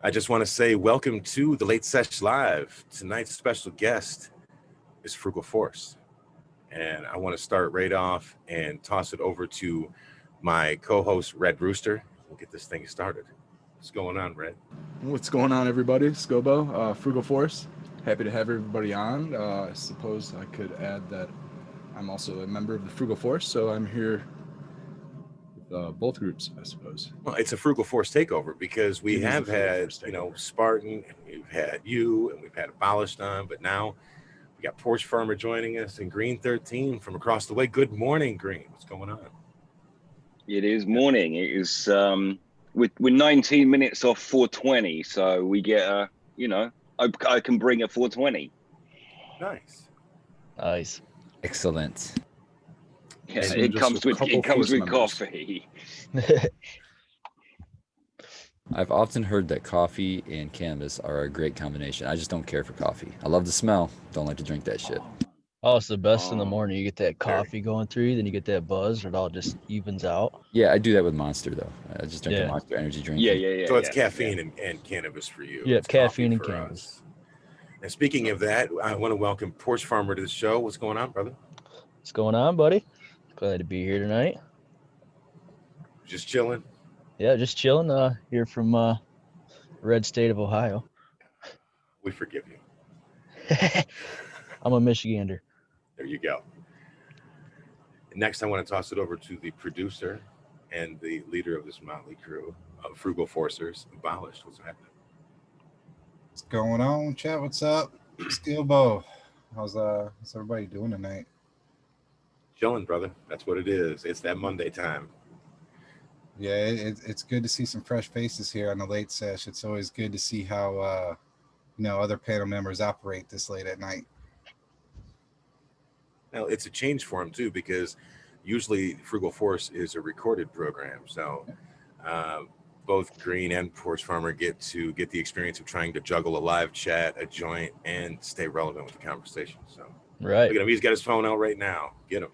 I just want to say welcome to the Late Sesh Live. Tonight's special guest is Frugal Force. And I want to start right off and toss it over to my co-host, Red Rooster. We'll get this thing started. What's going on, Red? What's going on, everybody? Scobo, Frugal Force. Happy to have everybody on. I suppose I could add that I'm also a member of the Frugal Force, so I'm here with both groups, I suppose. Well, it's a Frugal Force takeover because we It is a have Frugal had, Force takeover. Spartan, and we've had you, and we've had Abolished on, but now we got Porch Farmer joining us and Green 13 from across the way. Good morning, Green. What's going on? It is morning. It is we're 19 minutes off 420, so we get I can bring a 420. Nice. Excellent. Yeah, So it just comes a with couple Force members. coffee. I've often heard that coffee and cannabis are a great combination. I just don't care for coffee. I love the smell. Don't like to drink that shit. Oh, it's the best in the Oh. morning. You get that coffee going through, then you get that buzz, it all just evens out. Yeah, I do that with Monster though. I just drink a Yeah. Monster energy drink. Yeah. So it's yeah. caffeine and cannabis for you. Yeah, It's caffeine coffee and for cannabis. us. And speaking of that, I want to welcome Porch Farmer to the show. What's going on, brother? What's going on, buddy? Glad to be here tonight. Just chilling. Yeah, just chilling here from red state of Ohio. We forgive you. I'm a Michigander. There you go. Next, I want to toss it over to the producer and the leader of this motley crew of Frugal Forcers, Abolished. What's happening? What's going on, chat? What's up? Skillbo. How's everybody doing tonight? Chilling, brother. That's what it is. It's that Monday time. Yeah, it's good to see some fresh faces here on the late sesh. It's always good to see how other panel members operate this late at night. Now, it's a change for him too, because usually Frugal Force is a recorded program. So both Green and Porch Farmer get the experience of trying to juggle a live chat, a joint, and stay relevant with the conversation. So Right. look at him. He's got his phone out right now. Get him.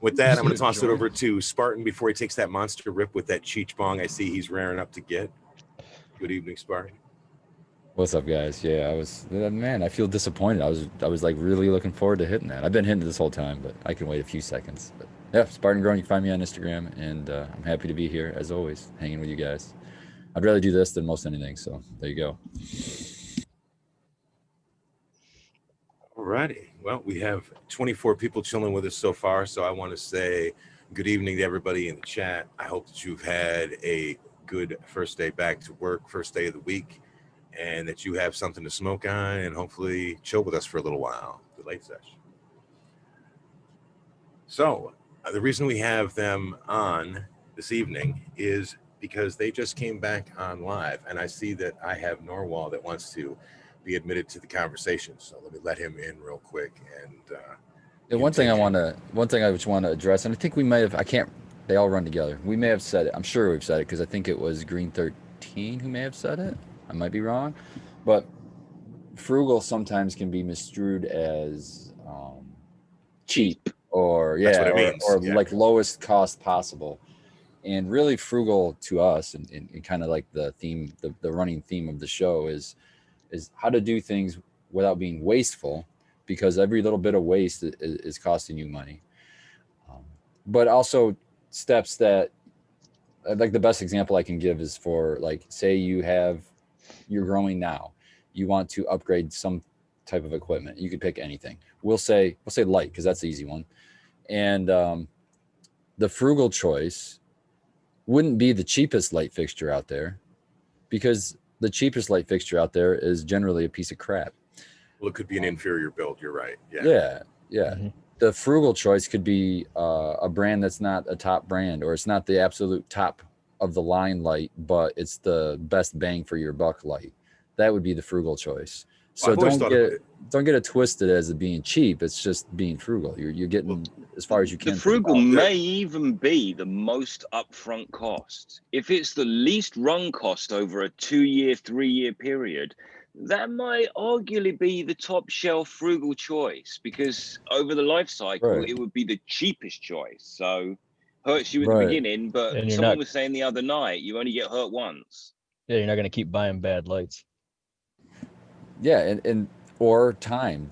With that, I'm going to toss it over to Spartan before he takes that monster rip with that Cheech bong I see he's raring up to get. Good evening, Spartan. What's up, guys? Yeah, I feel disappointed. I was like really looking forward to hitting that. I've been hitting it this whole time, but I can wait a few seconds. But yeah, Spartan Grown, you can find me on Instagram, and I'm happy to be here as always, hanging with you guys. I'd rather do this than most anything, so there you go. Alrighty. Well, we have 24 people chilling with us so far, so I want to say good evening to everybody in the chat. I hope that you've had a good first day back to work, first day of the week, and that you have something to smoke on and hopefully chill with us for a little while. The late session. So the reason we have them on this evening is because they just came back on live, and I see that I have Norwal that wants to be admitted to the conversation. So let me let him in real quick. And one thing I just want to address, and I think we may have, they all run together. We may have said it. I'm sure we've said it because I think it was Green 13 who may have said it. I might be wrong, but frugal sometimes can be misconstrued as cheap or like lowest cost possible. And really frugal to us and kind of like the theme, the running theme of the show is how to do things without being wasteful, because every little bit of waste is costing you money. But also steps that, like the best example I can give is for, like, say you're growing now, you want to upgrade some type of equipment. You could pick anything. We'll say light, because that's the easy one. And the frugal choice wouldn't be the cheapest light fixture out there, because the cheapest light fixture out there is generally a piece of crap. Well, it could be an inferior build. You're right. Yeah. Mm-hmm. The frugal choice could be a brand that's not a top brand, or it's not the absolute top of the line light, but it's the best bang for your buck light. That would be the frugal choice. So don't get it twisted as it being cheap. It's just being frugal. You're getting as far as you can. The frugal may even be the most upfront cost. If it's the least run cost over a 2-year, 3-year period, that might arguably be the top shelf frugal choice, because over the life cycle, It would be the cheapest choice. So hurts you at the beginning, but someone was saying the other night, you only get hurt once. Yeah, you're not gonna keep buying bad lights. Yeah, and or time,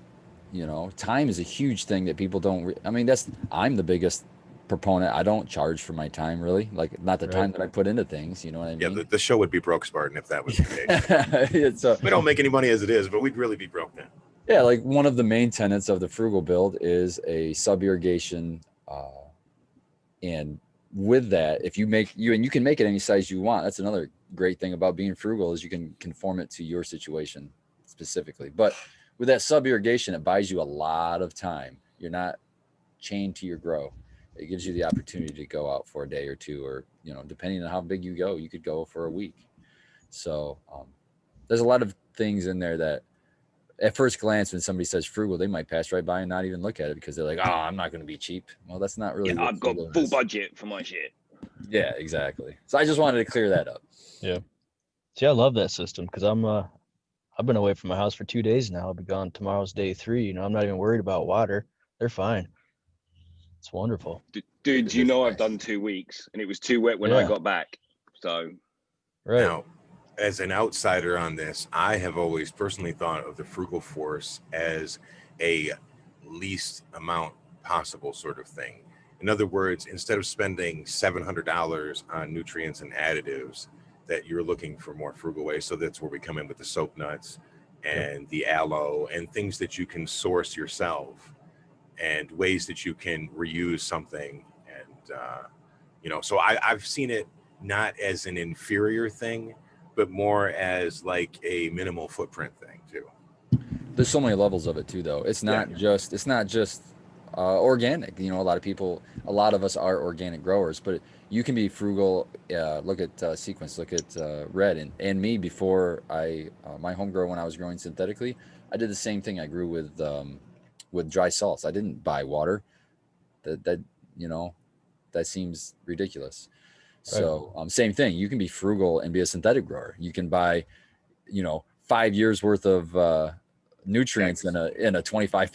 time is a huge thing that people don't. I mean, I'm the biggest proponent. I don't charge for my time really, like not the Right. time that I put into things. You know what I Yeah, mean? the show would be broke, Spartan, if that was the case. It's We don't make any money as it is, but we'd really be broke then. yeah, like one of the main tenets of the frugal build is a sub irrigation, and with that, if you make you can make it any size you want. That's another great thing about being frugal is you can conform it to your situation specifically. But with that sub irrigation, it buys you a lot of time. You're not chained to your grow. It gives you the opportunity to go out for a day or two, or depending on how big you go, you could go for a week. So there's a lot of things in there that at first glance, when somebody says frugal, they might pass right by and not even look at it because they're like, oh, I'm not going to be cheap. Well, that's not really Yeah, what I've got frugal full is. budget for my shit. Yeah, exactly. So I just wanted to clear that up. Yeah. See, I love that system because I've been away from my house for 2 days now. I'll be gone tomorrow's day 3. You know, I'm not even worried about water. They're fine. It's wonderful. Dude, It you is know nice. I've done 2 weeks and it was too wet when I Yeah. got back. So Right. Now, as an outsider on this, I have always personally thought of the frugal force as a least amount possible sort of thing. In other words, instead of spending $700 on nutrients and additives, that you're looking for more frugal ways. So that's where we come in with the soap nuts and the aloe and things that you can source yourself and ways that you can reuse something. And, so I've seen it not as an inferior thing, but more as like a minimal footprint thing too. There's so many levels of it too, though. It's not just organic. A lot of us are organic growers, but you can be frugal. Look at Sequence, look at Red, and me before my home grow when I was growing synthetically. I did the same thing. I grew with dry salts. I didn't buy water. That that seems ridiculous. So same thing. You can be frugal and be a synthetic grower. You can buy 5 years worth of nutrients in a 25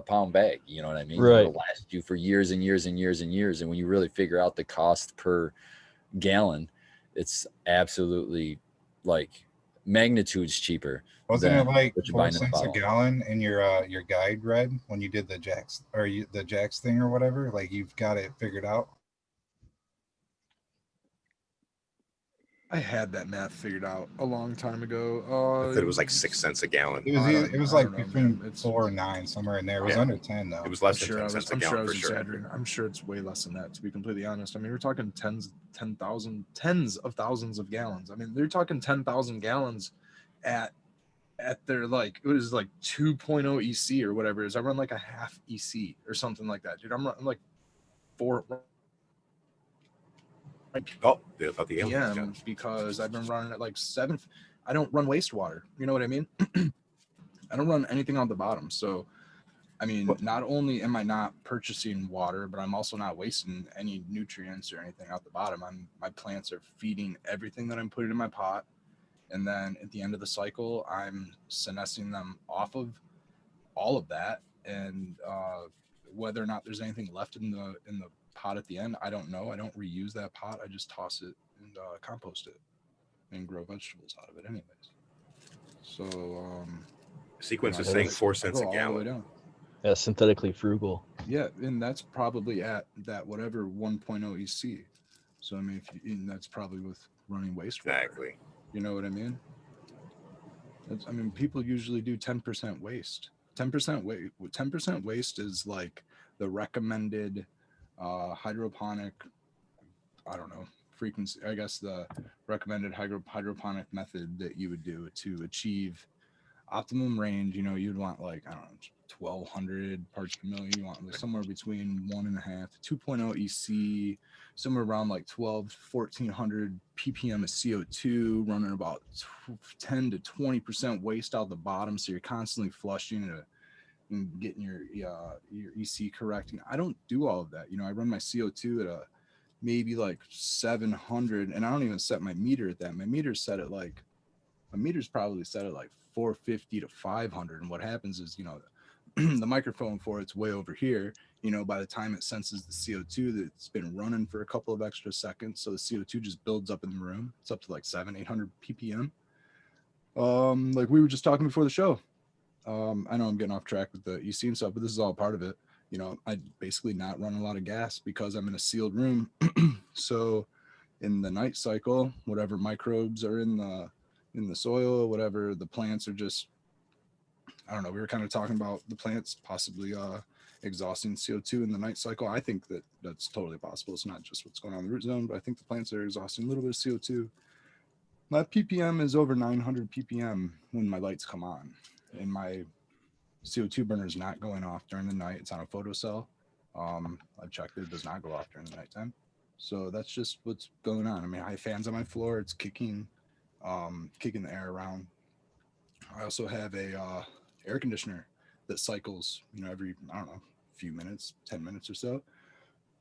pound bag. You know what I mean? Right. It'll last you for years and years and years and years. And when you really figure out the cost per gallon, it's absolutely like magnitudes cheaper. Wasn't it like what you're 4 buying in a cents a bottle. gallon in your guide, Red, when you did the Jax thing or whatever? Like you've got it figured out. I had that math figured out a long time ago. I thought it was like 6 cents a gallon. It was I like don't know, between man. It's 4 and 9, somewhere in there. It was Yeah. under 10 though. It was less I'm than sure 10 I cents was, a I'm sure I gallon was for sure. exaggerating. I'm sure it's way less than that, to be completely honest. I mean, we're talking tens of thousands of gallons. I mean, they're talking 10,000 gallons at their, like, it was like 2.0 EC or whatever it is. I run like a half EC or something like that, dude. I'm like 4 Oh, they thought the aliens PM because I've been running at like 7. I don't run wastewater. You know what I mean? I don't run anything on the bottom. So, I mean, not only am I not purchasing water, but I'm also not wasting any nutrients or anything out the bottom. My plants are feeding everything that I'm putting in my pot. And then at the end of the cycle, I'm senescing them off of all of that. And whether or not there's anything left in the pot at the end, I don't know. I don't reuse that pot. I just toss it and compost it and grow vegetables out of it anyways. So Sequence is Yeah, saying that's- 4 I cents go a all the way gallon. down. Yeah, synthetically frugal. Yeah, and that's probably at that whatever 1.0 EC. So I mean, and that's probably with running wastewater. Exactly. You know what I mean? I mean, people usually do 10% waste. 10% waste is like the recommended hydroponic. I don't know frequency. I guess the recommended hydroponic method that you would do to achieve optimum range. You'd want like, I don't know, 1,200 parts per million. You want like somewhere between 1.5 to 2.0 EC, somewhere around like 1,400 ppm of CO2, running about 10 to 20% waste out the bottom. So you're constantly flushing it and getting your EC correcting. I don't do all of that. I run my CO2 at a maybe like 700, and I don't even set my meter at that. My meter's probably set at like 450 to 500. And what happens is, the microphone for it's way over here. You know, by the time it senses the CO2, that's been running for a couple of extra seconds, so the CO2 just builds up in the room. It's up to like 800 ppm. Like we were just talking before the show. I know I'm getting off track with the EC and stuff, but this is all part of it. You know, I basically not run a lot of gas because I'm in a sealed room. So in the night cycle, whatever microbes are in the soil, whatever, the plants are just, I don't know, we were kind of talking about the plants possibly exhausting CO2 in the night cycle. I think that that's totally possible. It's not just what's going on in the root zone, but I think the plants are exhausting a little bit of CO2. My ppm is over 900 ppm when my lights come on, and my CO2 burner is not going off during the night. It's on a photocell. I've checked it does not go off during the nighttime. So that's just what's going on. I mean, I have fans on my floor. It's kicking the air around. I also have a air conditioner that cycles, you know, every, I don't know, few minutes, 10 minutes or so.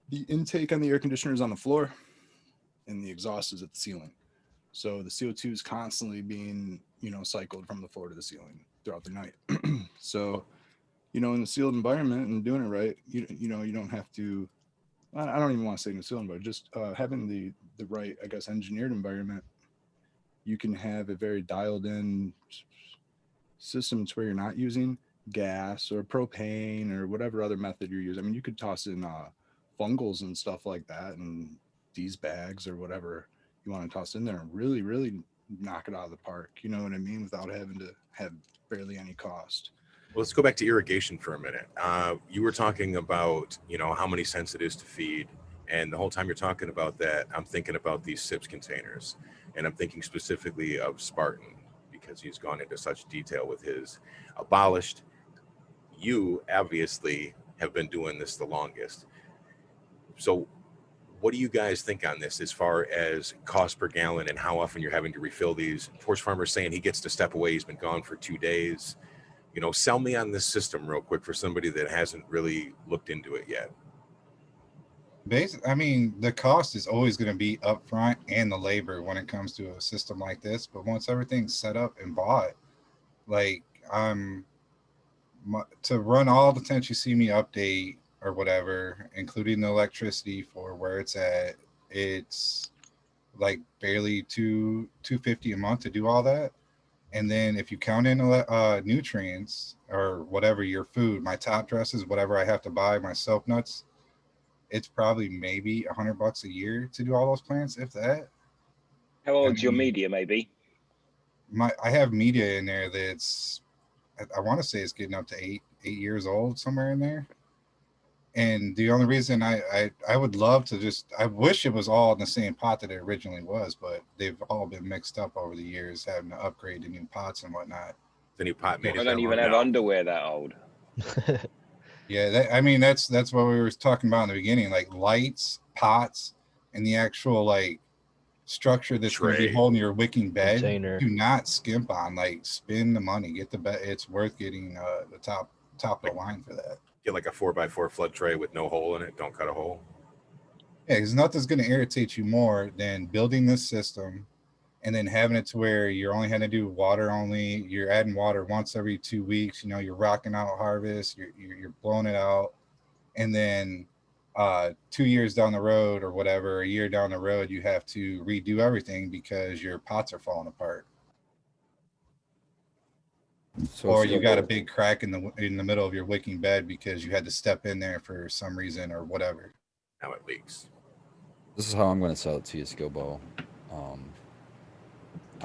The intake on the air conditioner is on the floor and the exhaust is at the ceiling. So the CO2 is constantly being, you know, cycled from the floor to the ceiling throughout the night. So, you know, in the sealed environment and doing it right, you know, you don't have to, I don't even want to say in the sealed environment, just having the right, I guess, engineered environment, you can have a very dialed in system to where you're not using gas or propane or whatever other method you're using. I mean, you could toss in fungals and stuff like that and these bags or whatever you want to toss in there and really, really knock it out of the park. You know what I mean? Without having to have barely any cost. Well, let's go back to irrigation for a minute. You were talking about, you know, how many cents it is to feed. And the whole time you're talking about that, I'm thinking about these SIPS containers. And I'm thinking specifically of Spartan because he's gone into such detail with his abolished. You obviously have been doing this the longest. So what do you guys think on this as far as cost per gallon and how often you're having to refill these? Horse Farmer's saying he gets to step away. He's been gone for 2 days. You know, sell me on this system real quick for somebody that hasn't really looked into it yet. Basically, I mean, the cost is always going to be upfront and the labor when it comes to a system like this. But once everything's set up and bought, like to run all the Tench You See Me update or whatever, including the electricity for where it's at, it's like barely $250 a month to do all that. And then if you count in nutrients or whatever your food, my top dresses, whatever I have to buy, my soap nuts, it's probably maybe $100 a year to do all those plants, if that. How old's your media, maybe? I have media in there that's, I want to say it's getting up to eight years old, somewhere in there. And the only reason I would love to I wish it was all in the same pot that it originally was, but they've all been mixed up over the years, having to upgrade to new pots and whatnot. The new pot made I don't even have underwear that old. Yeah, I mean, that's what we were talking about in the beginning, like lights, pots, and the actual like structure that's going to be holding your wicking bed. Container. Do not skimp on, like, spend the money, get the bed. It's worth getting the top of the line for that. Get like a 4x4 flood tray with no hole in it. Don't cut a hole. Yeah, because nothing's going to irritate you more than building this system and then having it to where you're only having to do water only. You're adding water once every 2 weeks. You know, you're rocking out harvest. You're blowing it out, and then 2 years down the road or whatever, a year down the road, you have to redo everything because your pots are falling apart. So or you got a big crack in the middle of your wicking bed because you had to step in there for some reason or whatever. Now it leaks. This is how I'm going to sell it to you, Skillbo.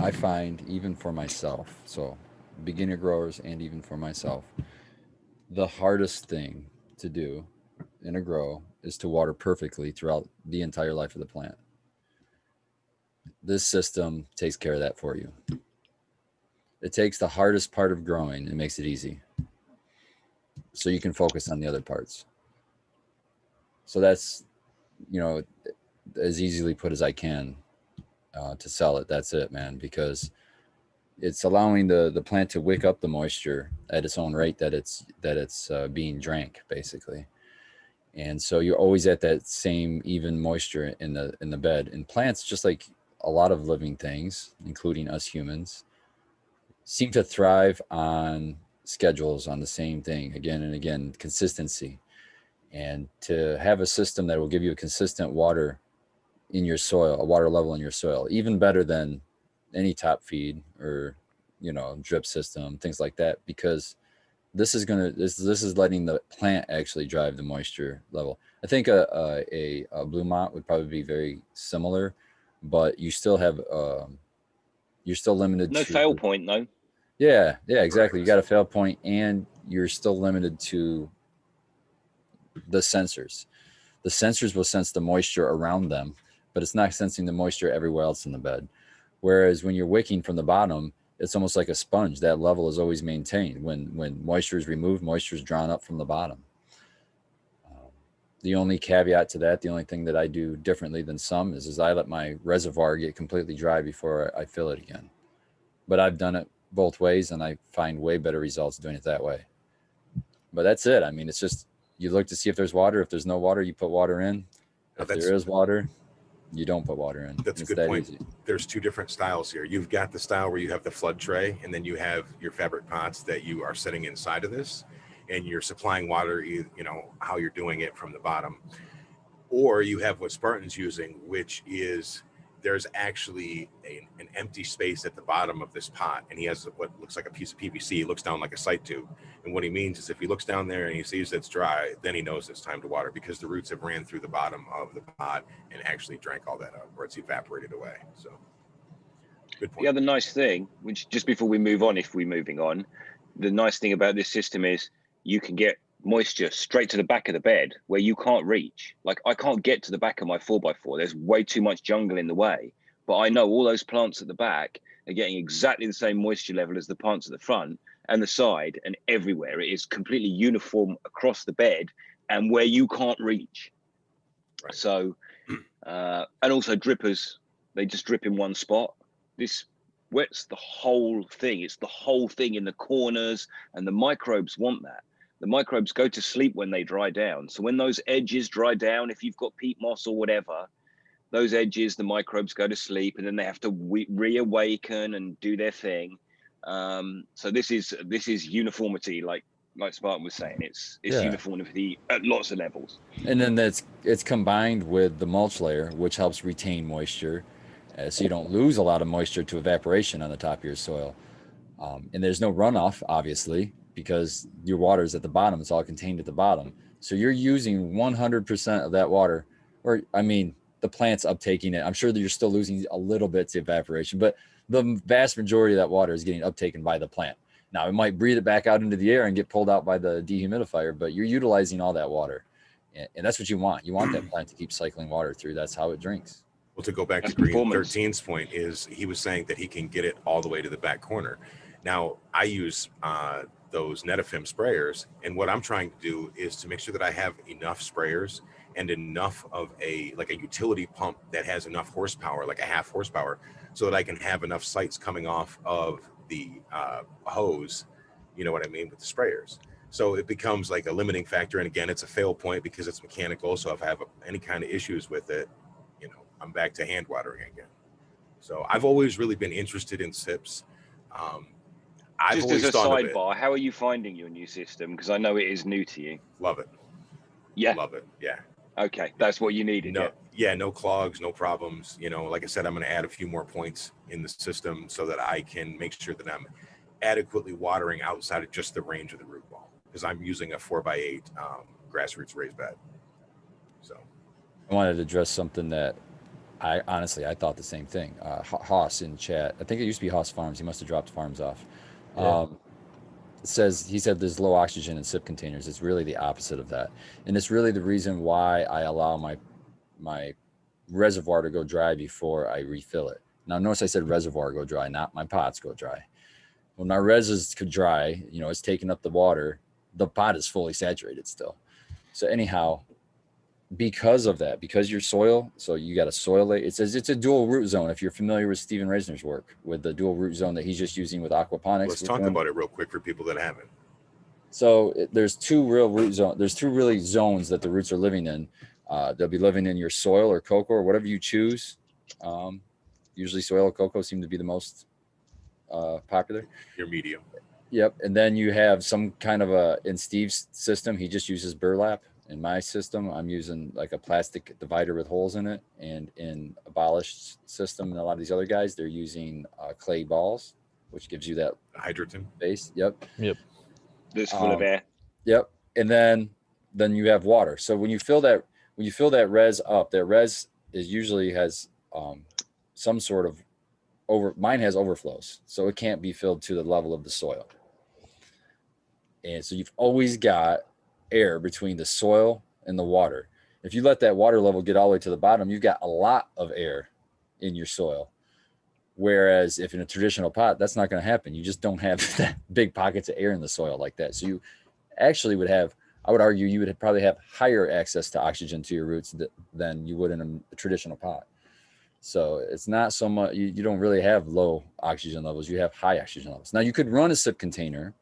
I find, even for myself, so beginner growers and even for myself, the hardest thing to do in a grow is to water perfectly throughout the entire life of the plant. This system takes care of that for you. It takes the hardest part of growing and makes it easy, so you can focus on the other parts. So that's, you know, as easily put as I can to sell it. That's it, man, because it's allowing the plant to wick up the moisture at its own rate that it's being drank, basically. And so you're always at that same even moisture in the bed. And plants, just like a lot of living things, including us humans, seem to thrive on schedules on the same thing again and again, consistency. And to have a system that will give you a consistent water in your soil, a water level in your soil, even better than any top feed or, drip system, things like that, because this is letting the plant actually drive the moisture level. I think a Blue Mont would probably be very similar, but you still have you're still limited No to fail point though. Yeah, exactly. You got a fail point, and you're still limited to the sensors. The sensors will sense the moisture around them, but it's not sensing the moisture everywhere else in the bed. Whereas when you're wicking from the bottom, it's almost like a sponge. That level is always maintained. When moisture is removed, moisture is drawn up from the bottom. The only caveat to that, the only thing that I do differently than some is I let my reservoir get completely dry before I fill it again. But I've done it both ways, and I find way better results doing it that way. But that's it. I mean, it's just you look to see if there's water. If there's no water, you put water in. If there is water, you don't put water in. That's a good point. Easy. There's two different styles here. You've got the style where you have the flood tray, and then you have your fabric pots that you are setting inside of this, and you're supplying water, how you're doing it from the bottom. Or you have what Spartan's using, which is there's actually an empty space at the bottom of this pot, and he has what looks like a piece of PVC. He looks down like a sight tube. And what he means is if he looks down there and he sees it's dry, then he knows it's time to water, because the roots have ran through the bottom of the pot and actually drank all that up, or it's evaporated away. So good point. The other nice thing, which just before we move on, if we're moving on, the nice thing about this system is you can get moisture straight to the back of the bed where you can't reach. Like I can't get to the back of my 4x4. There's way too much jungle in the way. But I know all those plants at the back are getting exactly the same moisture level as the plants at the front and the side and everywhere. It is completely uniform across the bed and where you can't reach. Right. So, and also drippers, they just drip in one spot. This wets the whole thing. It's the whole thing in the corners, and the microbes want that. The microbes go to sleep when they dry down. So when those edges dry down, if you've got peat moss or whatever, those edges, the microbes go to sleep, and then they have to reawaken and do their thing. So this is uniformity, like Spartan was saying. It's uniformity at lots of levels. And then it's combined with the mulch layer, which helps retain moisture, so you don't lose a lot of moisture to evaporation on the top of your soil. And there's no runoff, obviously, because your water is at the bottom. It's all contained at the bottom. So you're using 100% of that water, or I mean, the plant's uptaking it. I'm sure that you're still losing a little bit to evaporation, but the vast majority of that water is getting uptaken by the plant. Now it might breathe it back out into the air and get pulled out by the dehumidifier, but you're utilizing all that water. And that's what you want. You want that plant to keep cycling water through. That's how it drinks. Well, to go back to Green 13's point, is he was saying that he can get it all the way to the back corner. Now I use those Netafim sprayers, and what I'm trying to do is to make sure that I have enough sprayers and enough of a utility pump that has enough horsepower, like a half horsepower, so that I can have enough sites coming off of the hose, you know what I mean, with the sprayers. So it becomes like a limiting factor, and again, it's a fail point because it's mechanical. So if I have any kind of issues with it, I'm back to hand watering again. So I've always really been interested in SIPs. I've Just as a sidebar, how are you finding your new system? Because I know it is new to you. Love it. Yeah. Love it. Yeah. Okay. That's what you needed. No clogs, no problems. Like I said, I'm going to add a few more points in the system so that I can make sure that I'm adequately watering outside of just the range of the root ball, because I'm using a 4x8 grassroots raised bed. So I wanted to address something that I thought the same thing. Haas in chat, I think it used to be Haas Farms. He must have dropped Farms off. Yeah. He said there's low oxygen in SIP containers. It's really the opposite of that. And it's really the reason why I allow my reservoir to go dry before I refill it. Now, notice I said reservoir go dry, not my pots go dry. When my reses could dry, it's taking up the water. The pot is fully saturated still. So anyhow, because of that, because your soil, so you got a soil layer. It says it's a dual root zone. If you're familiar with Stephen Reisner's work with the dual root zone that he's just using with aquaponics. Let's talk about it real quick for people that haven't. So there's two real root zones. There's two really zones that the roots are living in. They'll be living in your soil or cocoa or whatever you choose. Usually soil or cocoa seem to be the most popular. Your medium. Yep. And then you have some kind of in Steve's system, he just uses burlap. In my system, I'm using like a plastic divider with holes in it. And in Abolished system and a lot of these other guys, they're using clay balls, which gives you that Hydrogen. base. Yep. That's full of air. Yep. And then you have water. So when you fill that res up, that res is usually has some sort of mine has overflows, so it can't be filled to the level of the soil. And so you've always got air between the soil and the water. If you let that water level get all the way to the bottom, you've got a lot of air in your soil. Whereas if in a traditional pot, that's not going to happen. You just don't have that big pockets of air in the soil like that. So you actually would have, I would argue you would probably have higher access to oxygen to your roots than you would in a traditional pot. So it's not so much, you don't really have low oxygen levels. You have high oxygen levels. Now you could run a sip container.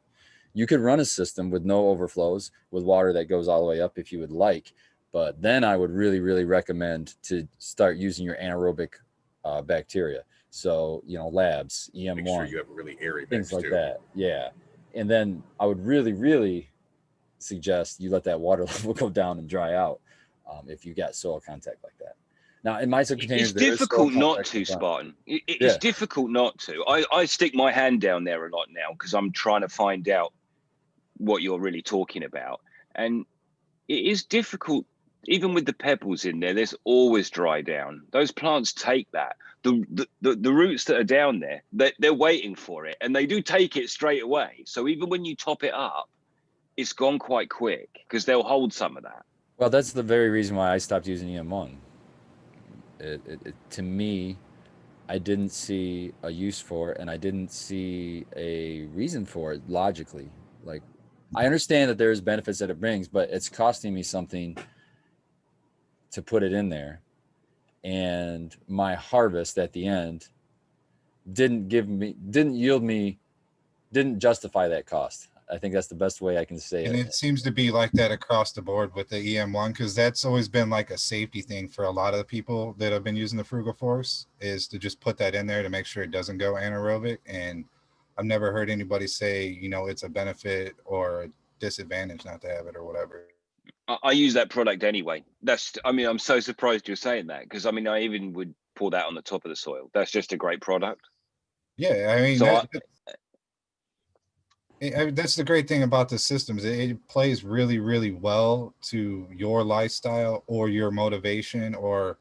You could run a system with no overflows with water that goes all the way up if you would like. But then I would really, really recommend to start using your anaerobic bacteria. So, labs, EM1. Make sure you have a really airy things mix like too. that. Yeah. And then I would really, really suggest you let that water level go down and dry out if you got soil contact like that. Now, in my sip containers, it's difficult not to, Spartan. It's difficult not to. I stick my hand down there a lot now because I'm trying to find out what you're really talking about. And it is difficult, even with the pebbles in there, there's always dry down. Those plants take that. The roots that are down there, they're waiting for it, and they do take it straight away. So even when you top it up, it's gone quite quick because they'll hold some of that. Well, that's the very reason why I stopped using EM1. To me, I didn't see a use for it, and I didn't see a reason for it logically. Like, I understand that there's benefits that it brings, but it's costing me something to put it in there. And my harvest at the end didn't justify that cost. I think that's the best way I can say it. And it seems to be like that across the board with the EM1, because that's always been like a safety thing for a lot of the people that have been using the Frugal Force, is to just put that in there to make sure it doesn't go anaerobic. And I've never heard anybody say, it's a benefit or a disadvantage not to have it or whatever. I use that product anyway. I'm so surprised you're saying that, because I even would pour that on the top of the soil. That's just a great product. Yeah, I mean, So that's the great thing about the systems. It plays really, really well to your lifestyle or your motivation or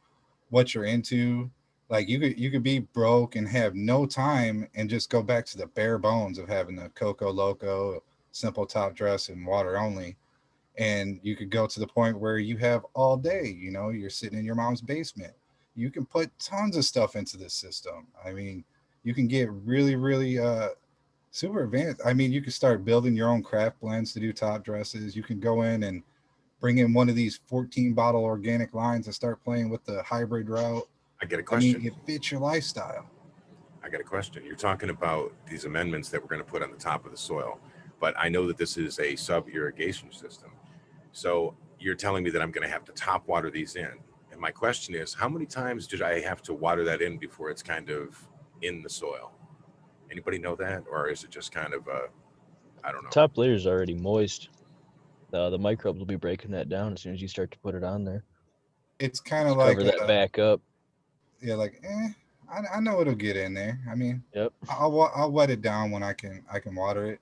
what you're into. Like you could be broke and have no time and just go back to the bare bones of having a Coco Loco, simple top dress and water only. And you could go to the point where you have all day, you're sitting in your mom's basement. You can put tons of stuff into this system. I mean, you can get really, really super advanced. I mean, you can start building your own craft blends to do top dresses. You can go in and bring in one of these 14 bottle organic lines and start playing with the hybrid route. I get a question. I mean, it fits your lifestyle. I got a question. You're talking about these amendments that we're going to put on the top of the soil, but I know that this is a sub-irrigation system. So you're telling me that I'm going to have to top water these in. And my question is, how many times did I have to water that in before it's kind of in the soil? Anybody know that? Or is it just kind of, I don't know. Top layer is already moist. The microbes will be breaking that down as soon as you start to put it on there. It's kind of like cover that back up. Yeah, like I know it'll get in there. I mean, yep. I'll wet it down when I can water it.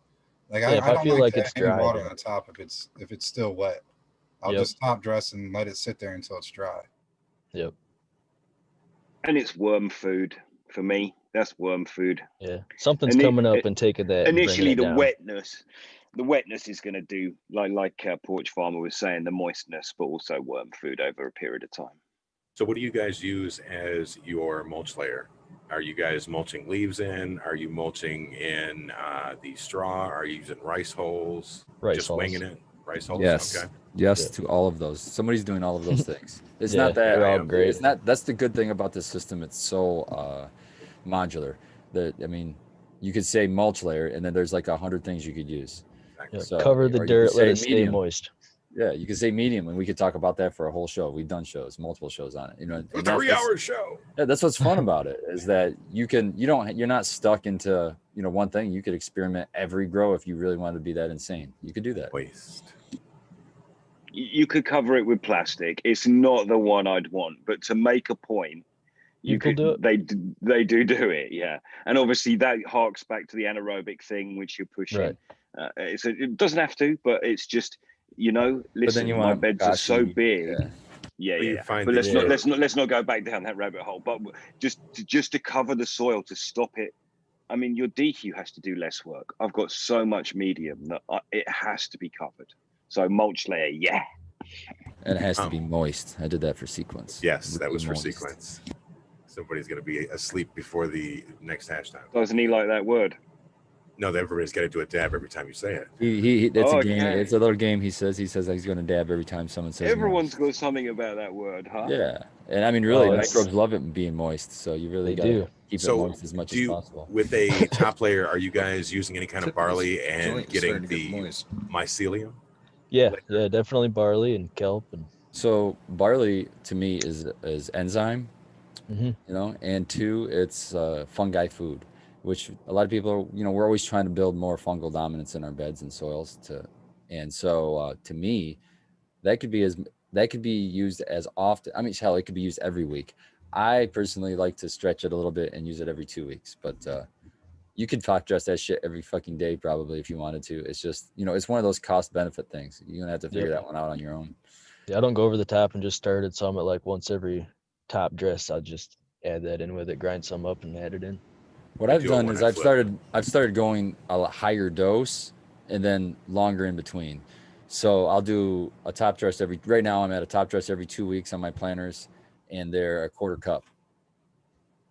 Like yeah, I don't feel like it's any dry, water on the top if it's still wet. I'll just top dress and let it sit there until it's dry. Yep. And it's worm food for me. That's worm food. Yeah, something's coming up and taking that. Initially, the wetness is going to do like Porch Farmer was saying, the moistness, but also worm food over a period of time. So what do you guys use as your mulch layer? Are you guys mulching leaves in? Are you mulching in the straw? Are you using rice hulls? Just winging it? Rice hulls? Yes. Okay. Yes, to all of those. Somebody's doing all of those things. It's not that they're all great. It's not. That's the good thing about this system. It's so modular. You could say mulch layer, and then there's like 100 things you could use. So, cover the dirt, let it stay moist. Yeah, you could say medium, and we could talk about that for a whole show. We've done shows, multiple shows on it. You know, A and that's 3-hour show. yeah, that's what's fun about it is that you're not stuck into one thing. You could experiment every grow if you really wanted to be that insane. You could do that. Waste. You could cover it with plastic. It's not the one I'd want, but to make a point, People do it. They do it, yeah. And obviously that harks back to the anaerobic thing, which you're pushing. Right. It doesn't have to, but it's just listen. you My want beds are so Bokashi, big. yeah. Yeah. find But that let's not go back down that rabbit hole. But just to cover the soil to stop it. I mean, your DQ has to do less work. I've got so much medium that it has to be covered. So mulch layer, yeah. And it has to be moist. I did that for sequence. Yes, that was for Moist. sequence. Somebody's going to be asleep before the next hashtag. Doesn't he like that word? No, everybody's got to do a dab every time you say it. He it's a game. Okay. It's a little game. He says he's going to dab every time someone says. Everyone's moist. got something about that word, huh? Yeah, and I mean, really, it's- microbes love it being moist. So you really They got to do. keep So, it moist as much Do as you, possible. with a top layer, are you guys using any kind of barley and Joint is getting starting to get the moist. mycelium? Yeah, definitely barley and kelp and So barley to me is enzyme, Mhm. and two, it's fungi food, which a lot of people are, we're always trying to build more fungal dominance in our beds and soils and so to me, that could be used as often. I mean, hell, it could be used every week. I personally like to stretch it a little bit and use it every 2 weeks, but you could top dress that shit every fucking day probably if you wanted to. It's just, it's one of those cost benefit things. You're gonna have to figure Yep. that one out on your own. Yeah, I don't go over the top and just started some at like once every top dress. I'll just add that in with it, grind some up and add it in. What I I've do it done when is I I've flip. started going a higher dose and then longer in between. So I'll do a top dress right now I'm at a top dress every 2 weeks on my planters, and they're a quarter cup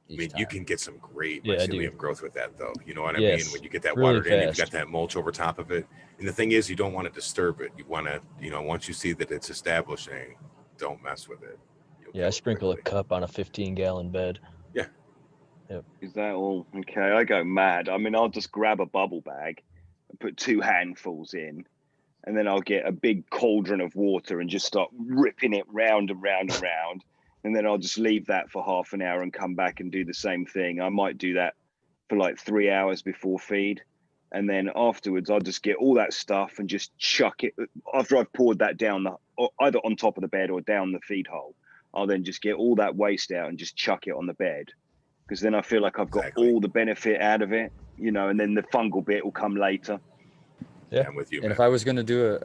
I each mean, time. you can get some great Yeah, I do. mycelium growth with that, though. You know what I Yes, mean? When you get that really watered in, you've got fast. that mulch over top of it. And the thing is, you don't want to disturb it. You want to, once you see that it's establishing, don't mess with it. You'll Yeah, I kill it sprinkle a quickly. cup on a 15-gallon bed. Is that all? Okay, I go mad. I mean, I'll just grab a bubble bag and put 2 handfuls in, and then I'll get a big cauldron of water and just start ripping it round and round and round. And then I'll just leave that for half an hour and come back and do the same thing. I might do that for like 3 hours before feed. And then afterwards, I'll just get all that stuff and just chuck it. After I've poured that down, either on top of the bed or down the feed hole, I'll then just get all that waste out and just chuck it on the bed. Because then I feel like I've got Exactly. all the benefit out of it, and then the fungal bit will come later. Yeah. I'm with you, And man. if I was going to do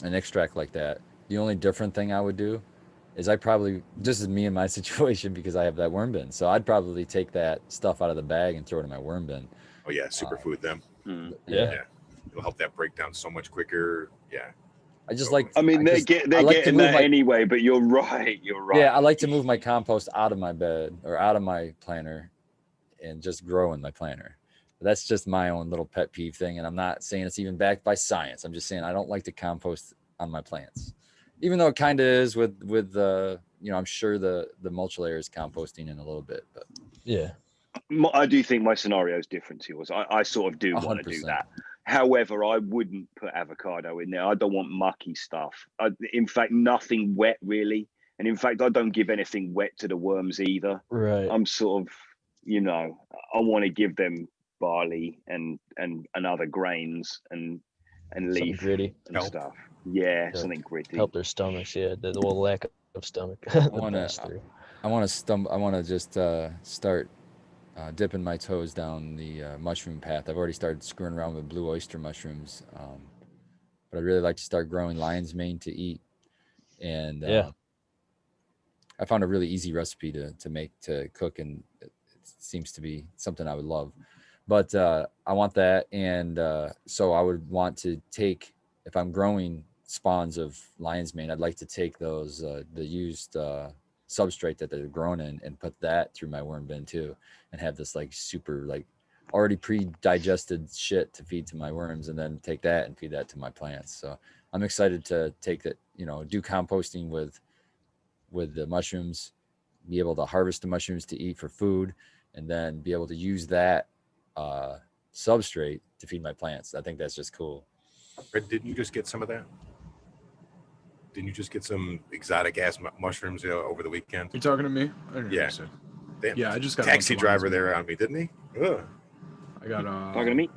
an extract like that, the only different thing I would do is this is me in my situation because I have that worm bin. So I'd probably take that stuff out of the bag and throw it in my worm bin. Oh, yeah, superfood them. Yeah. It'll help that break down so much quicker. Yeah. I just Totally. like. I mean, they're I like to getting move that anyway, but you're right. Yeah, I like to move my compost out of my bed or out of my planter and just grow in my planter. That's just my own little pet peeve thing, and I'm not saying it's even backed by science. I'm just saying I don't like to compost on my plants, even though it kind of is with I'm sure the mulch layer is composting in a little bit, but Yeah. I do think my scenario is different to yours. I sort of do want to do 100%. that. However, I wouldn't put avocado in there. I don't want mucky stuff. In fact, nothing wet really. And in fact, I don't give anything wet to the worms either. Right. I'm sort of, I want to give them barley and other grains and Something leaf gritty. and Help. stuff. Yeah, Help. something gritty. Help their stomachs. Yeah. The little lack of stomach. I The wanna- best three. I want to just start dipping my toes down the mushroom path. I've already started screwing around with blue oyster mushrooms, but I'd really like to start growing lion's mane to eat. And Yeah. I found a really easy recipe to cook, and it seems to be something I would love. But I want that, and so I would want to take, if I'm growing spawns of lion's mane, I'd like to take those the used substrate that they're grown in and put that through my worm bin too, and have this like super like already pre-digested shit to feed to my worms, and then take that and feed that to my plants. So I'm excited to take that, do composting with the mushrooms, be able to harvest the mushrooms to eat for food, and then be able to use that substrate to feed my plants. I think that's just cool. Fred, didn't you just get some of that? Didn't you just get some exotic ass mushrooms over the weekend? You talking to me? I didn't hear Yeah. you say. Damn, Yeah, I just got a taxi bunch of driver lines, there man. on me, didn't he? Ugh. I got Talking to me?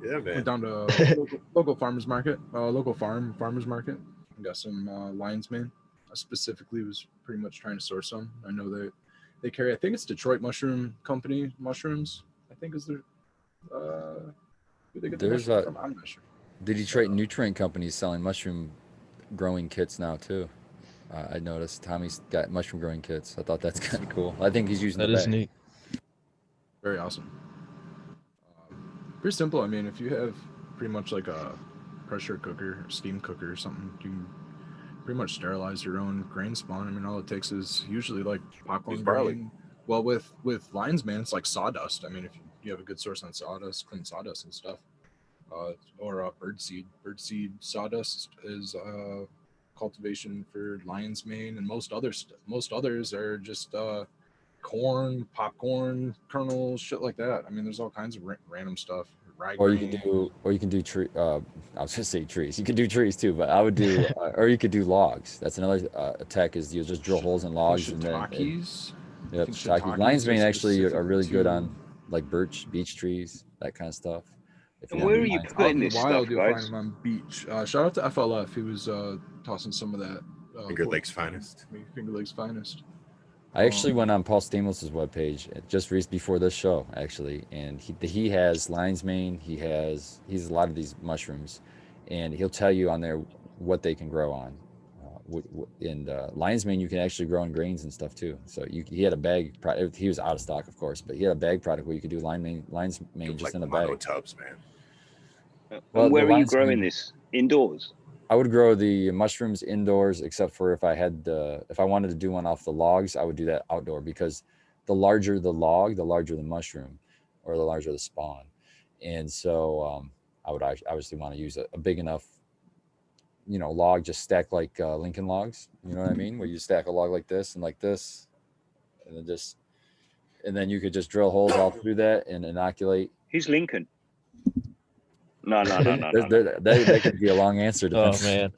Yeah, man. went down to local farmers market, local farmers market. I got some lion's mane. I specifically was pretty much trying to source some. I know they carry. I think it's Detroit Mushroom Company mushrooms. I think is their who they get the There's mushroom a from. I'm not sure. the Detroit nutrient companies selling mushroom growing kits now too. I noticed Tommy's got mushroom growing kits. I thought that's kind of cool. I think he's using That the is bag. neat. Very awesome. Pretty simple. I mean, if you have pretty much like a pressure cooker, or steam cooker, or something, you can pretty much sterilize your own grain spawn. I mean, all it takes is usually like popcorn Use barley. grain. Well, with lion's mane, it's like sawdust. I mean, if you have a good source on sawdust, clean sawdust and stuff, or birdseed. Birdseed sawdust is cultivation for lion's mane, and most others are just corn, popcorn kernels, shit like that. I mean, there's all kinds of random stuff. Rye Or you grain. can do tree. I was gonna say trees. You can do trees too, but I would do. Or you could do logs. That's another tech. Is you just drill holes in logs and then. Shiitakes. Yep, think shiitakes. shiitakes Lion's are mane actually are really specifically good to- on like birch, beech trees, that kind of stuff. If And you where have are you lion's- Out putting in the this wild, stuff, you'll find guys? him on beach. Shout out to FLF. He was tossing some of that. Finger Lakes finest. Finger Lakes finest. I actually went on Paul Stamos's webpage just before this show, actually, and he has lion's mane. He's a lot of these mushrooms, and he'll tell you on there what they can grow on. And lion's mane you can actually grow in grains and stuff too. So he had a bag. He was out of stock, of course, but he had a bag product where you could do lion's mane just in a mono bag. tubs, man. Well, And where the are you lion's growing mane- this? Indoors? I would grow the mushrooms indoors, except for if I wanted to do one off the logs, I would do that outdoor because the larger the log, the larger the mushroom, or the larger the spawn. And so I would obviously want to use a big enough, log, just stack like Lincoln logs. You know what I mean? Where you stack a log like this, and then you could just drill holes all through that and inoculate. Who's Lincoln? No. That could be a long answer. Oh Depends. man,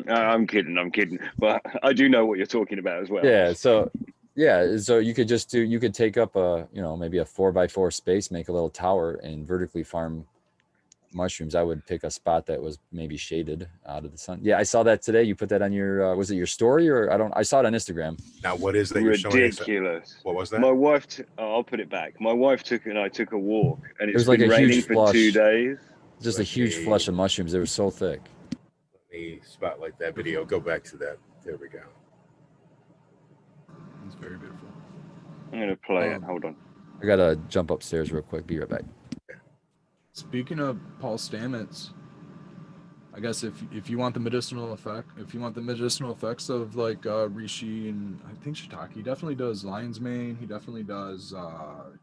I'm kidding. But I do know what you're talking about as well. Yeah. So you could take up maybe a 4x4 space, make a little tower, and vertically farm mushrooms. I would pick a spot that was maybe shaded out of the sun. Yeah, I saw that today. You put that on your was it your story or I saw it on Instagram. Now, what is that you're showing us? Ridiculous. What was that? My wife, I'll put it back. My wife took a walk, and it's was like been a huge raining for flush. 2 days. Just a huge flush of mushrooms. They were so thick. Let me spotlight that video. Go back to that. There we go. It's very beautiful. I'm gonna play it. Hold on. I gotta jump upstairs real quick. Be right back. Speaking of Paul Stamets, I guess if you want the medicinal effects of like reishi and I think shiitake, he definitely does lion's mane. He definitely does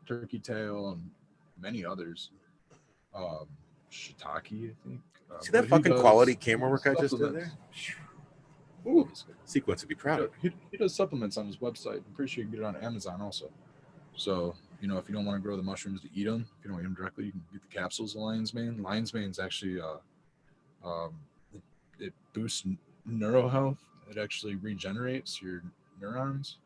turkey tail and many others. Shiitake, I think. See but that he fucking does quality camera work I just did supplements. there? Ooh, Sequence would be proud of. He does supplements on his website. I'm pretty sure you can get it on Amazon also. So, if you don't want to grow the mushrooms to eat them, if you don't eat them directly, you can get the capsules of lion's mane. Lion's mane is actually, it boosts neuro health. It actually regenerates your neurons.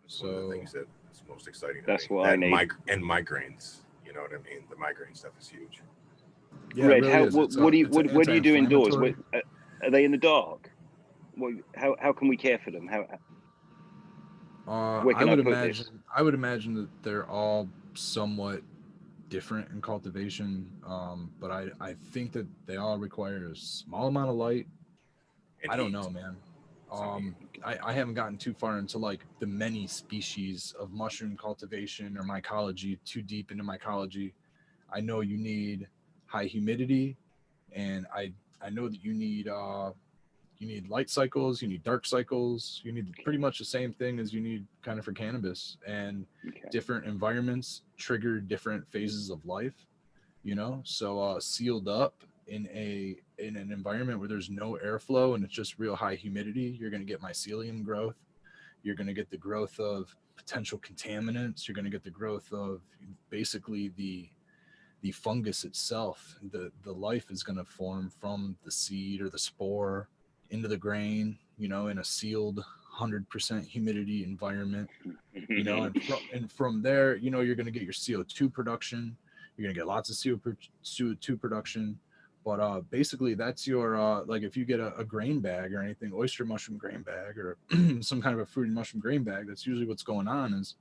It's one of the things that's most exciting. That's to me. what I need. And migraines. You know what I mean? The migraine stuff is huge. Yeah, Red, it really is. what do you do indoors? anti-inflammatory. Are they in the dark? How can we care for them? Where can I put this? I would imagine that they're all somewhat different in cultivation, but I think that they all require a small amount of light. And I don't heat. know, man. I haven't gotten too far into like the many species of mushroom cultivation or mycology, too deep into mycology. I know you need high humidity, and I know that you need light cycles, you need dark cycles, you need pretty much the same thing as you need kind of for cannabis, and different environments trigger different phases of life, so sealed up in an environment where there's no airflow and it's just real high humidity, you're going to get mycelium growth, you're going to get the growth of potential contaminants, you're going to get the growth of basically the the fungus itself, the life is going to form from the seed or the spore into the grain, in a sealed 100% humidity environment, and from there, you're going to get your CO2 production. You're going to get lots of CO2 production. But basically, that's your like if you get a grain bag or anything, oyster mushroom grain bag or some kind of a fruity mushroom grain bag, that's usually what's going on is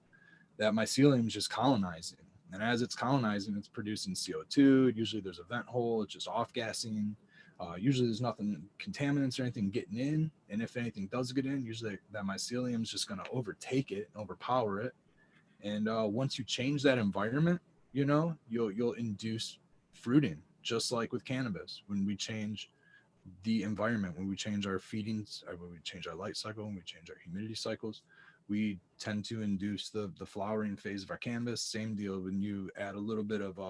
that mycelium is just colonizing. And as it's colonizing, it's producing CO2. Usually there's a vent hole, it's just off gassing. Usually there's nothing, contaminants or anything getting in. And if anything does get in, usually that mycelium is just going to overtake it, overpower it. And once you change that environment, you'll induce fruiting, just like with cannabis. When we change the environment, when we change our feedings, when we change our light cycle, when we change our humidity cycles, we tend to induce the flowering phase of our cannabis. Same deal when you add a little bit of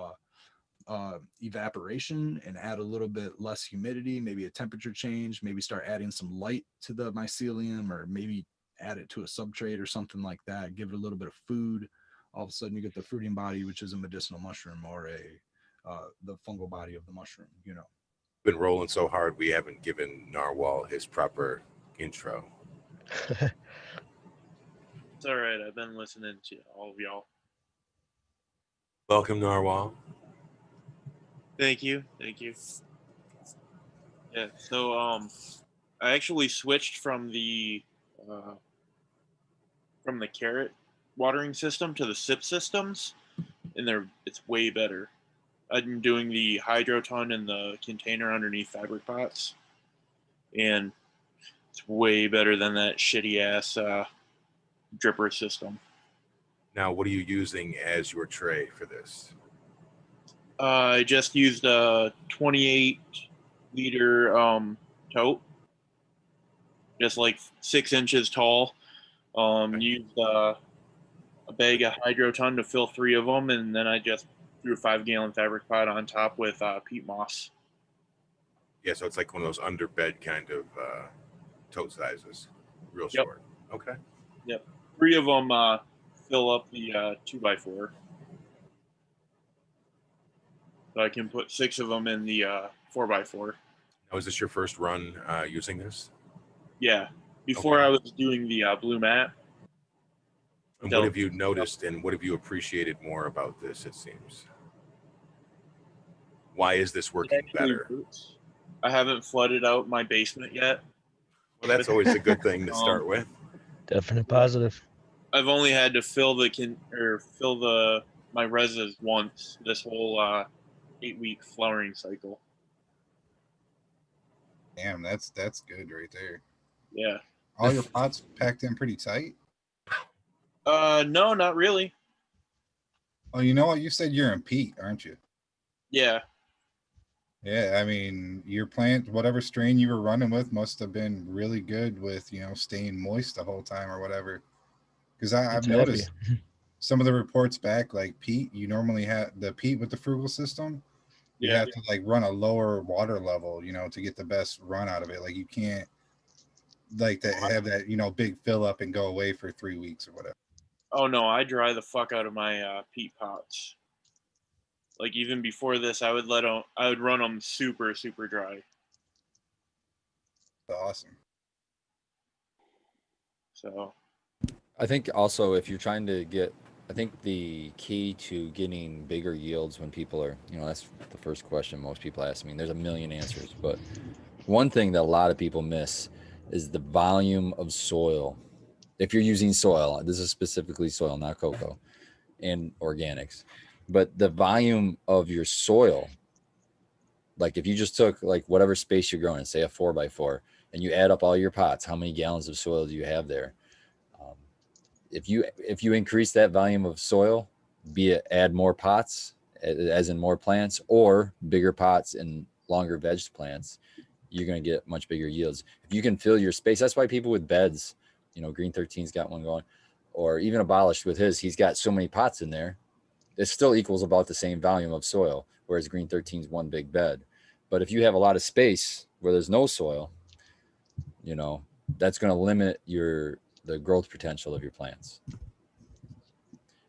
evaporation and add a little bit less humidity, maybe a temperature change, maybe start adding some light to the mycelium, or maybe add it to a substrate or something like that, give it a little bit of food. All of a sudden you get the fruiting body, which is a medicinal mushroom, or the fungal body of the mushroom. Been rolling so hard we haven't given Narwhal his proper intro. It's all right. I've been listening to all of y'all. Welcome, Narwhal. Thank you. Yeah. So I actually switched from the carrot watering system to the sip systems, and it's way better. I'm doing the hydroton in the container underneath fabric pots, and it's way better than that shitty ass dripper system. Now, what are you using as your tray for this? I just used a 28-liter tote, just like 6 inches tall. Used a bag of hydroton to fill 3 of them, and then I just threw a 5-gallon fabric pot on top with peat moss. Yeah, so it's like one of those underbed kind of tote sizes, real Yep. short. Okay. Yep. 3 of them fill up the 2x4. So I can put 6 of them in the 4x4. Now, is this your first run using this? Yeah. Before Okay. I was doing the blue mat. And what have you noticed and what have you appreciated more about this, it seems? Why is this working better? Works. I haven't flooded out my basement yet. Well, that's always a good thing to start with. Definite positive. I've only had to fill my reses once this whole 8-week flowering cycle. Damn, that's good right there. Yeah. All your pots packed in pretty tight? No, not really. Oh, you know what? You said you're in peat, aren't you? Yeah. Yeah, I mean, your plant, whatever strain you were running with, must have been really good with, staying moist the whole time or whatever. Because I've noticed some of the reports back, like peat, you normally have the peat with the Frugal system. You have to like run a lower water level, to get the best run out of it. Like you can't like to have that, big fill up and go away for 3 weeks or whatever. Oh no, I dry the fuck out of my peat pots. Like even before this, I would run them super, super dry. Awesome. So I think also if you're trying to get, I think the key to getting bigger yields when people are, that's the first question most people ask me. There's a million answers, but one thing that a lot of people miss is the volume of soil. If you're using soil, this is specifically soil, not cocoa and organics, but the volume of your soil, like if you just took like whatever space you're growing, say a 4x4, and you add up all your pots, how many gallons of soil do you have there? If you increase that volume of soil, be it add more pots, as in more plants, or bigger pots and longer veg plants, you're going to get much bigger yields. If you can fill your space, that's why people with beds, Green 13's got one going, or even Abolished with his, he's got so many pots in there. It still equals about the same volume of soil, whereas Green 13's one big bed. But if you have a lot of space where there's no soil, that's going to limit the growth potential of your plants.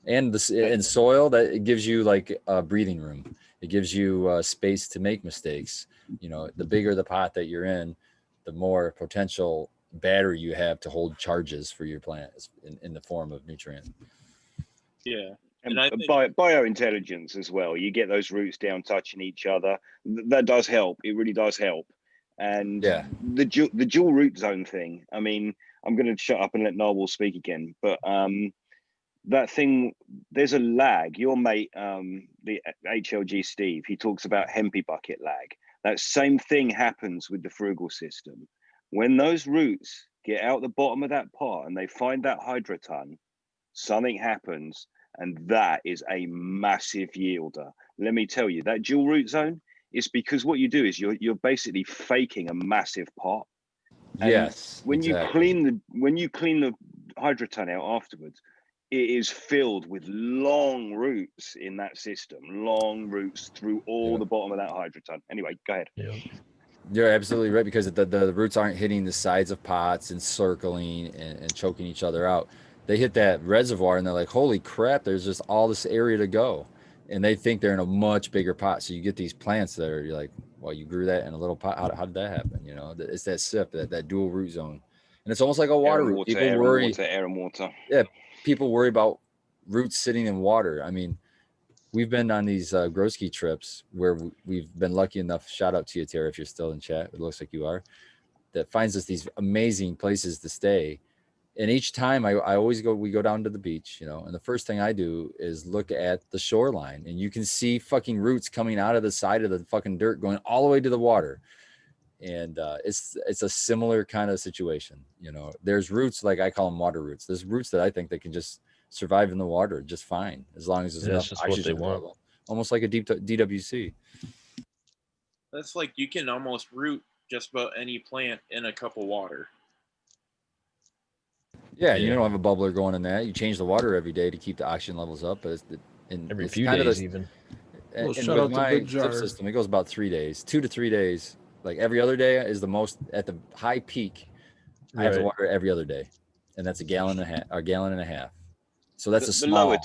And in soil, that it gives you like breathing room. It gives you space to make mistakes. You know, the bigger the pot that you're in, the more potential battery you have to hold charges for your plants in the form of nutrient. Yeah. And I think biointelligence as well. You get those roots down touching each other. That does help. It really does help. And Yeah. the dual root zone thing. I mean, I'm going to shut up and let Narwhal speak again. But that thing, there's a lag. Your mate, the HLG Steve, he talks about Hempy bucket lag. That same thing happens with the Frugal system. When those roots get out the bottom of that pot and they find that hydroton, something happens, and that is a massive yielder. Let me tell you, that dual root zone is because what you do is you're basically faking a massive pot. And Yes. when exactly. you clean the hydroton out afterwards, it is filled with long roots in that system, long roots through all the bottom of that hydroton. Anyway, go ahead. Yeah. You're absolutely right, because the roots aren't hitting the sides of pots and circling and choking each other out. They hit that reservoir and they're like, holy crap, there's just all this area to go. And they think they're in a much bigger pot. So you get these plants that are, you're like, well, you grew that in a little pot. How did that happen? You know, it's that SIP, that dual root zone. And it's almost like a water root. People worry. Air and water. Yeah, people worry about roots sitting in water. I mean, we've been on these Groski trips where we've been lucky enough, shout out to you, Tara, if you're still in chat, it looks like you are, that finds us these amazing places to stay. And each time we go down to the beach, you know, and the first thing I do is look at the shoreline, and you can see fucking roots coming out of the side of the fucking dirt going all the way to the water. And it's a similar kind of situation. You know, there's roots, like I call them water roots. There's roots that I think they can just survive in the water just fine, as long as there's Yeah, enough that's just what oxygen they want. available. Almost like a deep DWC. that's like you can almost root just about any plant in a cup of water. Yeah, you Yeah. don't have a bubbler going in that. You change the water every day to keep the oxygen levels up, but Every it's few kind days of even. Well, and shout with out to my Big drip Jar. system, it goes about 3 days, 2 to 3 days. Like every other day is the most at the high peak. I have to Right. water every other day, and that's a gallon and a half. So that's The lower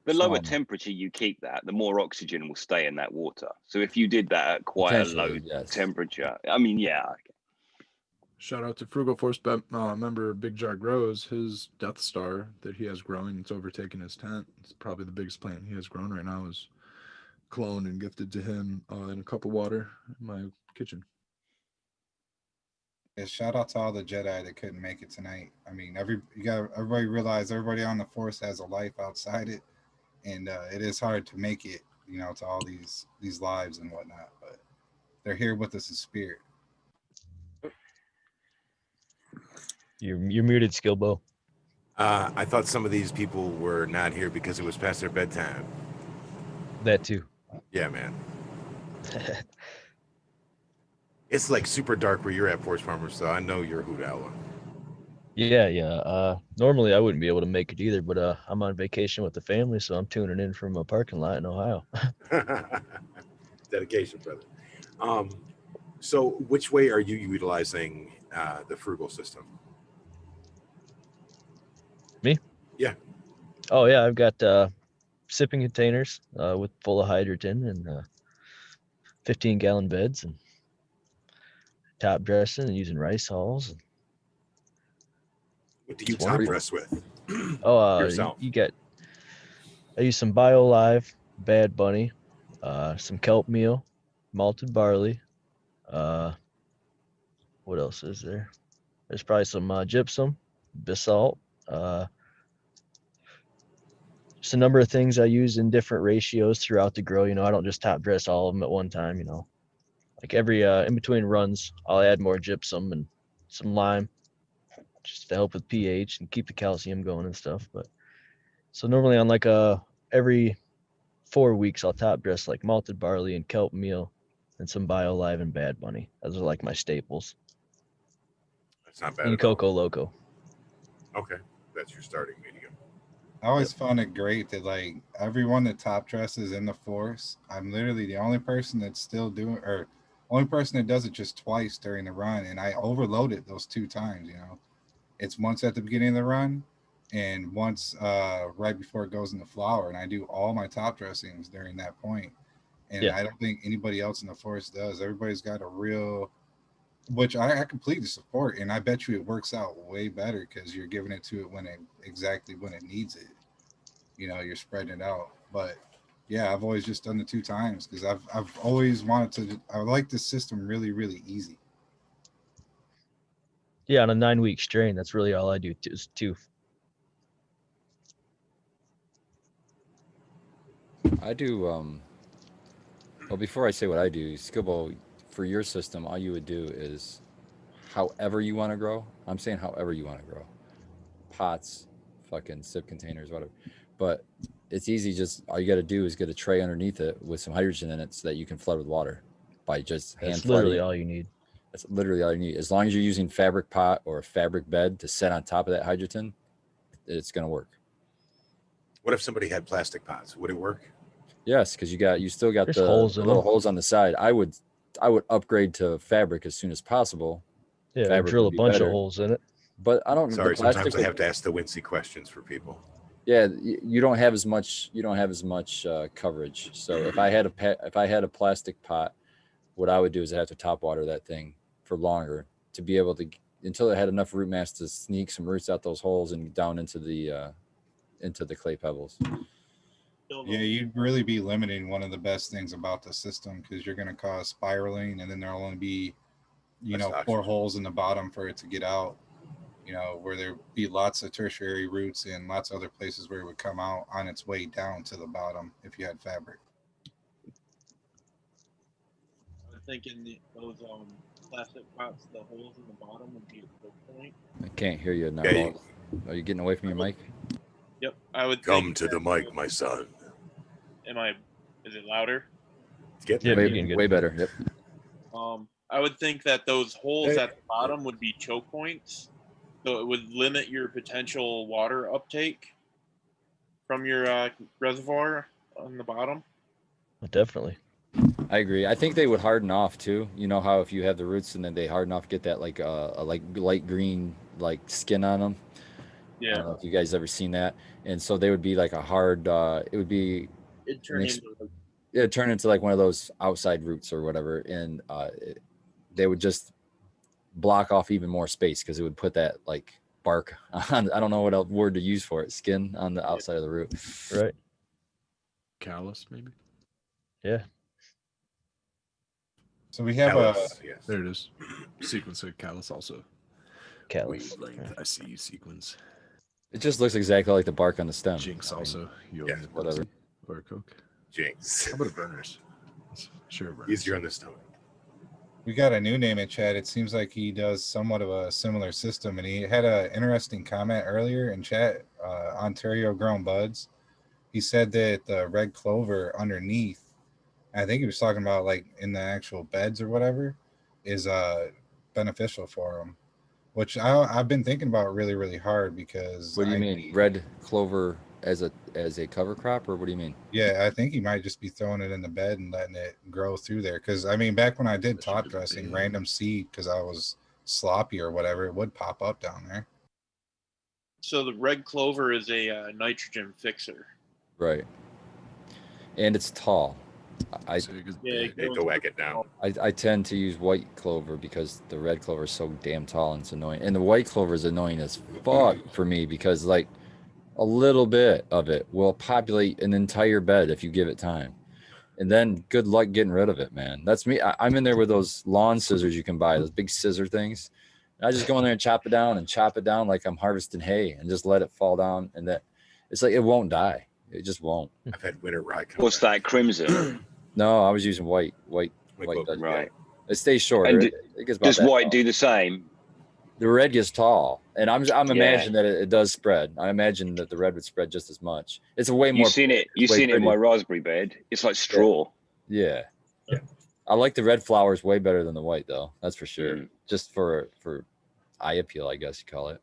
small temperature you keep that, the more oxygen will stay in that water. So if you did that at quite a low potentially, yes. temperature, I mean, yeah. Shout out to Frugal Force member Big Jar Grows. His Death Star that he has growing, it's overtaken his tent. It's probably the biggest plant he has grown right now, is cloned and gifted to him in a cup of water in my kitchen. Yeah, shout out to all the Jedi that couldn't make it tonight. I mean, everybody realize everybody on the Force has a life outside it, and it is hard to make it, you know, to all these lives and whatnot. But they're here with us in spirit. You're muted, Skillbo. I thought some of these people were not here because it was past their bedtime. That too. Yeah, man. It's like super dark where you're at, Force Farmer, so I know you're a hoot owl. Yeah. Normally I wouldn't be able to make it either, but I'm on vacation with the family, so I'm tuning in from a parking lot in Ohio. Dedication, brother. So which way are you utilizing the Frugal system? Me? Yeah. Oh yeah, I've got sipping containers with full of hydrogen and 15-gallon beds, and top dressing and using rice hulls. What do you It's top wonderful. dress with? Yourself. I use some Bio Live, Bad Bunny, some kelp meal, malted barley. What else is there? There's probably some gypsum, basalt. Just a number of things I use in different ratios throughout the grow. You know, I don't just top dress all of them at one time. You know, like every in between runs, I'll add more gypsum and some lime, just to help with pH and keep the calcium going and stuff. But so normally on like every 4 weeks, I'll top dress like malted barley and kelp meal and some Bio Live and Bad Bunny. Those are like my staples. That's not bad And at all. Coco Loco. Okay, that's your starting medium. I always found it great that like everyone that top dresses in the Force, I'm literally the only person that's still doing, or only person that does it just twice during the run, and I overloaded those 2 times. You know, it's once at the beginning of the run, and once right before it goes into flower, and I do all my top dressings during that point. And Yeah. I don't think anybody else in the forest does. Everybody's got a real, which I completely support, and I bet you it works out way better because you're giving it to it exactly when it needs it. You know, you're spreading it out. But yeah, I've always just done the 2 times because I've always wanted to. I like this system really, really easy. Yeah, on a 9-week strain, that's really all I do is 2. I do. Well, before I say what I do, Skibbo, for your system, all you would do is however you want to grow. I'm saying however you want to grow. Pots, fucking sip containers, whatever. But it's easy. Just all you got to do is get a tray underneath it with some hydrogen in it so that you can flood with water by just hand That's literally flooding. all you need. That's literally all you need. As long as you're using fabric pot or a fabric bed to set on top of that hydrogen, it's going to work. What if somebody had plastic pots? Would it work? Yes, because you still got There's the holes in little them. holes on the side. I would upgrade to fabric as soon as possible. Yeah, or Fabric drill would a be bunch better. of holes in it. But I don't. Sorry, the plastic sometimes I would- have to ask the wincy questions for people. Yeah, you don't have as much. You don't have as much coverage. So if I had a plastic pot, what I would do is I have to top water that thing for longer to be able to until it had enough root mass to sneak some roots out those holes and down into the clay pebbles. Yeah, you'd really be limiting one of the best things about the system because you're going to cause spiraling, and then there'll only be, That's 4 oxygen. holes in the bottom for it to get out. Where there'd be lots of tertiary roots and lots of other places where it would come out on its way down to the bottom if you had fabric. I'm thinking those plastic pots, the holes in the bottom would be a good point. I can't hear you now. Yeah, Are you getting away from your mic? Yep, I would Come think to the mic, my son. Is it louder? Get Yeah, there. you're getting good. Way better. Yep. I would think that those holes at the bottom would be choke points, so it would limit your potential water uptake from your reservoir on the bottom. Definitely. I agree. I think they would harden off too. You know how if you have the roots and then they harden off, get that like a light green like skin on them. I Yeah, don't know if you guys ever seen that. And so they would be like a hard. It would be. it turned into It turn into like one of those outside roots or whatever, and they would just block off even more space because it would put that like bark on. I don't know what else word to use for it. Skin on the outside of the root. Right. Callus, maybe. Yeah. So we have Callus, yes. There it is. Sequence of Callus also. Callus. Wavelength. I see sequence. It just looks exactly like the bark on the stem. Jinx I mean, also. You'll yeah, whatever. Or Coke. Jinx. How about a burners? Sure, burners. Easier on the stomach. we got a new name in chat. It seems like he does somewhat of a similar system, and he had an interesting comment earlier in chat. Ontario Grown Buds. He said that the red clover underneath, I think he was talking about like in the actual beds or whatever, is beneficial for him. Which I've been thinking about really, really hard because. What do you mean, red clover as a cover crop, or what do you mean? Yeah, I think he might just be throwing it in the bed and letting it grow through there. Because I mean, back when I did top dressing, random seed, because I was sloppy or whatever, it would pop up down there. So the red clover is a nitrogen fixer. Right. And it's tall. I They go whack it down. I tend to use white clover because the red clover is so damn tall and it's annoying. And the white clover is annoying as fuck for me because like a little bit of it will populate an entire bed if you give it time. And then good luck getting rid of it, man. That's me. I'm in there with those lawn scissors you can buy, those big scissor things. And I just go in there and chop it down like I'm harvesting hay and just let it fall down. And that it's like it won't die. It just won't. I've had winter rye. What's that, crimson? No, I was using white. Clover, Right. It stays short. And It gets about Does that white tall. do the same? The red gets tall, and I'm Yeah. imagining that it does spread. I imagine that the red would spread just as much. It's a way more. You've seen it. You've way seen it in pretty. my raspberry bed. It's like straw. Yeah. Yeah. I like the red flowers way better than the white, though. That's for sure. Mm. Just for eye appeal, I guess you call it.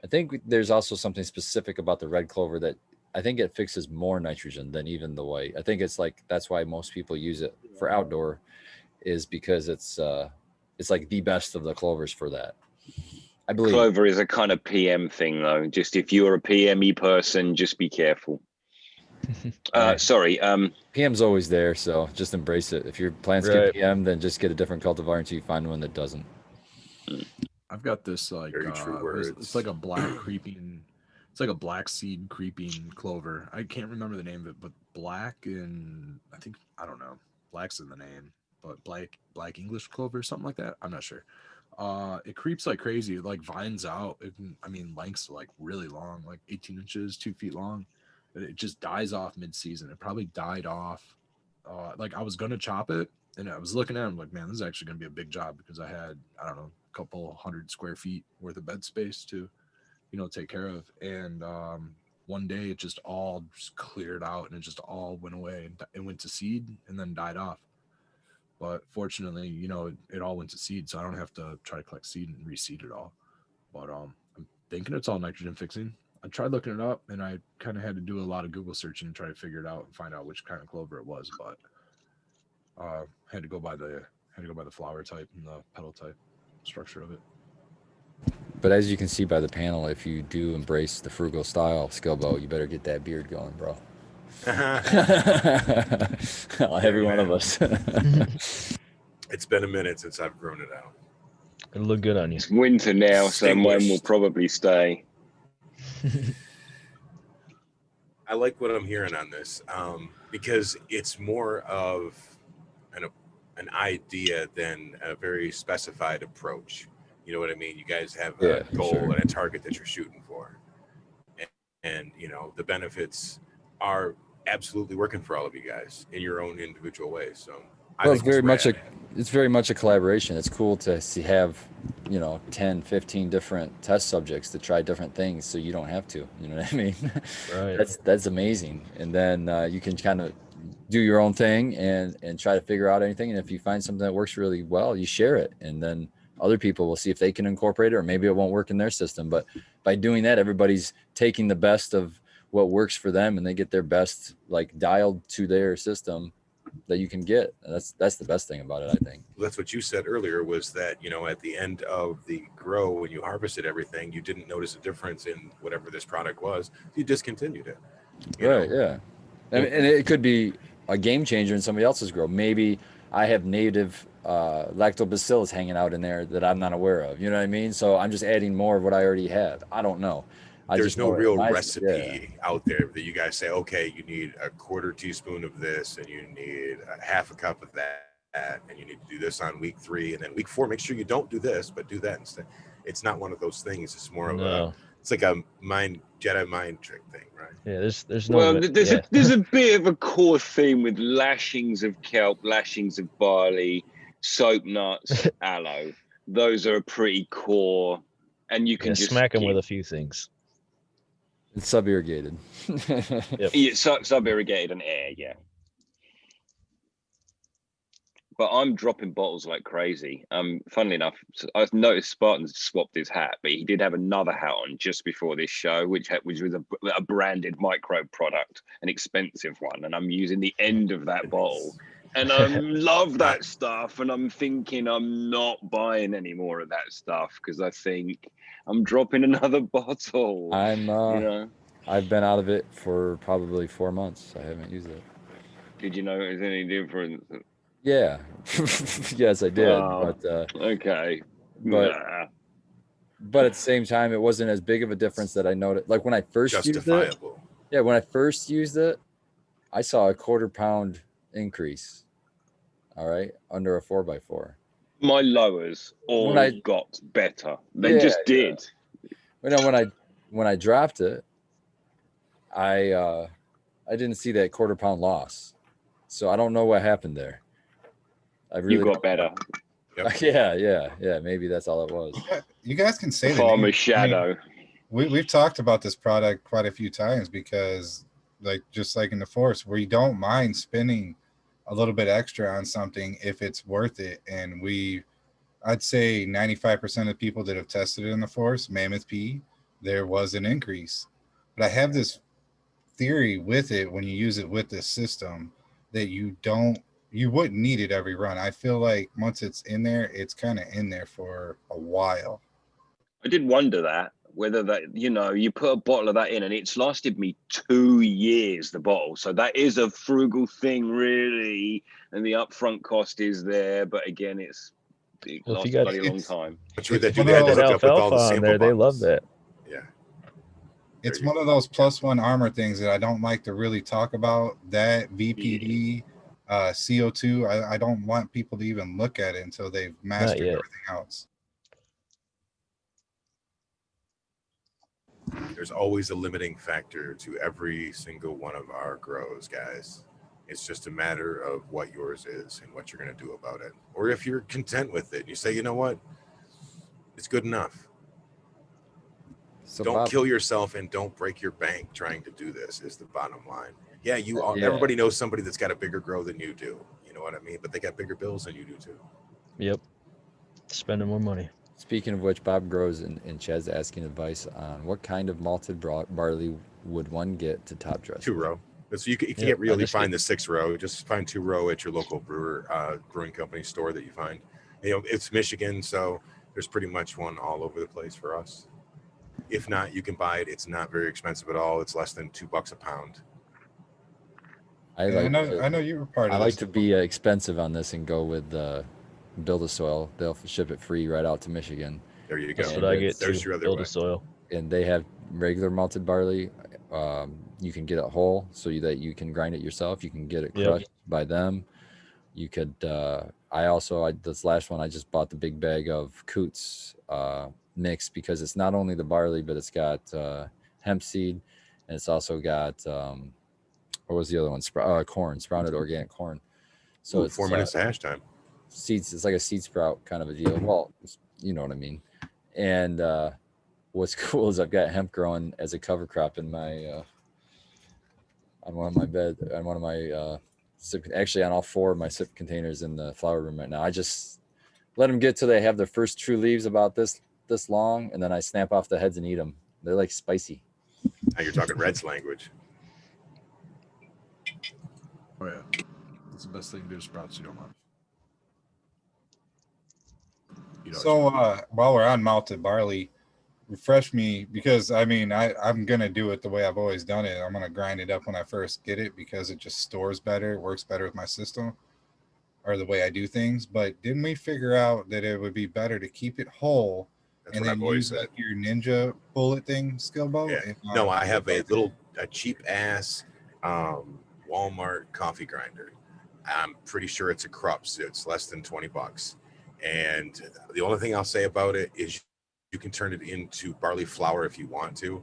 I think there's also something specific about the red clover that I think it fixes more nitrogen than even the white. I think it's like that's why most people use it for outdoor, is because it's like the best of the clovers for that. I believe. Clover is a kind of PM thing, though. Just if you're a PME person, just be careful. Sorry. PM's always there, so just embrace it. If your plants Right. get PM, then just get a different cultivar until you find one that doesn't. I've got this like Very true it's words. like a black creeping, it's like a black seed creeping clover. I can't remember the name of it, but black and I don't know, black's in the name, but black English clover, something like that. I'm not sure. It creeps like crazy. It like vines out. Lengths like really long, like 18 inches, 2 feet long. It just dies off mid-season. It probably died off. Like I was gonna chop it, and I was looking at it, I'm like, man, this is actually gonna be a big job because I had, I don't know, a couple 100 square feet worth of bed space to, take care of. And one day it just all just cleared out and it just all went away and it went to seed and then died off. But fortunately, it all went to seed, so I don't have to try to collect seed and reseed it all. But I'm thinking it's all nitrogen fixing. I tried looking it up, and I kind of had to do a lot of Google searching and try to figure it out and find out which kind of clover it was. But had to go by the flower type and the petal type structure of it. But as you can see by the panel, if you do embrace the frugal style, Skilbo, you better get that beard going, bro. Every one of us. It's been a minute since I've grown it out. It'll look good on you. It's winter now, so mine will probably stay. I like what I'm hearing on this because it's more of an idea than a very specified approach. You know what I mean? You guys have a goal and a target that you're shooting for. And the benefits are absolutely working for all of you guys in your own individual ways. So it's very much a collaboration. It's cool to have 10, 15 different test subjects to try different things, so you don't have to. You know what I mean? Right. That's amazing. And then you can kind of do your own thing and try to figure out anything. And if you find something that works really well, you share it, and then other people will see if they can incorporate it, or maybe it won't work in their system. But by doing that, everybody's taking the best of what works for them, and they get their best like dialed to their system that you can get. And that's the best thing about it, I think. Well, that's what you said earlier, was that at the end of the grow, when you harvested everything, you didn't notice a difference in whatever this product was. You discontinued it. Right. Yeah. And it could be a game changer in somebody else's grow. Maybe I have native lactobacillus hanging out in there that I'm not aware of. You know what I mean? So I'm just adding more of what I already have. I don't know. There's no real recipe out there that you guys say, okay, you need a 1/4 teaspoon of this, and you need a 1/2 cup of that, and you need to do this on week 3, and then week 4, make sure you don't do this, but do that instead. It's not one of those things. It's more of it's like a Jedi mind trick thing, right? Yeah, there's no. Well, there's a bit of a core theme with lashings of kelp, lashings of barley, soap nuts, aloe. Those are pretty core, and you can just smack them with a few things. It's sub-irrigated. Yep. Yeah, sub-irrigated and air, yeah. But I'm dropping bottles like crazy. Funnily enough, I've noticed Spartan's swapped his hat, but he did have another hat on just before this show, which was a branded micro product, an expensive one, and I'm using the end of that bottle. And I love that stuff, and I'm thinking I'm not buying any more of that stuff because I think I'm dropping another bottle. I've been out of it for probably 4 months. I haven't used it. Did you notice any difference? Yeah. Yes, I did. Okay. But at the same time, it wasn't as big of a difference that I noticed. Like when I first used it. Yeah, when I first used it, I saw a 1/4 pound increase. All right, under a 4x4. My lowers all got better. They just did. Yeah. When I dropped it, I didn't see that 1/4 pound loss. So I don't know what happened there. You got better. Yep. Yeah. Maybe that's all it was. You guys can say that. Farmer's shadow. We've talked about this product quite a few times because, just like in the forest, we don't mind spending a little bit extra on something if it's worth it. And I'd say 95% of people that have tested it in the forest, Mammoth P, there was an increase. But I have this theory with it when you use it with this system that you wouldn't need it every run. I feel like once it's in there, it's kind of in there for a while. I did wonder that, whether that, you know, you put a bottle of that in and it's lasted me 2 years, the bottle. So that is a frugal thing, really. And the upfront cost is there. But again, it Well, if lasts you a got bloody long time. But you It's do one they of had to those- hook up with all alfalfa the on sample there, they love bottles. that. Yeah. It's There you one of those plus one armor things that I don't like to really talk about. That VPD, CO2, I don't want people to even look at it until they've mastered yet. everything else. There's always a limiting factor to every single one of our grows, guys. It's just a matter of what yours is and what you're going to do about it. Or if you're content with it, you say, you know what, it's good enough. So Don't Bob, kill yourself and don't break your bank trying to do this is the bottom line. Yeah, Yeah. everybody knows somebody that's got a bigger grow than you do. You know what I mean? But they got bigger bills than you do too. Yep. Spending more money. speaking of which, Bob Grows and Chad's asking advice on what kind of malted barley would one get to top dress? 2-row. So you Yep, can't really just find the 6-row. Just find 2-row at your local brewing company store that you find. You know, it's Michigan, so there's pretty much one all over the place for us. If not, you can buy it. It's not very expensive at all. It's less than $2 a pound. I Yeah, like I know you were part I of like this. to be expensive on this and go with Build a Soil. They'll ship it free right out to Michigan, There you go. That's And what I it's- get there's too. your other Build way. a soil. and they have regular malted barley. You can get it whole so that you can grind it yourself. You can get it Yep. crushed by them. You could. This last one I just bought the big bag of Coots mix because it's not only the barley, but it's got hemp seed, and it's also got what was the other one? Corn, sprouted organic corn. So Ooh, it's 4 minutes to hash time. seeds. It's like a seed sprout kind of a deal. Well, you know what I mean. And what's cool is I've got hemp growing as a cover crop in my on one of my actually on all 4 of my sip containers in the flower room right now. I just let them get till they have their first true leaves about this long, and then I snap off the heads and eat them. They're like spicy. Now you're talking Red's language. Oh yeah, that's the best thing to do to sprouts. You don't mind. You know, So while we're on malted barley, refresh me because I'm gonna do it the way I've always done it. I'm gonna grind it up when I first get it because it just stores better, it works better with my system or the way I do things. But didn't we figure out that it would be better to keep it whole That's and what then I've always use said. like your ninja bullet thing, Skillbo? Yeah. No, I have a cheap ass Walmart coffee grinder. I'm pretty sure it's a Krups. It's less than $20. And the only thing I'll say about it is you can turn it into barley flour if you want to,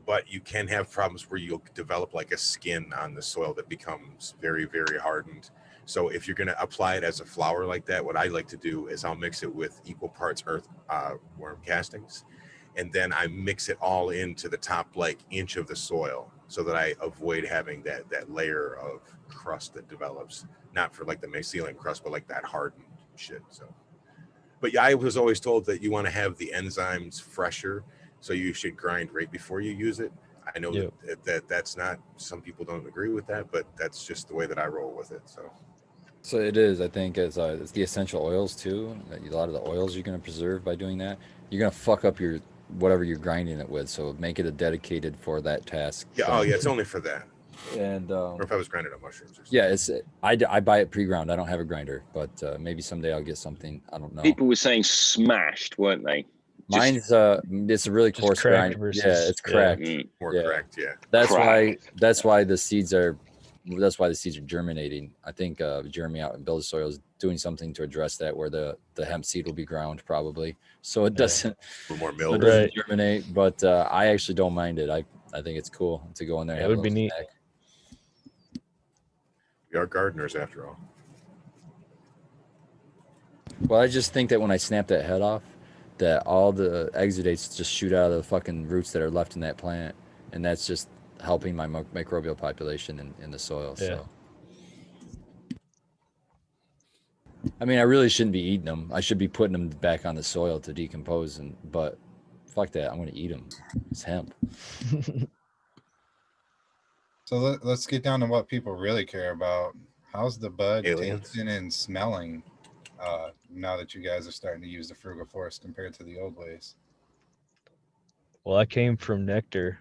but you can have problems where you'll develop like a skin on the soil that becomes very, very hardened. So if you're going to apply it as a flour like that, what I like to do is I'll mix it with equal parts earthworm castings, and then I mix it all into the top like inch of the soil so that I avoid having that layer of crust that develops, not for like the mycelium crust, but like that hardened shit. So, but yeah, I was always told that you want to have the enzymes fresher, so you should grind right before you use it. I know Yep. that's not, some people don't agree with that, but that's just the way that I roll with it. So it is. I think it's the essential oils too. A lot of the oils you're going to preserve by doing that. You're going to fuck up your whatever you're grinding it with. So make it a dedicated for that task. Yeah. Oh yeah, it's only for that. And Or if I was grinding on mushrooms or something. yeah, I buy it pre-ground. I don't have a grinder, but maybe someday I'll get something. I don't know. People were saying smashed, weren't they? Mine's it's a really Just coarse cracked grind. versus- Yeah, it's yeah. cracked. More Yeah. correct, yeah. That's Cracked. why the seeds are germinating. I think Jeremy out in Build a Soil is doing something to address that, where the hemp seed will be ground probably, so it doesn't A little more so it milled. doesn't Right. germinate. But I actually don't mind it. I think it's cool to go in there. And It have a would be little neat. snack. We are gardeners after all. Well, I just think that when I snap that head off, that all the exudates just shoot out of the fucking roots that are left in that plant, and that's just helping my microbial population in the soil. Yeah. So, I mean, I really shouldn't be eating them. I should be putting them back on the soil to decompose. But fuck that, I'm gonna eat them. It's hemp. So let's get down to what people really care about. How's the bud Aliens? tasting and smelling now that you guys are starting to use the Frugal Force compared to the old ways? Well, I came from nectar,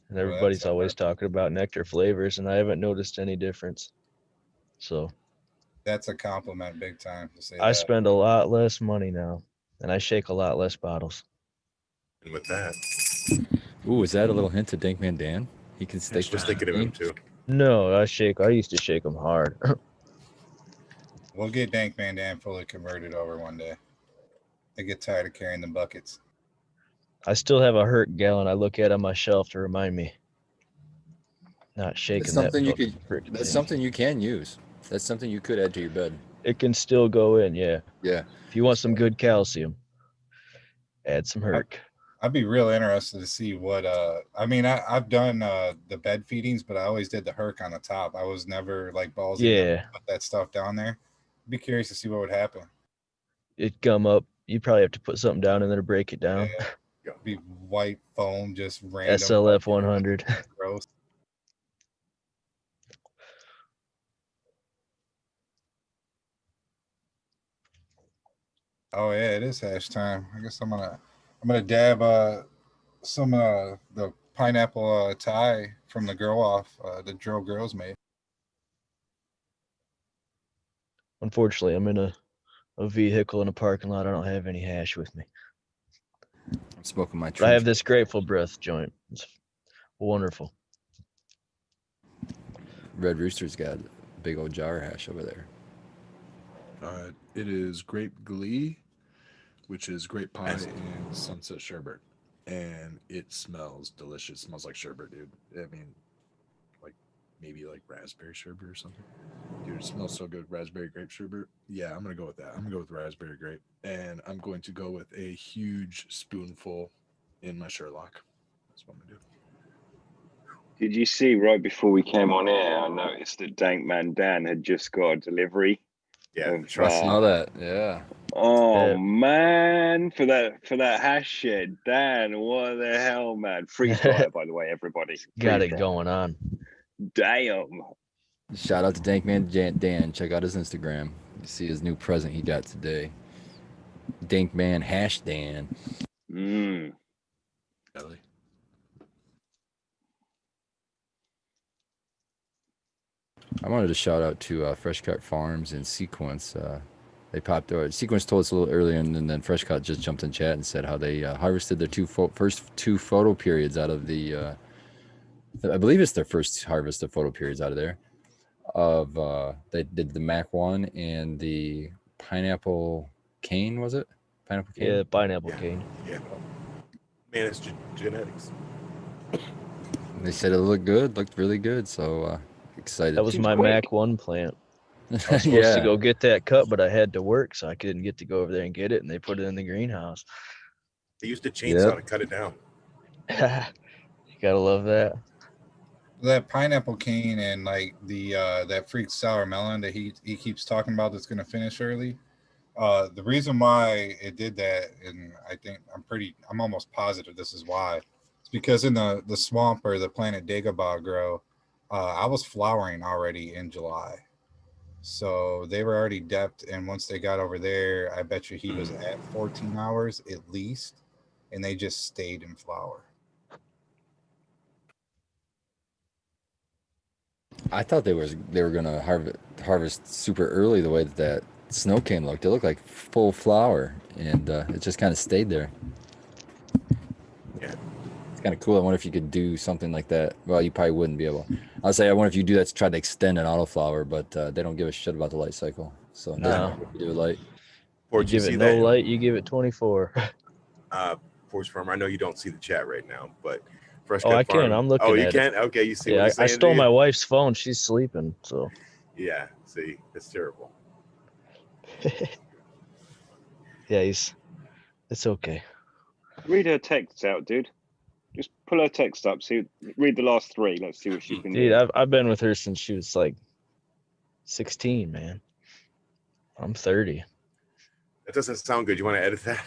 and Well, everybody's that's always talking about nectar flavors, and I haven't noticed any difference. So that's a compliment, big time to say I that. spend a lot less money now, and I shake a lot less bottles. And with that, Ooh, is that a little hint to Dankman Dan? He can stick just with thinking of him me. too. No, I used to shake them hard. We'll get Dank Van Dam fully converted over one day. I get tired of carrying the buckets. I still have a hurt gallon I look at on my shelf to remind me. Not shaking That's that something you fucking could. frickin' That's thing. something you can use. That's something you could add to your bed. It can still go in, yeah. Yeah. If you want some good calcium, add some Herc. I'd be real interested to see what I mean I've done the bed feedings, but I always did the Herc on the top. I was never like ballsy enough to put that stuff down there. Be curious to see what would happen. It'd gum up. You probably have to put something down in there to break it down. Yeah. Be white foam, just random. SLF 100. Gross. Oh yeah, it is hash time. I guess I'm gonna dab some the pineapple Thai from the grow off the drill girls made. Unfortunately, I'm in a vehicle in a parking lot. I don't have any hash with me. I'm smoking my. But I have this Grateful Breath joint. It's wonderful. Red Rooster's got a big old jar of hash over there. It is Grape Glee, which is grape pie and sunset sherbet, and it smells delicious. It smells like sherbet, dude. I mean, like maybe like raspberry sherbet or something. Dude, it smells so good. Raspberry grape sherbet. Yeah, I'm gonna go with that. I'm gonna go with raspberry grape, and I'm going to go with a huge spoonful in my Sherlock. That's what I'm gonna do. Did you see right before we came on air? I noticed that Dank Man Dan had just got a delivery. Yeah, of, trust I saw that. Yeah. Oh man, for that hash shed, Dan, what the hell, man? Freeze dryer, by the way, everybody. Got Freeze it dryer. going on. Damn. Shout out to Dankman Dan. Check out his Instagram. You see his new present he got today. Dankman hash Dan. Mm. Ellie. I wanted to shout out to Fresh Cut Farms and Sequence. They popped over. Sequence told us a little earlier, and then Fresh Cut just jumped in chat and said how they harvested their first two photo periods out of the. I believe it's their first harvest of photo periods out of there. They did the Mac 1 and the pineapple cane, was it? Pineapple cane? Yeah, pineapple cane. Yeah. Man, it's genetics. They said it looked good, looked really good. So excited. That was Seems my quick. Mac 1 plant. I was supposed to Yeah. go get that cut, but I had to work, so I couldn't get to go over there and get it, and they put it in the greenhouse. They used a chainsaw Yep. to cut it down. You gotta love that. That pineapple cane and like the that freak sour melon that he keeps talking about that's gonna finish early. The reason why it did that, and I think I'm almost positive this is why. It's because in the swamp or the Planet Dagobah grow, I was flowering already in July. So they were already depped, and once they got over there, I bet you he was at 14 hours at least, and they just stayed in flower. I thought they were gonna harvest super early the way that snow cane looked. It looked like full flower, and it just kind of stayed there. Yeah. It's kind of cool. I wonder if you could do something like that. Well, you probably wouldn't be able. I'll say I wonder if you do that to try to extend an autoflower, but they don't give a shit about the light cycle. So it doesn't No. matter what you do with light. Or You did you give see it no that? light, you give it 24. Porch Farmer. I know you don't see the chat right now, but Fresh Oh, Cut I Farm. can. I'm looking Oh, you at it. can? Okay, you see Yeah, what he's I saying? stole to my you? wife's phone. She's sleeping, so. Yeah, see, it's terrible. Yeah, it's okay. Read her texts out, dude. Just pull her text up. Read the last three. Let's see what she's been Dude, doing. I've been with her since she was like 16, man. I'm 30. That doesn't sound good. You want to edit that?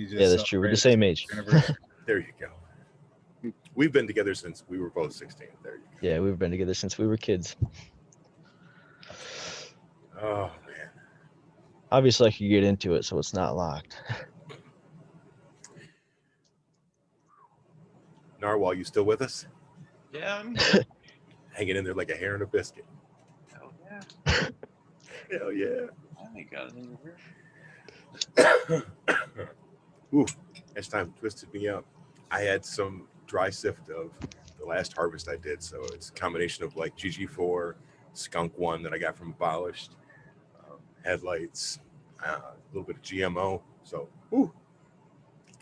Yeah, that's true. We're the same age. There you go. We've been together since we were both 16. There you go. Yeah, we've been together since we were kids. Oh man. Obviously, I could get into it, so it's not locked. Narwhal, you still with us? Yeah, I'm here. Hanging in there like a hair in a biscuit. Hell yeah. Hell yeah. I ain't got it over here. Ooh, this time twisted me up. I had some dry sift of the last harvest I did, so it's a combination of like GG4, Skunk One that I got from Abolished, headlights, a little bit of GMO. So, ooh,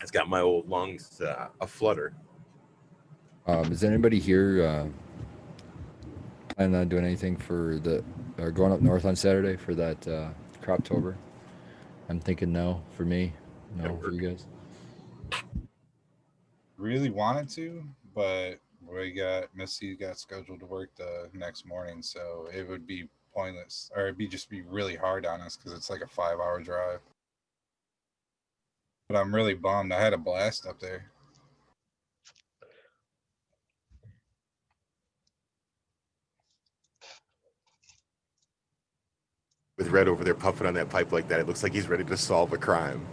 it's got my old lungs a flutter. Is anybody here planning on doing anything for the or going up north on Saturday for that Croptober? I'm thinking no for me, no for you guys. Really wanted to, but Missy got scheduled to work the next morning, so it would be pointless, or it'd be really hard on us because it's like a 5-hour drive. But I'm really bummed. I had a blast up there. With Red over there puffing on that pipe like that, it looks like he's ready to solve a crime.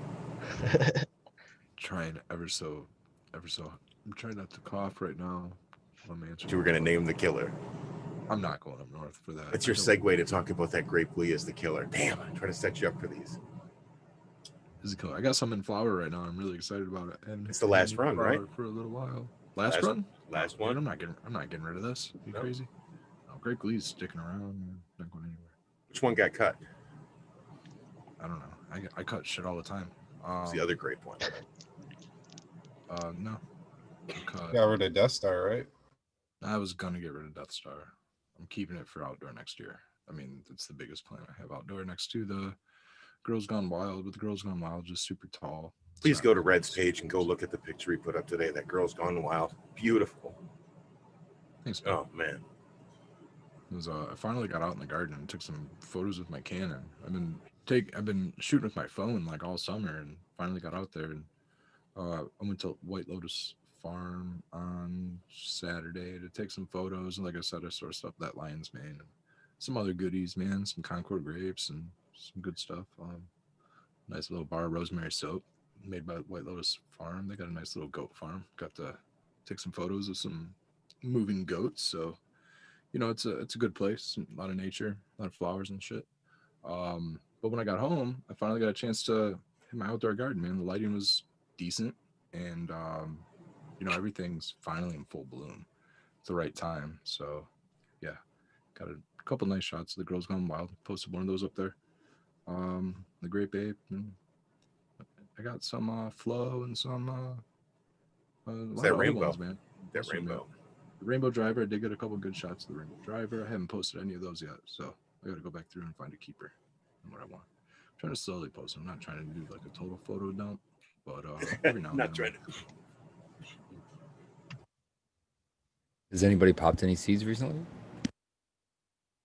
Trying ever so. I'm trying not to cough right now. You were going to name the killer. I'm not going up north for that. That's your segue to talk about that grape Lee as the killer. Damn, I'm trying to set you up for these. Is a killer. I got some in flower right now. I'm really excited about it. And it's the last run, right? For a little while. Last run? Last one. I'm not getting rid of this. Are you crazy? No, grape Lee's sticking around. Not going anywhere. Which one got cut? I don't know. I cut shit all the time. It's the other grape one. No. Got rid of Death Star, right? I was gonna get rid of Death Star. I'm keeping it for outdoor next year. I mean, it's the biggest plan I have outdoor next to the Girls Gone Wild, but the Girls Gone Wild just super tall. Please go to Red's page and go look at the picture he put up today. That Girls Gone Wild, beautiful. Thanks, man. Oh man. It was, I finally got out in the garden and took some photos with my Canon. I've been shooting with my phone like all summer, and finally got out there. And I went to White Lotus Farm on Saturday to take some photos, and like I said, I sourced up that lion's mane and some other goodies, man. Some Concord grapes and some good stuff. Nice little bar of Rosemary Soap made by White Lotus Farm. They got a nice little goat farm. Got to take some photos of some moving goats. So, you know, it's a good place. A lot of nature, a lot of flowers and shit. But when I got home, I finally got a chance to hit my outdoor garden, man. The lighting was decent, and you know, everything's finally in full bloom. It's the right time. So yeah, got a couple nice shots of the Girls Gone Wild. Posted one of those up there. The Grape Ape, and I got some Flow and some that rainbow ones, man. That rainbow. The Rainbow Driver, I did get a couple good shots of the Rainbow Driver. I haven't posted any of those yet, so I got to go back through and find a keeper and what I want. I'm trying to slowly post. I'm not trying to do like a total photo dump, but every now and then. Trying to. Has anybody popped any seeds recently?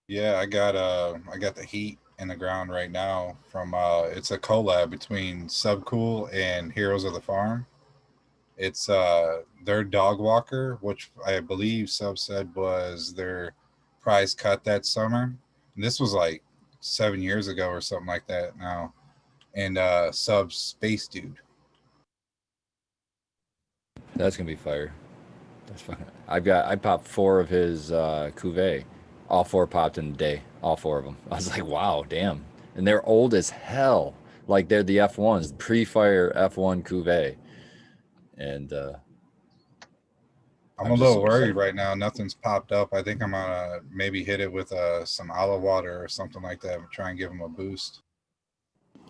Yeah, I got the heat in the ground right now from it's a collab between Subcool and Heroes of the Farm. It's their dog walker, which I believe Sub said was their prize cut that summer. And this was like 7 years ago or something like that now. And Sub's Space Dude. That's gonna be fire. That's fine. I popped 4 of his cuvee. All 4 popped in a day. All 4 of them. I was like, wow, damn. And they're old as hell. Like they're the F1s, pre-fire F1 cuvee. And I'm a little worried right now. Nothing's popped up. I think I'm gonna maybe hit it with some olive water or something like that and try and give them a boost.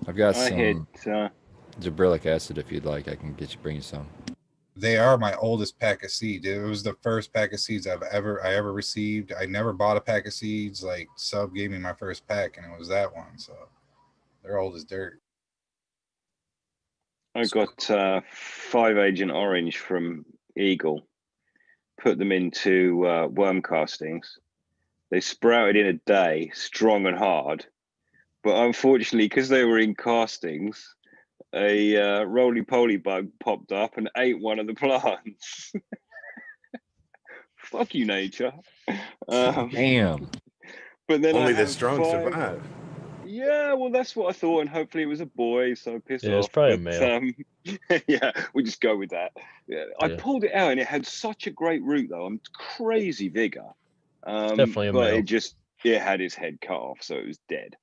I've got some gibberellic acid if you'd like. I can bring you some. They are my oldest pack of seeds. It was the first pack of seeds I ever received. I never bought a pack of seeds. Like Sub gave me my first pack, and it was that one. So they're old as dirt. I got 5 Agent Orange from Eagle. Put them into worm castings. They sprouted in a day, strong and hard. But unfortunately, because they were in castings, a roly-poly bug popped up and ate one of the plants. Fuck you, nature. Damn. But then only the strong survive. Yeah, well, that's what I thought, and hopefully it was a boy, so piss Yeah, it's off. probably a But male. yeah, we'll just go with that. Yeah, I Yeah. pulled it out, and it had such a great root, though. I'm crazy vigor. Definitely a But male. it had its head cut off, so it was dead.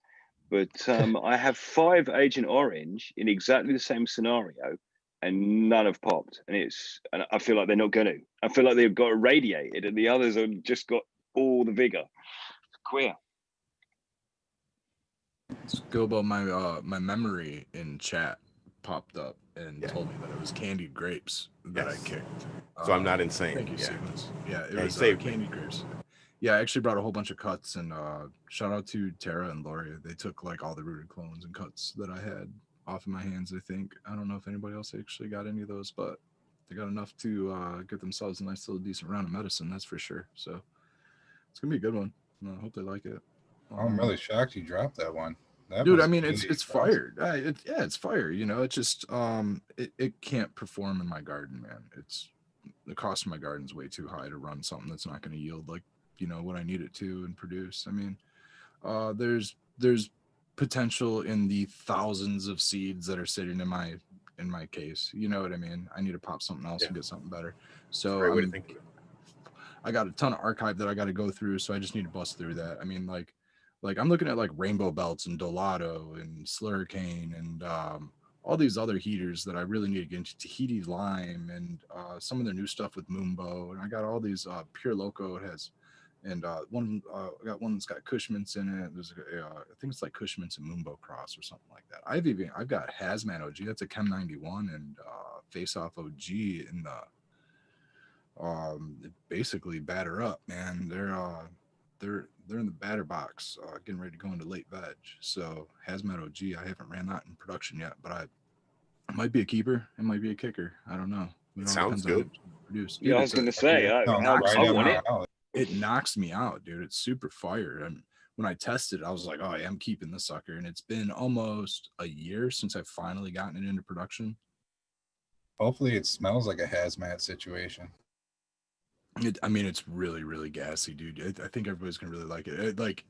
But I have 5 Agent Orange in exactly the same scenario, and none have popped. And I feel like they're not going to. I feel like they've got irradiated, and the others have just got all the vigor. It's queer. Scobo, my memory in chat popped up and told me that it was candied grapes that I kicked. So I'm not insane. Thank you, Yeah. Sequence. Yeah, it Yeah, he was saved me. candied grapes. Yeah, I actually brought a whole bunch of cuts, and shout out to Tara and Lori. They took like all the rooted clones and cuts that I had off of my hands. I think I don't know if anybody else actually got any of those, but they got enough to get themselves a nice little decent round of medicine. That's for sure. So it's gonna be a good one. I hope they like it. I'm really shocked you dropped that one. That Dude, I was mean, really it's impressive. fire. It's fire. You know, it just it can't perform in my garden, man. It's the cost of my garden's way too high to run something that's not going to yield like what I need it to and produce. I mean, there's potential in the thousands of seeds that are sitting in my case. You know what I mean? I need to pop something else and get something better. So Great way to think of it. I got a ton of archive that I got to go through, so I just need to bust through that. I mean, like I'm looking at like Rainbow Belts and Dolato and Slurricane and all these other heaters that I really need to get into. Tahiti Lime and some of their new stuff with Moonbow, and I got all these Pure Loco. It has, and I got one that's got Cushman's in it. There's I think it's like Cushman's and Moonbow Cross or something like that. I've got Hazmat OG. That's a Chem 91 and Face Off OG in the basically batter up, man. They're in the batter box, getting ready to go into late veg. So Hazmat OG, I haven't ran that in production yet, but it might be a keeper, it might be a kicker. I don't know. It sounds good. Produce. Yeah, I was going to say, I Right want up it. my alley. It knocks me out, dude. It's super fire. And when I tested, I was like, oh, I'm keeping this sucker. And it's been almost a year since I've finally gotten it into production. Hopefully, it smells like a hazmat situation. I mean, it's really, really gassy, dude. I think everybody's gonna really like it. Like,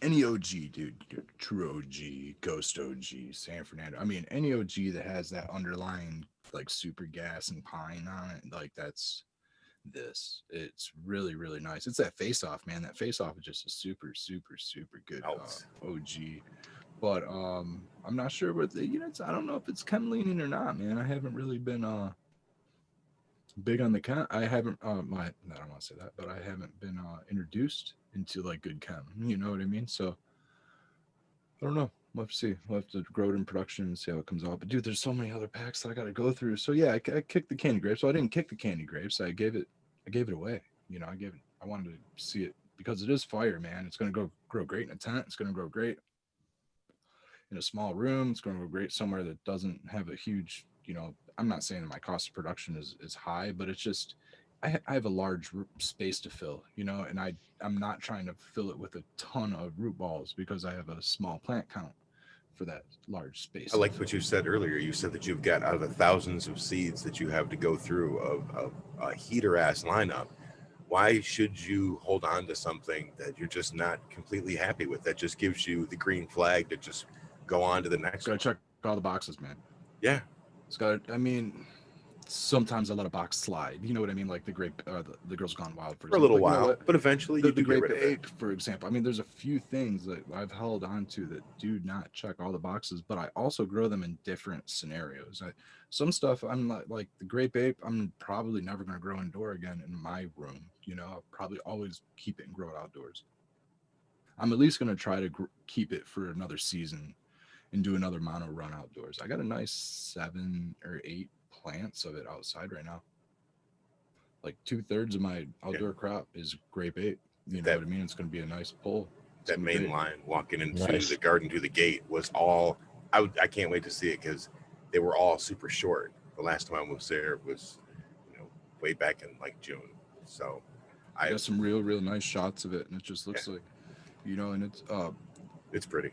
any OG, dude, True OG, Ghost OG, San Fernando. I mean, any OG that has that underlying like super gas and pine on it, like that's this. It's really, really nice. It's that face off, man. That face off is just a super, super, super good OG. But I'm not sure what the units. I don't know if it's chem leaning or not, man. I haven't really been big on the chem. I haven't I don't want to say that, but I haven't been introduced into like good chem. You know what I mean? So I don't know. We'll have to see. We'll have to grow it in production and see how it comes out. But dude, there's so many other packs that I got to go through. So yeah, I kicked the candy grapes. So I didn't kick the candy grapes. I gave it away. You know, I wanted to see it because it is fire, man. It's going to grow great in a tent. It's going to grow great in a small room. It's going to grow great somewhere that doesn't have a huge, I'm not saying that my cost of production is high, but it's just I have a large space to fill, and I'm not trying to fill it with a ton of root balls because I have a small plant count for that large space. I like what you said earlier. You said that you've got out of the thousands of seeds that you have to go through of a heater ass lineup. Why should you hold on to something that you're just not completely happy with? That just gives you the green flag to just go on to the next one. Gotta check all the boxes, man. Yeah. I mean, sometimes I let a box slide. You know what I mean? Like the grape, the Girls Gone Wild for a little while, but eventually the you do get grape rid of it. ape, for example. I mean, there's a few things that I've held on to that do not check all the boxes, but I also grow them in different scenarios. Some stuff I'm not like the grape ape. I'm probably never going to grow indoor again in my room. I'll probably always keep it and grow it outdoors. I'm at least going to try to keep it for another season and do another mono run outdoors. I got a nice 7 or 8 plants of it outside right now. Like 2/3 of my outdoor crop is grape ape. You know what I mean? It's going to be a nice pull. That main line walking into Nice. the garden through the gate was all. I can't wait to see it because they were all super short. The last time I was there was, way back in like June. So I got some real nice shots of it, and it just looks like, and it's pretty.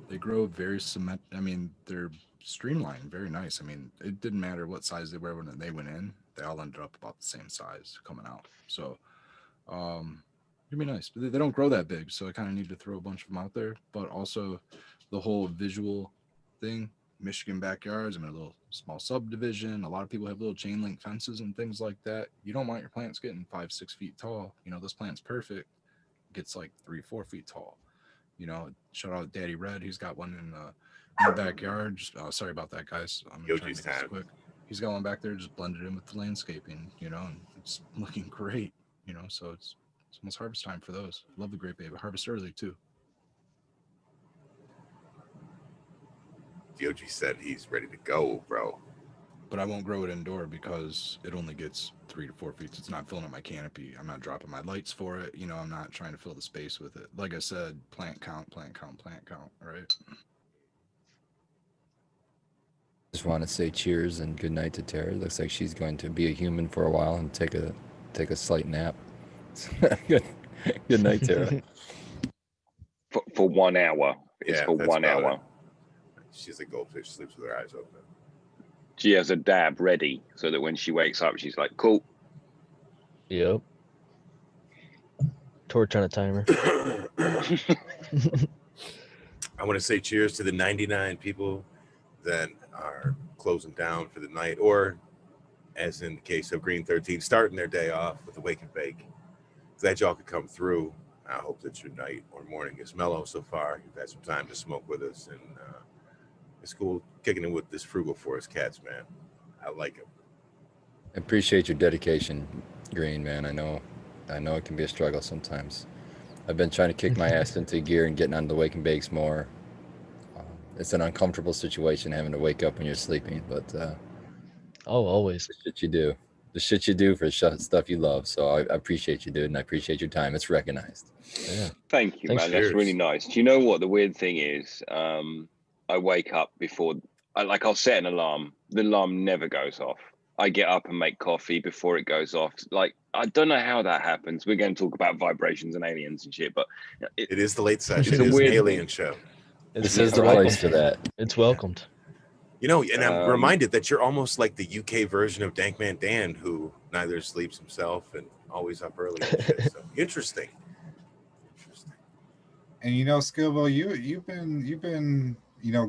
They grow very cement. I mean, they're streamlined, very nice. I mean, it didn't matter what size they were when they went in; they all ended up about the same size coming out. So, It'd be nice, but they don't grow that big, so I kind of need to throw a bunch of them out there. But also, the whole visual thing, Michigan backyards. I'm in a little small subdivision. A lot of people have little chain link fences and things like that. You don't want your plants getting 5-6 feet tall. You know, this plant's perfect. Gets like 3-4 feet tall. You know, shout out Daddy Red. He's got one in the backyard. Just, sorry about that, guys. I'm gonna try to Yogi's make this time. quick. He's got one back there, just blended in with the landscaping. You know, and it's looking great. You know, so it's almost harvest time for those. Love the grape baby. Harvest early too. Yogi said he's ready to go, bro. But I won't grow it indoor because it only gets 3 to 4 feet. It's not filling up my canopy. I'm not dropping my lights for it. You know, I'm not trying to fill the space with it. Like I said, plant count, right? Just want to say cheers and good night to Tara. Looks like she's going to be a human for a while and take a slight nap. good night, Tara. For 1 hour. It's Yeah, for that's 1 about hour. it. She's a goldfish, sleeps with her eyes open. She has a dab ready so that when she wakes up, she's like, cool. Yep. Torch on a timer. I want to say cheers to the 99 people that are closing down for the night, or as in the case of Green 13, starting their day off with a wake and bake. Glad y'all could come through. I hope that your night or morning is mellow so far. You've had some time to smoke with us, and it's cool kicking in with this Frugal Forest cats, man. I like it. I appreciate your dedication, Green, man. I know it can be a struggle sometimes. I've been trying to kick my ass into gear and getting on the wake and bakes more. It's an uncomfortable situation having to wake up when you're sleeping, but always. the shit you do for stuff you love. So I appreciate you, dude, and I appreciate your time. It's recognized. Yeah. Thank you, Thanks. man. That's really nice. Do you know what the weird thing is? I wake up before, I'll set an alarm. The alarm never goes off. I get up and make coffee before it goes off. Like, I don't know how that happens. We're going to talk about vibrations and aliens and shit, but it is the late session. It's a It is an weird alien thing. show. This is the place for that. It's welcomed. You know, and I'm reminded that you're almost like the UK version of Dankman Dan, who neither sleeps himself and always up early and shit. So interesting. And you know, Skilbo, you've been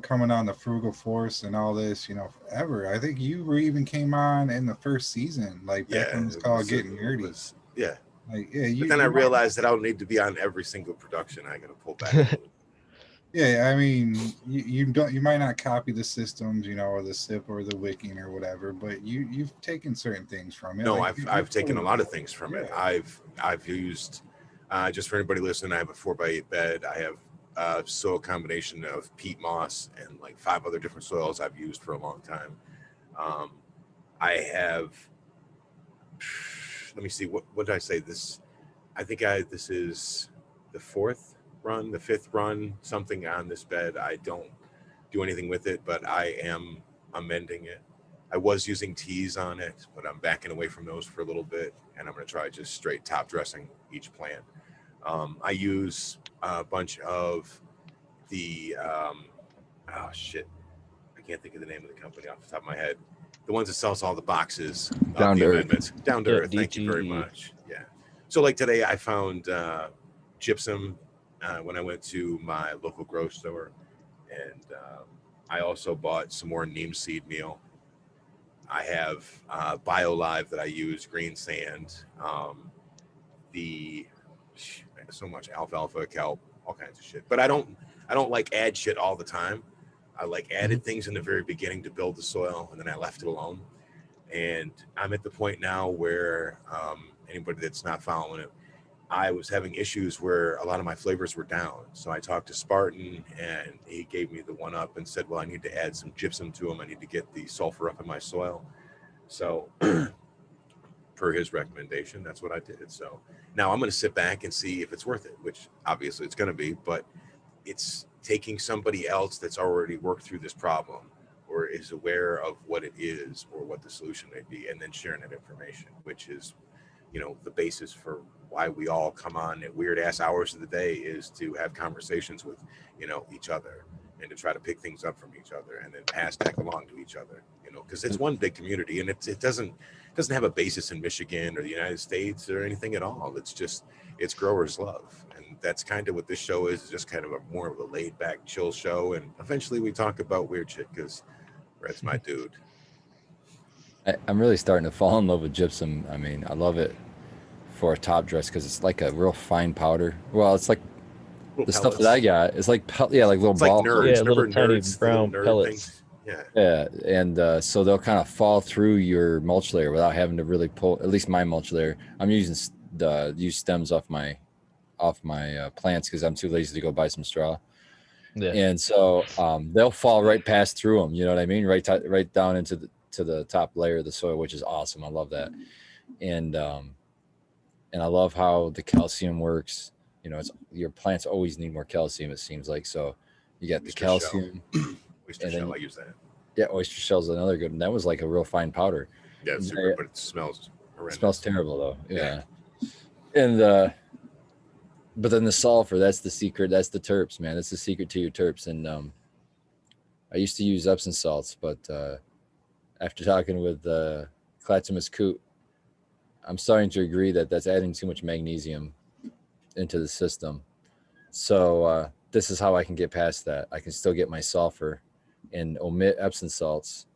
coming on the Frugal Force and all this, forever. I think you even came on in the first season, like back when it was called Getting Nerdy. Yeah. Like, yeah. But then I realized that I don't need to be on every single production. I gotta pull back a little. Yeah, I mean, you might not copy the systems, or the SIP or the wicking or whatever, but you've taken certain things from it. No, like, I've taken a lot of things from it. I've used just for anybody listening, I have a 4x8 bed. I have a soil combination of peat moss and like 5 other different soils I've used for a long time. I have, let me see, what did I say? This is the 5th run, something on this bed. I don't do anything with it, but I am amending it. I was using teas on it, but I'm backing away from those for a little bit, and I'm going to try just straight top dressing each plant. I use a bunch of the I can't think of the name of the company off the top of my head. The ones that sells all the boxes Down of the to Earth. amendments. Down to Yeah, Earth. Thank you very DTE. much. Yeah. So like today, I found gypsum when I went to my local grocery store, and I also bought some more neem seed meal. I have BioLive that I use, green sand, so much alfalfa, kelp, all kinds of shit. But I don't like add shit all the time. I like added things in the very beginning to build the soil, and then I left it alone. And I'm at the point now where anybody that's not following it, I was having issues where a lot of my flavors were down. So I talked to Spartan, and he gave me the one up and said, well, I need to add some gypsum to them. I need to get the sulfur up in my soil. So per his recommendation, that's what I did. So now I'm going to sit back and see if it's worth it, which obviously it's going to be, but it's taking somebody else that's already worked through this problem or is aware of what it is or what the solution may be, and then sharing that information, which is, the basis for why we all come on at weird ass hours of the day, is to have conversations with, each other. and to try to pick things up from each other and then pass tech along to each other, you know, because it's one big community, and it doesn't have a basis in Michigan or the United States or anything at all. It's growers love, and that's kind of what this show is, just kind of a more of a laid back, chill show. And eventually we talk about weird shit because Red's my dude. I'm really starting to fall in love with gypsum. I mean, I love it for a top dress because it's like a real fine powder. Well, it's like the stuff that I got. It's like like little it's balls. like nerds. Yeah, little Remember tiny nerds, brown little nerd pellets. things? Yeah. Yeah, and so they'll kind of fall through your mulch layer without having to really pull. At least my mulch layer, I'm using use stems off my plants because I'm too lazy to go buy some straw. Yeah. And so they'll fall right past through them. You know what I mean? Right down into the top layer of the soil, which is awesome. I love that. And I love how the calcium works. You know, your plants always need more calcium, it seems like. So you got the calcium. Oyster shell, I use that. Yeah, oyster shell's another good one. That was like a real fine powder. Yeah, it's super, but it smells horrendous. It smells terrible though. Yeah. And but then the sulfur, that's the secret. That's the terps, man. That's the secret to your terps. And I used to use Epsom salts, but after talking with Clactomus Coot, I'm starting to agree that that's adding too much magnesium into the system. So this is how I can get past that. I can still get my sulfur and omit Epsom salts.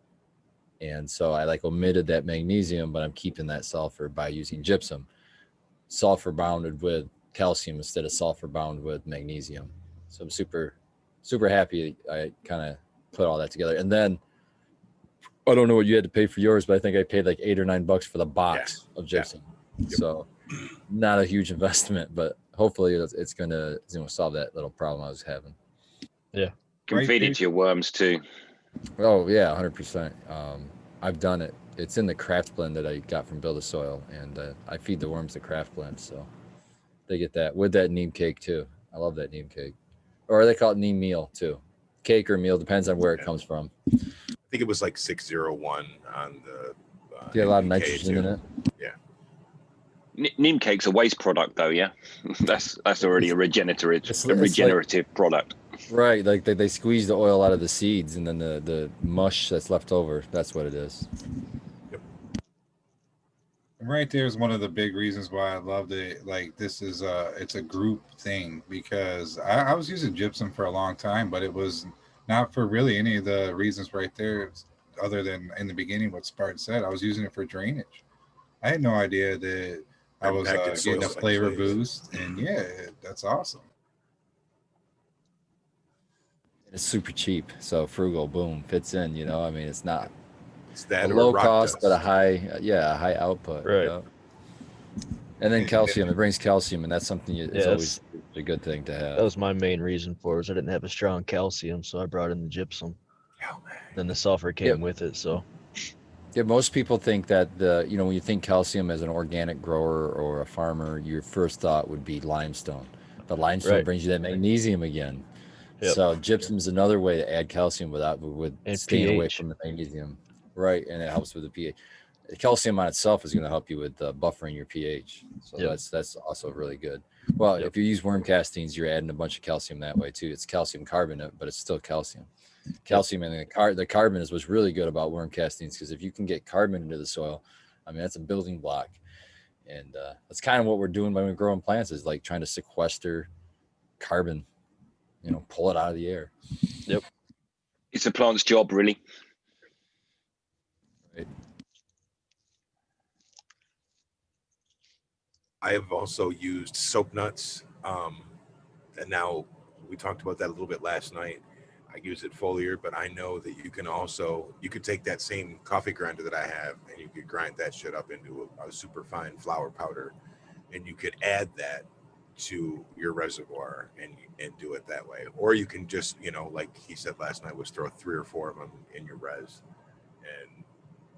And so I like omitted that magnesium, but I'm keeping that sulfur by using gypsum. Sulfur bounded with calcium instead of sulfur bound with magnesium. So I'm super, super happy I kind of put all that together. And then I don't know what you had to pay for yours, but I think I paid like $8 or $9 for the box of gypsum. Yep. So not a huge investment, but hopefully it's going to solve that little problem I was having. Yeah. Can feed it to your worms too. Oh yeah, 100%. I've done it. It's in the craft blend that I got from Build a Soil, and I feed the worms the craft blend, so they get that with that neem cake too. I love that neem cake, or they call it neem meal too. Cake or meal depends on where it comes from. I think it was like 601 on the. Get a lot of nitrogen in it. Yeah. Neem cake's a waste product though, yeah. that's already a regenerative product. Right, like they squeeze the oil out of the seeds, and then the mush that's left over, that's what it is. Yep. And right there is one of the big reasons why I loved it. Like this is it's a group thing, because I was using gypsum for a long time, but it was not for really any of the reasons right there, other than in the beginning what Spartan said. I was using it for drainage. I had no idea that I was getting a flavor boost, and yeah, that's awesome. It's super cheap, so Frugal, boom, fits in. You know, I mean, it's not that a low cost, but a high output. Right. You know? And then calcium, it brings calcium, and that's something it's always a good thing to have. That was my main reason for it. I didn't have a strong calcium, so I brought in the gypsum. Oh, man. Then the sulfur came with it. So yeah, most people think that when you think calcium as an organic grower or a farmer, your first thought would be limestone. But limestone brings you that magnesium again. Yep. So gypsum is another way to add calcium with staying away from the magnesium, right? And it helps with the pH. The calcium on itself is going to help you with buffering your pH. So that's also really good. Well, if you use worm castings, you're adding a bunch of calcium that way too. It's calcium carbonate, but it's still calcium. Calcium and the carbon is what's really good about worm castings, because if you can get carbon into the soil, I mean that's a building block, and that's kind of what we're doing when we're growing plants, is like trying to sequester carbon. Pull it out of the air. Yep. It's a plant's job, really. Right. I have also used soap nuts. And now we talked about that a little bit last night. I use it foliar, but I know that you could take that same coffee grinder that I have, and you could grind that shit up into a super fine flour powder, and you could add that to your reservoir and do it that way. Or you can just, like he said last night, was throw 3 or 4 of them in your res, and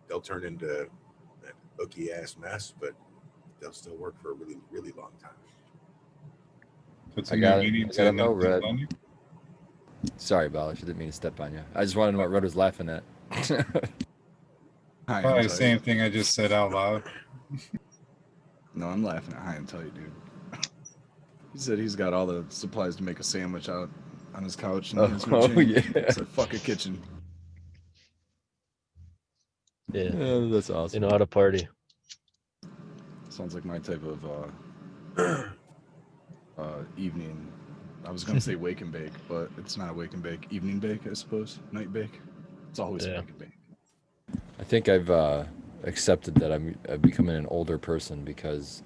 they'll turn into an ooky ass mess, but they'll still work for a really, really long time. I got it. Red. Sorry, Balish, I didn't mean to step on you. I just wanted to know what Red was laughing at. Probably the same thing I just said out loud. No, I'm laughing at High and Tell You, dude. He said he's got all the supplies to make a sandwich out on his couch and his Oh, chain. yeah. It's a fucking kitchen. Yeah, Yeah, that's they awesome. know how to party. Sounds like my type of evening. I was gonna say wake and bake, but it's not a wake and bake. Evening bake, I suppose. Night bake. It's always a Yeah. wake and bake. I think I've accepted that I'm becoming an older person because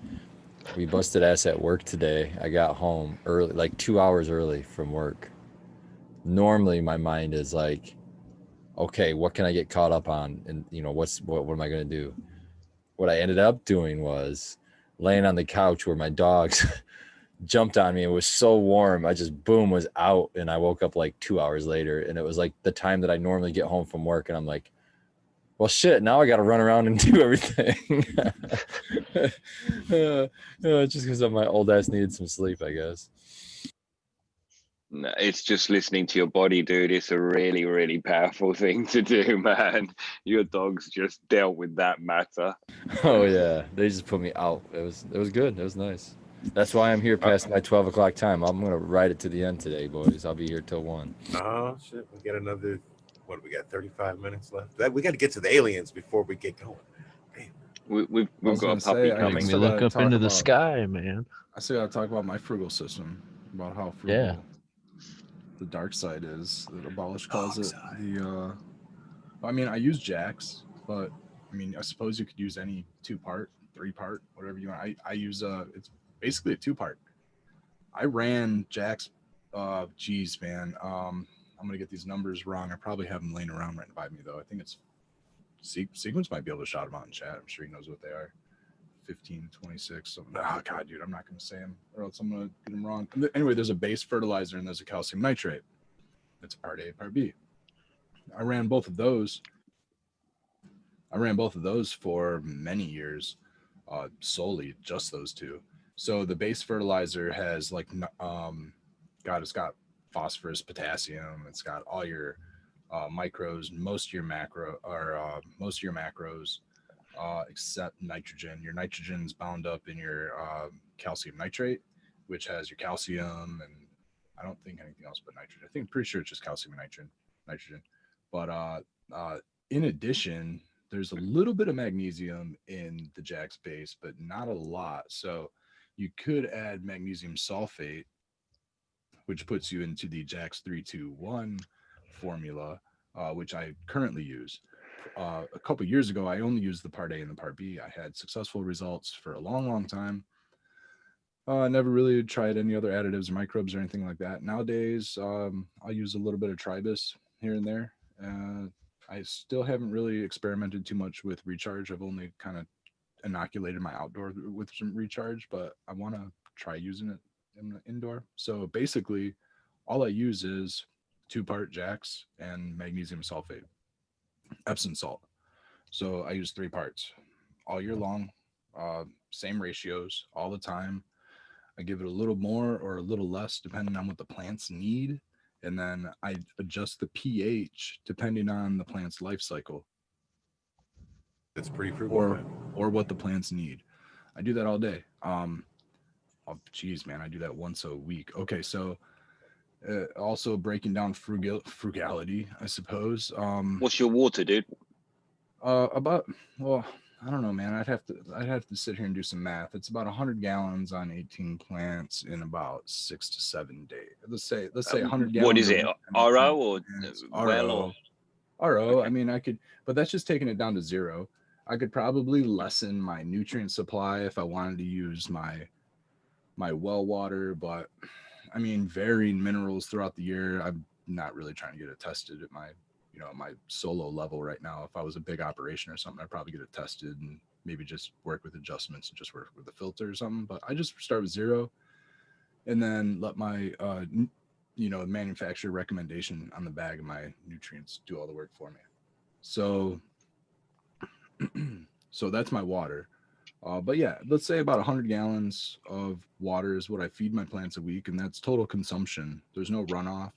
we busted ass at work today. I got home early, like 2 hours early from work. Normally, my mind is like, okay, what can I get caught up on? And, what am I going to do? What I ended up doing was laying on the couch where my dogs jumped on me. It was so warm. I just, boom, was out. And I woke up like 2 hours later. And it was like the time that I normally get home from work. And I'm like, well, shit, now I got to run around and do everything. Just because my old ass needed some sleep, I guess. No, it's just listening to your body, dude. It's a really, really powerful thing to do, man. Your dogs just dealt with that matter. Oh, yeah. They just put me out. It was good. It was nice. That's why I'm here past my 12 o'clock time. I'm going to ride it to the end today, boys. I'll be here till 1. Oh, shit. We got another, what do we got, 35 minutes left? We got to get to the aliens before we get going. Damn. We've was got a gonna puppy say, I Making coming. me still look gotta up talk into the about- sky, man. I still gotta talk about my frugal system, about how frugal Yeah. the dark side is. That Abolish calls Dark it. side. I mean, I use jacks, but I mean, I suppose you could use any 2-part, 3-part, whatever you want. I use it's basically a 2-part. I ran jacks. Geez, man. I'm gonna get these numbers wrong. I probably have them laying around right by me though. I think it's Sequence might be able to shout them out in chat. I'm sure he knows what they are. 15, 26. So, oh god, dude, I'm not gonna say them, or else I'm gonna get them wrong. Anyway, there's a base fertilizer and there's a calcium nitrate. That's part A, part B. I ran both of those for many years, solely just those two. So the base fertilizer has like, it's got phosphorus, potassium. It's got all your micros, most of your macros, except nitrogen. Your nitrogen is bound up in your calcium nitrate, which has your calcium, and I don't think anything else but nitrogen. I'm pretty sure it's just calcium and nitrogen. But in addition, there's a little bit of magnesium in the Jack's base, but not a lot. So you could add magnesium sulfate, which puts you into the Jack's 3-2-1 formula, which I currently use. A couple years ago, I only used the part A and the part B. I had successful results for a long, long time. I never really tried any other additives or microbes or anything like that. Nowadays, I'll use a little bit of Tribus here and there. I still haven't really experimented too much with recharge. I've only kind of inoculated my outdoor with some recharge, but I want to try using it in the indoor. So basically, all I use is 2-part Jacks and magnesium sulfate, Epsom salt. So I use 3 parts all year long, same ratios all the time. I give it a little more or a little less depending on what the plants need. And then I adjust the pH depending on the plant's life cycle. That's pretty frugal. Or what the plants need. I do that all day. Geez, man, I do that once a week. Okay, so also breaking down frugality, I suppose. What's your water, dude? I don't know, man. I'd have to sit here and do some math. It's about 100 gallons on 18 plants in about 6 to 7 days. Let's say 100 gallons. What is it? RO or well? RO. I mean, I could, but that's just taking it down to 0. I could probably lessen my nutrient supply if I wanted to use my well water, but I mean, varying minerals throughout the year. I'm not really trying to get it tested at my solo level right now. If I was a big operation or something, I'd probably get it tested and maybe just work with adjustments and just work with the filter or something. But I just start with 0 and then let my manufacturer recommendation on the bag of my nutrients do all the work for me. So that's my water. But yeah, let's say about 100 gallons of water is what I feed my plants a week, and that's total consumption. There's no runoff.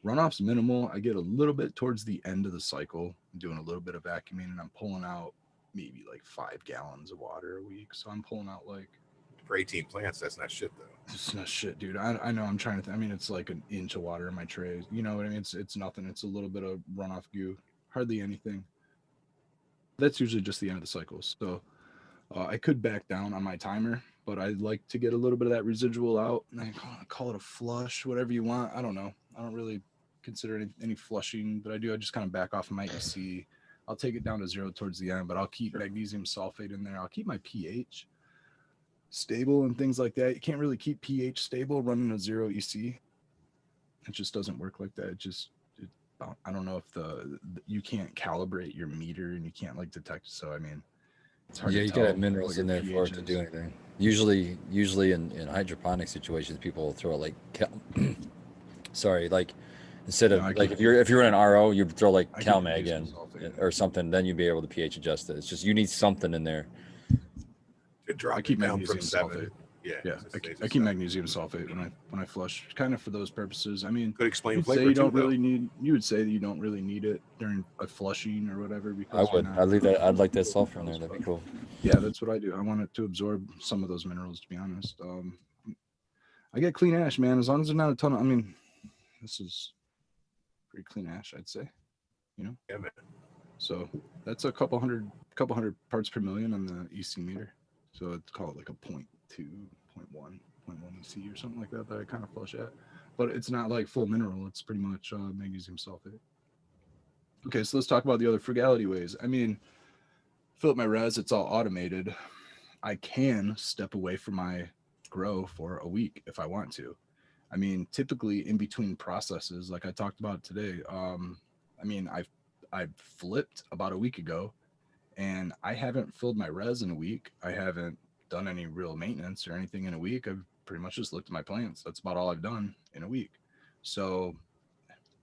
Runoff's minimal. I get a little bit towards the end of the cycle, I'm doing a little bit of vacuuming, and I'm pulling out maybe like 5 gallons of water a week. So I'm pulling out like for 18 plants, that's not shit though. It's not shit, dude. I know. I'm trying to. I mean, it's like an inch of water in my tray. You know what I mean? It's nothing. It's a little bit of runoff goo. Hardly anything. That's usually just the end of the cycle. So I could back down on my timer, but I'd like to get a little bit of that residual out. And I call it a flush, whatever you want. I don't know. I don't really consider any flushing, but I do. I just kind of back off of my EC. I'll take it down to 0 towards the end, but I'll keep magnesium sulfate in there. I'll keep my pH stable and things like that. You can't really keep pH stable running a 0 EC. It just doesn't work like that. I don't know if you can't calibrate your meter and you can't like detect. So I mean, it's hard. Yeah, to you tell gotta have minerals what in your there for it pH to is. do anything. Usually in hydroponic situations, people will throw like sorry, like instead of No, I like keep- if you're in an RO, you throw like I keep CalMag magnesium in sulfate. or something, then you'd be able to pH adjust it. It's just you need something in there. To drop I keep it down from magnesium 7. sulfate. Yeah, Yeah, to stay to I keep 7. magnesium sulfate when I flush, kind of for those purposes. I mean, Could explain you'd say flavor you too, don't though. really need. You would say that you don't really need it during a flushing or whatever because I you're would. not. I'd leave that. I'd like that sulfur in there. That'd be cool. Yeah, that's what I do. I want it to absorb some of those minerals. To be honest, I get clean ash, man. As long as there's not a ton of. I mean, this is pretty clean ash, I'd say. You know. Yeah, man. So that's a couple hundred parts per million on the EC meter. So let's call it like a 0.2, 0.1 EC or something like that I kind of flush at. But it's not like full mineral. It's pretty much magnesium sulfate. Okay, so let's talk about the other frugality ways. I mean, fill up my res, it's all automated. I can step away from my grow for a week if I want to. I mean, typically in between processes, like I talked about today, I mean, I flipped about a week ago and I haven't filled my res in a week. I haven't done any real maintenance or anything in a week. I've pretty much just looked at my plants. That's about all I've done in a week. So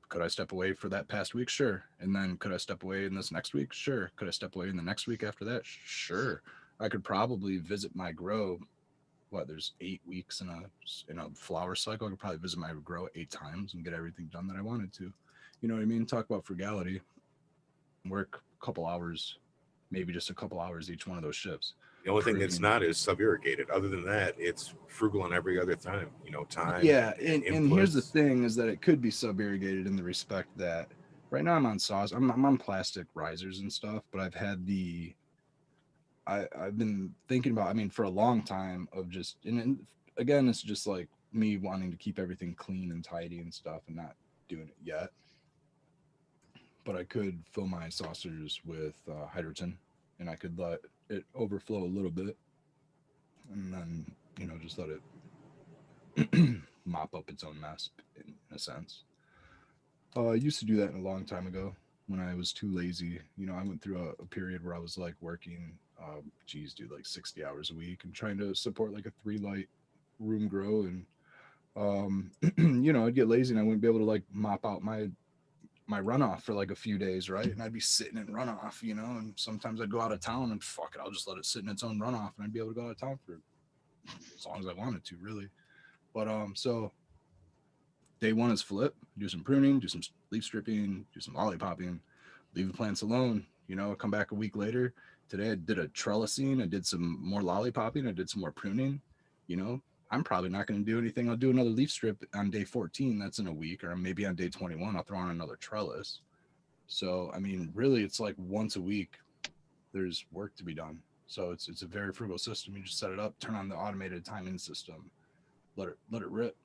could I step away for that past week? Sure. And then could I step away in this next week? Sure. Could I step away in the next week after that? Sure. I could probably visit my grow. There's 8 weeks in a flower cycle. I could probably visit my grow 8 times and get everything done that I wanted to. You know what I mean? Talk about frugality. Work a couple hours, maybe just a couple hours each one of those shifts. The only thing that's not is sub-irrigated. Other than that, it's frugal on every other time. Time. Yeah, and here's the inputs. thing: is that it could be sub-irrigated in the respect that right now I'm on saws. I'm on plastic risers and stuff, but I've had I've been thinking about. I mean, for a long time of just and again, it's just like me wanting to keep everything clean and tidy and stuff, and not doing it yet. But I could fill my saucers with hydrogen, and I could let it overflow a little bit, and then just let it mop up its own mess in a sense. I used to do that a long time ago when I was too lazy. I went through a period where I was like working, like 60 hours a week and trying to support like a 3 light room grow, and I'd get lazy and I wouldn't be able to like mop out my runoff for like a few days, right? And I'd be sitting in runoff, and sometimes I'd go out of town and fuck it, I'll just let it sit in its own runoff and I'd be able to go out of town for as long as I wanted to, really. But so day one is flip, do some pruning, do some leaf stripping, do some lollipopping, leave the plants alone. Come back a week later. Today I did a trellising, I did some more lollipopping, I did some more pruning. I'm probably not going to do anything. I'll do another leaf strip on day 14. That's in a week, or maybe on day 21, I'll throw on another trellis. So, I mean, really, it's like once a week, there's work to be done. So it's a very frugal system. You just set it up, turn on the automated timing system, let it rip,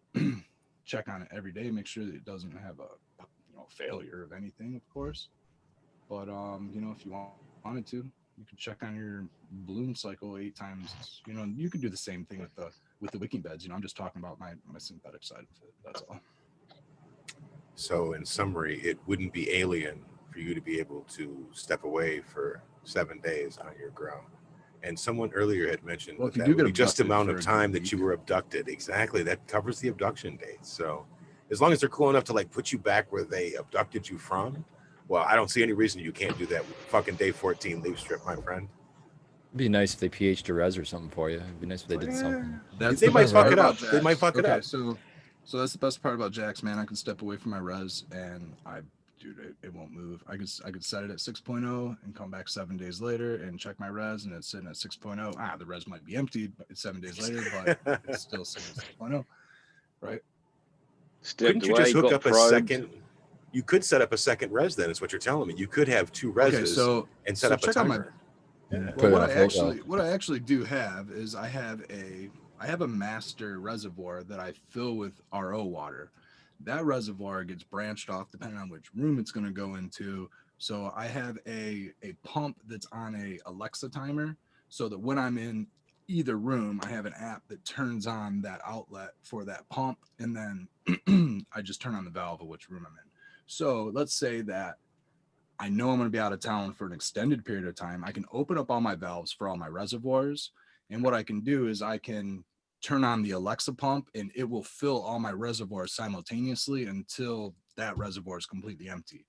check on it every day, make sure that it doesn't have a failure of anything, of course. But if you wanted to, you could check on your bloom cycle 8 times. You could do the same thing with the wicking beds. I'm just talking about my synthetic side of it. That's all. So, in summary, it wouldn't be alien for you to be able to step away for 7 days on your grow. And someone earlier had mentioned Well, that if you that do would get be just the abducted amount for of a time good that you week. were abducted. Exactly. That covers the abduction date. So, as long as they're cool enough to like put you back where they abducted you from, well, I don't see any reason you can't do that with fucking day 14 leaf strip, my friend. It'd be nice if they pH'd a res or something for you. It'd be nice if they did something. That's They the might best fuck part it about up. Jax. They might fuck it Okay, up. so that's the best part about Jax, man. I can step away from my res, and dude, it won't move. I could set it at 6.0 and come back 7 days later and check my res, and it's sitting at 6.0. The res might be emptied, but it's 7 days later, but it's still sitting at 6.0, right? Stepped Couldn't you away, just hook got up a probed. second? You could set up a second res. Then is what you're telling me. You could have two reses Okay, so and set up a check out my. timer. Yeah. Put Well, it on Frugal. what I actually do have is I have a master reservoir that I fill with RO water. That reservoir gets branched off depending on which room it's going to go into. So I have a pump that's on a Alexa timer, so that when I'm in either room, I have an app that turns on that outlet for that pump, and then I just turn on the valve of which room I'm in. So let's say that I know I'm going to be out of town for an extended period of time. I can open up all my valves for all my reservoirs. And what I can do is I can turn on the Alexa pump and it will fill all my reservoirs simultaneously until that reservoir is completely empty.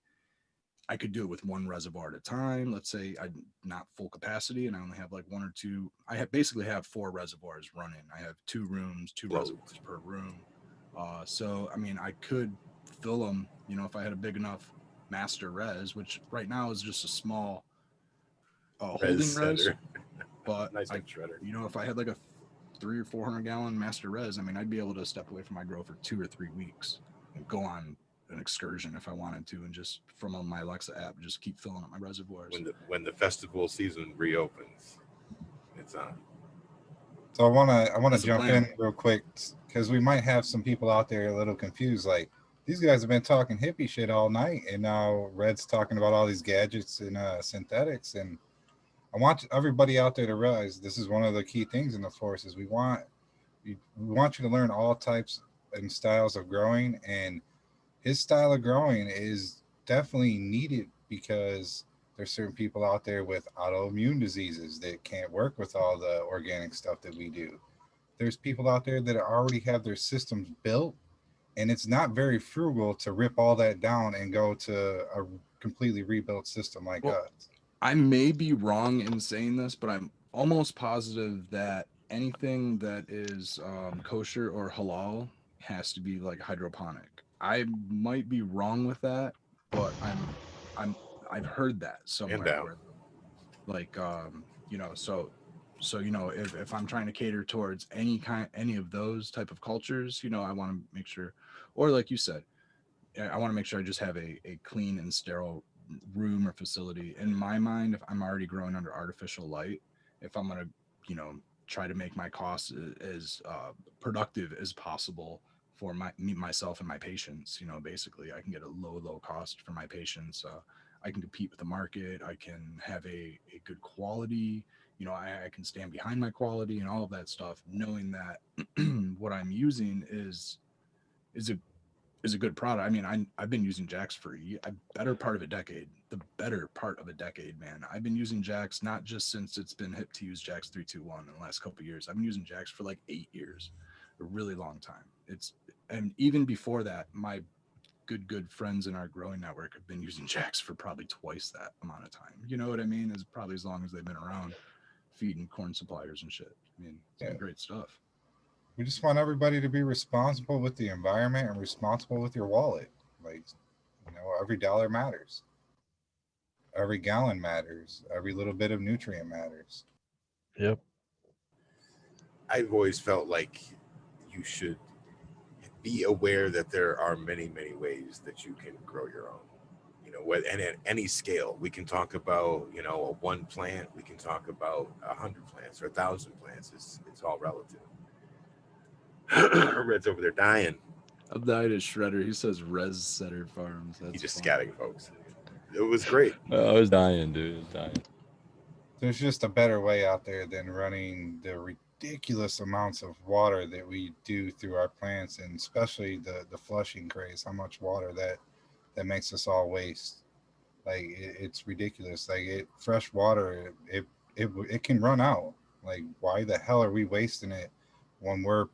I could do it with one reservoir at a time. Let's say I'm not full capacity and I only have like one or two. Basically have 4 reservoirs running. I have 2 rooms, 2 reservoirs per room. So, I mean, I could fill them, if I had a big enough master res, which right now is just a small holding res. But nice shredder. If I had like a 300 or 400 gallon master res, I mean, I'd be able to step away from my grow for 2 or 3 weeks and go on an excursion if I wanted to, and just from my Alexa app, just keep filling up my reservoirs. When the festival season reopens, it's on. So I want to jump in real quick because we might have some people out there a little confused. Like, these guys have been talking hippie shit all night, and now Red's talking about all these gadgets and synthetics. And I want everybody out there to realize this is one of the key things in the forest is we want you to learn all types and styles of growing, and his style of growing is definitely needed because there's certain people out there with autoimmune diseases that can't work with all the organic stuff that we do. There's people out there that already have their systems built, and it's not very frugal to rip all that down and go to a completely rebuilt system like us. I may be wrong in saying this, but I'm almost positive that anything that is kosher or halal has to be like hydroponic. I might be wrong with that, but I've heard that somewhere where, like, so if I'm trying to cater towards any of those type of cultures, I want to make sure, or like you said, I want to make sure I just have a clean and sterile room or facility. In my mind, if I'm already growing under artificial light, if I'm going to, try to make my costs as productive as possible for myself and my patients, basically I can get a low cost for my patients. I can compete with the market. I can have a good quality. I can stand behind my quality and all of that stuff, knowing that what I'm using is a good product. I mean, I've been using Jax for the better part of a decade, man. I've been using Jax not just since it's been hip to use Jax 321 in the last couple of years. I've been using Jax for like 8 years, a really long time. And even before that, my good friends in our growing network have been using Jax for probably twice that amount of time. You know what I mean? It's probably as long as they've been around feeding corn suppliers and shit. I mean, it's been great stuff. We just want everybody to be responsible with the environment and responsible with your wallet. Like, every dollar matters. Every gallon matters. Every little bit of nutrient matters. Yep. I've always felt like you should be aware that there are many ways that you can grow your own. And at any scale, we can talk about, a 1 plant, we can talk about 100 plants or 1,000 plants. It's all relative. Red's over there dying. I'll die to Shredder. He says Res Setter Farms. He's just scatting, folks. It was great. I was dying, dude. I was dying. There's just a better way out there than running the ridiculous amounts of water that we do through our plants, and especially the flushing craze, how much water that makes us all waste. Like, it's ridiculous. Like, fresh water, it can run out. Like, why the hell are we wasting it when we're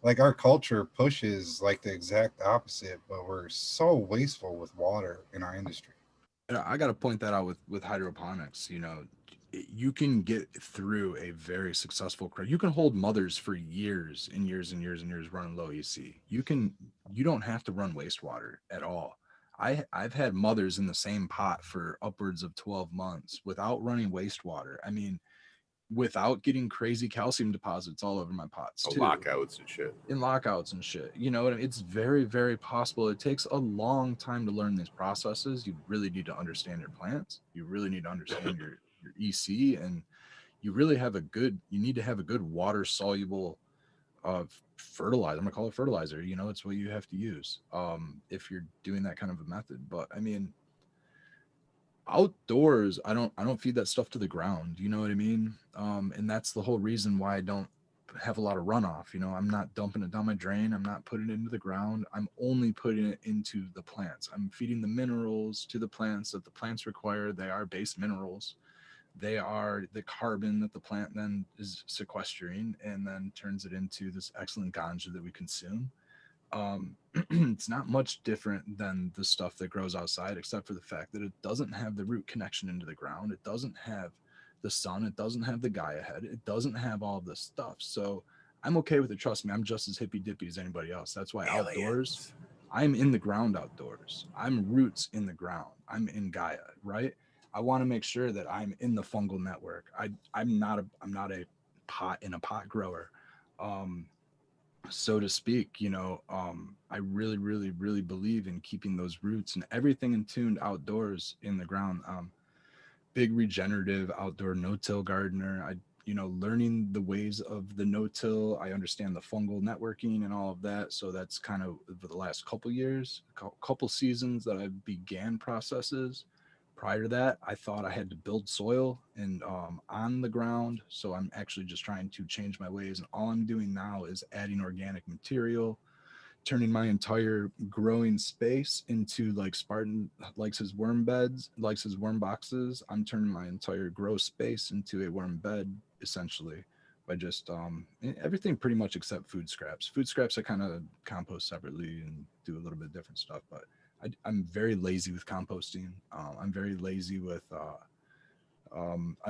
like, our culture pushes like the exact opposite, but we're so wasteful with water in our industry. I got to point that out with hydroponics. You can get through a very successful crop. You can hold mothers for years and years and years and years running low EC. You don't have to run wastewater at all. I've had mothers in the same pot for upwards of 12 months without running wastewater. I mean, without getting crazy calcium deposits all over my pots too. Lockouts and shit. In lockouts and shit. You know what I mean? It's very, very possible. It takes a long time to learn these processes. You really need to understand your plants. You really need to understand your EC, and you really have a good, you need to have a good water soluble fertilizer. I'm gonna call it fertilizer. You know, it's what you have to use if you're doing that kind of a method. But I mean, outdoors, I don't feed that stuff to the ground. You know what I mean? And that's the whole reason why I don't have a lot of runoff. You know, I'm not dumping it down my drain. I'm not putting it into the ground. I'm only putting it into the plants. I'm feeding the minerals to the plants that the plants require. They are base minerals. They are the carbon that the plant then is sequestering and then turns it into this excellent ganja that we consume. It's not much different than the stuff that grows outside, except for the fact that it doesn't have the root connection into the ground. It doesn't have the sun. It doesn't have the Gaia head. It doesn't have all of this stuff. So I'm okay with it. Trust me, I'm just as hippy dippy as anybody else. That's why outdoors, I'm in the ground outdoors. I'm roots in the ground. I'm in Gaia, right? I want to make sure that I'm in the fungal network. I'm not a pot in a pot grower. So to speak, you know, I really, really, really believe in keeping those roots and everything in tuned outdoors in the ground. Big regenerative outdoor no-till gardener. Learning the ways of the no-till. I understand the fungal networking and all of that. So that's kind of for the last couple years, couple seasons that I began processes. Prior to that, I thought I had to build soil and on the ground. So I'm actually just trying to change my ways. And all I'm doing now is adding organic material, turning my entire growing space into like Spartan likes his worm beds, likes his worm boxes. I'm turning my entire grow space into a worm bed, essentially, by just everything pretty much except food scraps. Food scraps I kind of compost separately and do a little bit different stuff, but I'm very lazy with composting. I'm very lazy with I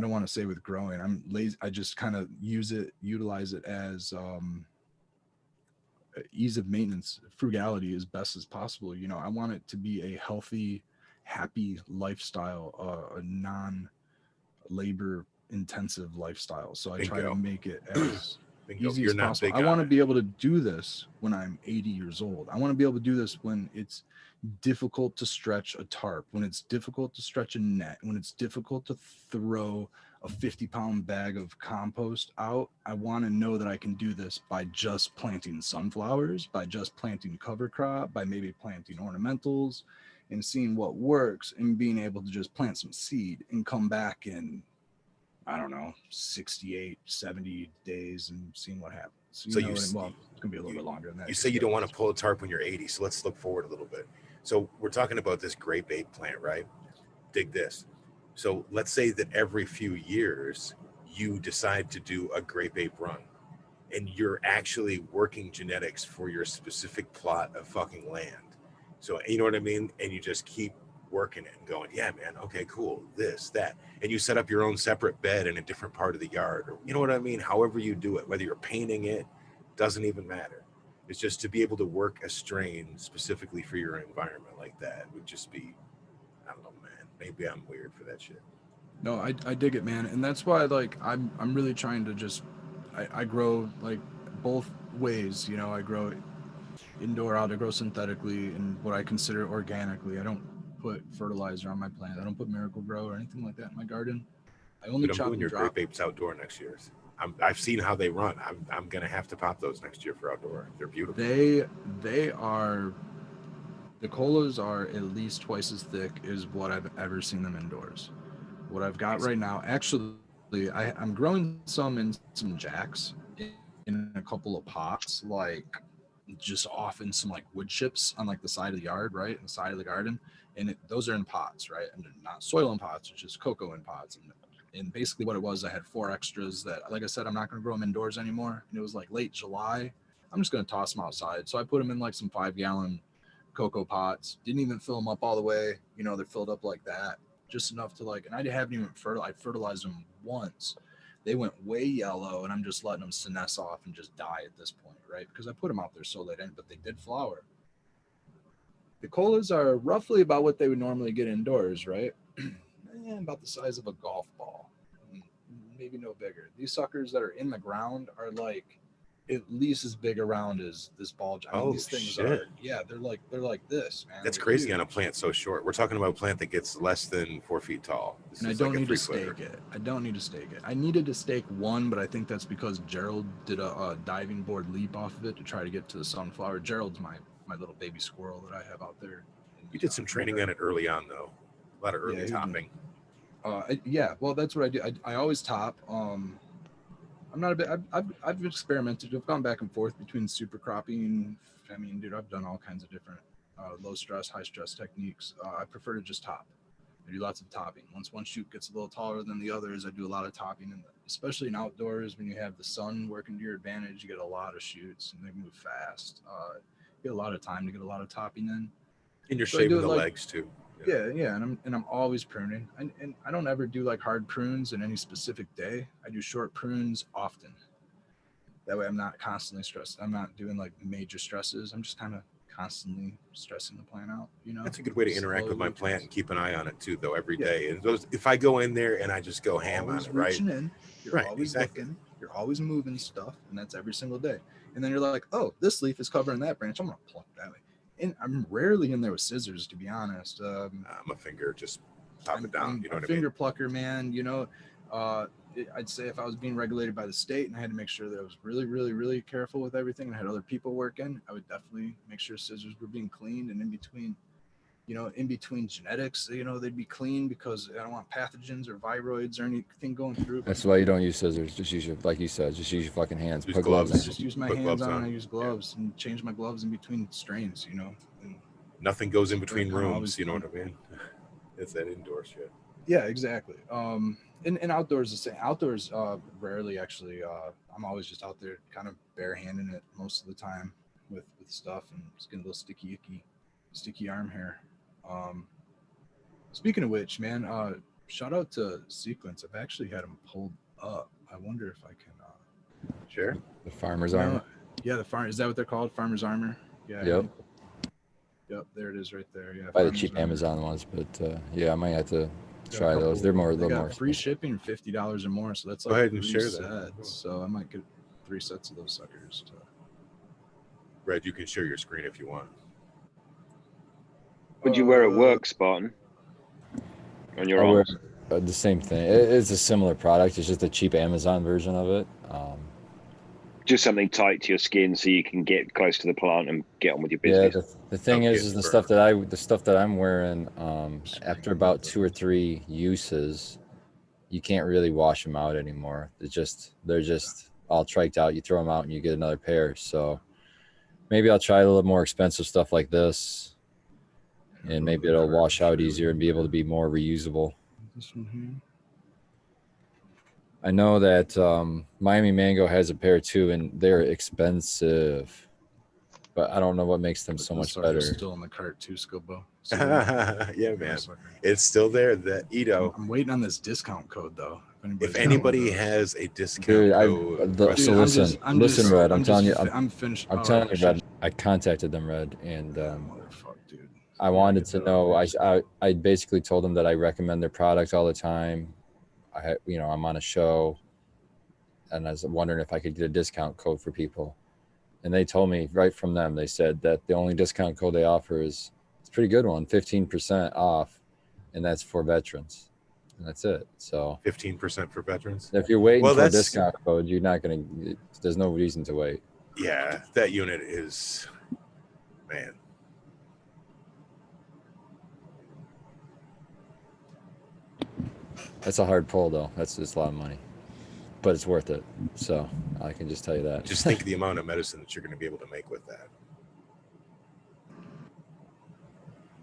don't want to say with growing. I'm lazy. I just kind of utilize it as ease of maintenance, frugality as best as possible. You know, I want it to be a healthy, happy lifestyle, a non-labor intensive lifestyle. So I try to make it as easy as possible. I want to be able to do this when I'm 80 years old. I want to be able to do this when it's difficult to stretch a tarp, when it's difficult to stretch a net, when it's difficult to throw a 50-pound bag of compost out. I want to know that I can do this by just planting sunflowers, by just planting cover crop, by maybe planting ornamentals and seeing what works and being able to just plant some seed and come back in, I don't know, 68, 70 days and seeing what happens. It's going to be a little bit longer than that. You say you don't want to pull a tarp when you're 80, so let's look forward a little bit. So we're talking about this grape ape plant, right? Dig this. So let's say that every few years you decide to do a grape ape run and you're actually working genetics for your specific plot of fucking land. So, you know what I mean? And you just keep working it and going, yeah, man, okay, cool, this, that. And you set up your own separate bed in a different part of the yard, or you know what I mean? However you do it, whether you're painting it, doesn't even matter. It's just to be able to work a strain specifically for your environment like that would just be, I don't know, man. Maybe I'm weird for that shit. No, I dig it, man. And that's why like I'm really trying to just I grow like both ways, you know. I grow indoor, out, I grow synthetically and what I consider organically. I don't put fertilizer on my plant. I don't put Miracle Grow or anything like that in my garden. I only chop and drop. Your grape apes outdoor next year. I've seen how they run. I'm gonna have to pop those next year for outdoor. They're beautiful. They are, the colas are at least twice as thick as what I've ever seen them indoors. What I've got right now, actually, I'm growing some in some jacks in a couple of pots, like just off in some like wood chips on like the side of the yard, right, in the side of the garden, and those are in pots, right, and they're not soil in pots, it's just cocoa in pots. And basically what it was, I had 4 extras that, like I said, I'm not going to grow them indoors anymore. And it was like late July. I'm just going to toss them outside. So I put them in like some 5-gallon cocoa pots. Didn't even fill them up all the way. You know, they're filled up like that, just enough to like, and I haven't even I fertilized them once. They went way yellow and I'm just letting them senesce off and just die at this point, right? Because I put them out there so late in, but they did flower. The colas are roughly about what they would normally get indoors, right? About the size of a golf ball, maybe no bigger. These suckers that are in the ground are like at least as big around as this ball. I mean, these things shit. are, yeah, they're like this, man. That's They're crazy huge. on a plant so short. We're talking about a plant that gets less than 4 feet tall. This And I is don't like a need to 3-footer. stake it. I don't need to stake it. I needed to stake one, but I think that's because Gerald did a diving board leap off of it to try to get to the sunflower. Gerald's my little baby squirrel that I have out there. You did some training on it early on, though. A lot of early Yeah, he was topping. Yeah, well, that's what I do. I always top. I'm not a bit. I've experimented. I've gone back and forth between super cropping. I mean, dude, I've done all kinds of different low stress, high stress techniques. I prefer to just top. I do lots of topping. Once one shoot gets a little taller than the others, I do a lot of topping, and especially in outdoors when you have the sun working to your advantage, you get a lot of shoots and they move fast. You get a lot of time to get a lot of topping in. And you're So I do shaving it the like- legs, too. Yeah, and I'm always pruning, and I don't ever do like hard prunes in any specific day. I do short prunes often. That way, I'm not constantly stressed. I'm not doing like major stresses. I'm just kind of constantly stressing the plant out. You know, That's a good way to interact with my Slowly, plant and keep an eye on it, too, though, every Yeah. day. And those, if I go in there and I just go ham on always it, right? reaching in. You're Right, always exactly. looking. You're always moving stuff, and that's every single day. And then you're like, oh, this leaf is covering that branch. I'm gonna pluck that way. And I'm rarely in there with scissors, to be honest. I'm a finger, just top it down. I'm You know a what I finger mean? plucker, man. You know, I'd say if I was being regulated by the state and I had to make sure that I was really, really, really careful with everything and I had other people working, I would definitely make sure scissors were being cleaned, and in between genetics, they'd be clean because I don't want pathogens or viroids or anything going through. That's why you don't use scissors. Just use your, like you said, just use your fucking hands. Use Put gloves gloves. I on. just use my Put hands gloves on. on. I use gloves and change my gloves in between strains, and Nothing goes in between kinda rooms. always You know fun. what I mean? It's that indoor shit. Yeah, exactly. And outdoors, the same. Outdoors, rarely actually. I'm always just out there, kind of barehanding it most of the time with stuff, and just getting a little sticky arm hair. Speaking of which, man, shout out to Sequence. I've actually had him pulled up. I wonder if I can. Sure. The farmer's No, armor. Yeah, the farm. Is that what they're called? Farmer's armor. Yeah. Yep. Yep. There it is, right there. Yeah. Buy the Farmer's cheap Armor. Amazon ones, but yeah, I might have to Got a try those. couple- They're more a they little got more free expensive. shipping, $50 or more. So that's Go like ahead and 3 share that. sets. So I might get 3 sets of those suckers. Red, you can share your screen if you want. Would you wear at work, Spartan? On your I wear arms? the same thing. It's a similar product. It's just a cheap Amazon version of it. Just something tight to your skin so you can get close to the plant and get on with your Yeah, business. the thing Don't is get the burned. stuff that I'm wearing, after about 2 or 3 uses, you can't really wash them out anymore. They're just all triked out. You throw them out and you get another pair. So maybe I'll try a little more expensive stuff like this, and maybe it'll wash out easier and be able to be more reusable. This one here. I know that Miami Mango has a pair too, and they're expensive, but I don't know what makes them so This much sucker's better. Still in the cart too, Skilbo. Yeah, man. It's still there. That Ito. I'm waiting on this discount code though. If anybody has a discount Dude, code, Dude, so listen, Red. I'm telling you, I'm finished. I'm telling you, Red. I contacted them, Red, and Motherfucker, dude. I wanted to know. I basically told them that I recommend their product all the time. I'm on a show, and I was wondering if I could get a discount code for people. And they told me right from them, they said that the only discount code they offer is, it's a pretty good one, 15% off, and that's for veterans. And that's it. So 15% for veterans. if you're waiting Well, for a that's- discount code, you're not going to, there's no reason to wait. Yeah, that unit is, man. That's a hard pull, though. That's just a lot of money, but it's worth it. So I can just tell you that. Just think of the amount of medicine that you're going to be able to make with that.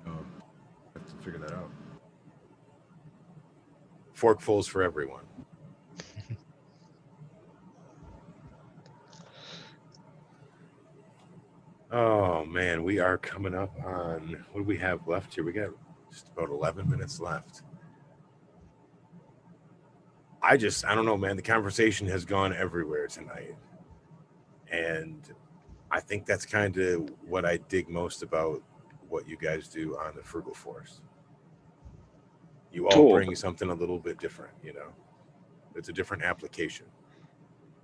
Oh, I have to figure that out. Forkfuls for everyone. Oh man, we are coming up on, what do we have left here? We got just about 11 minutes left. I don't know, man. The conversation has gone everywhere tonight. And I think that's kind of what I dig most about what you guys do on the Frugal Force. You all Talk. bring something a little bit different, you know. It's a different application.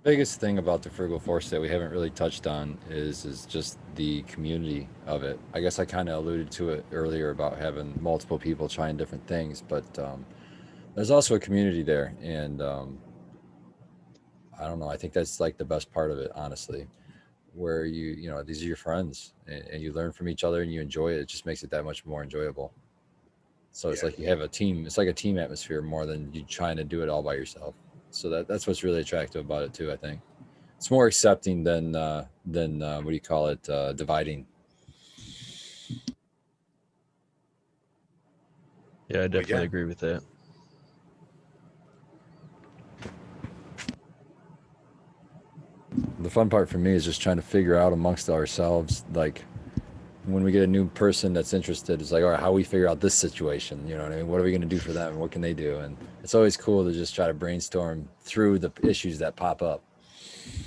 Biggest thing about the Frugal Force that we haven't really touched on is just the community of it. I guess I kind of alluded to it earlier about having multiple people trying different things, but there's also a community there, and I don't know. I think that's like the best part of it, honestly, where you know these are your friends, and you learn from each other and you enjoy it. It just makes it that much more enjoyable. So it's Yeah. like you have a team. It's like a team atmosphere more than you trying to do it all by yourself. So that's what's really attractive about it too. I think it's more accepting than what do you call it, dividing. Yeah, I definitely yeah. agree with that. The fun part for me is just trying to figure out amongst ourselves, like when we get a new person that's interested, it's like, all right, how we figure out this situation, you know what I mean? What are we going to do for them? What can they do? And it's always cool to just try to brainstorm through the issues that pop up.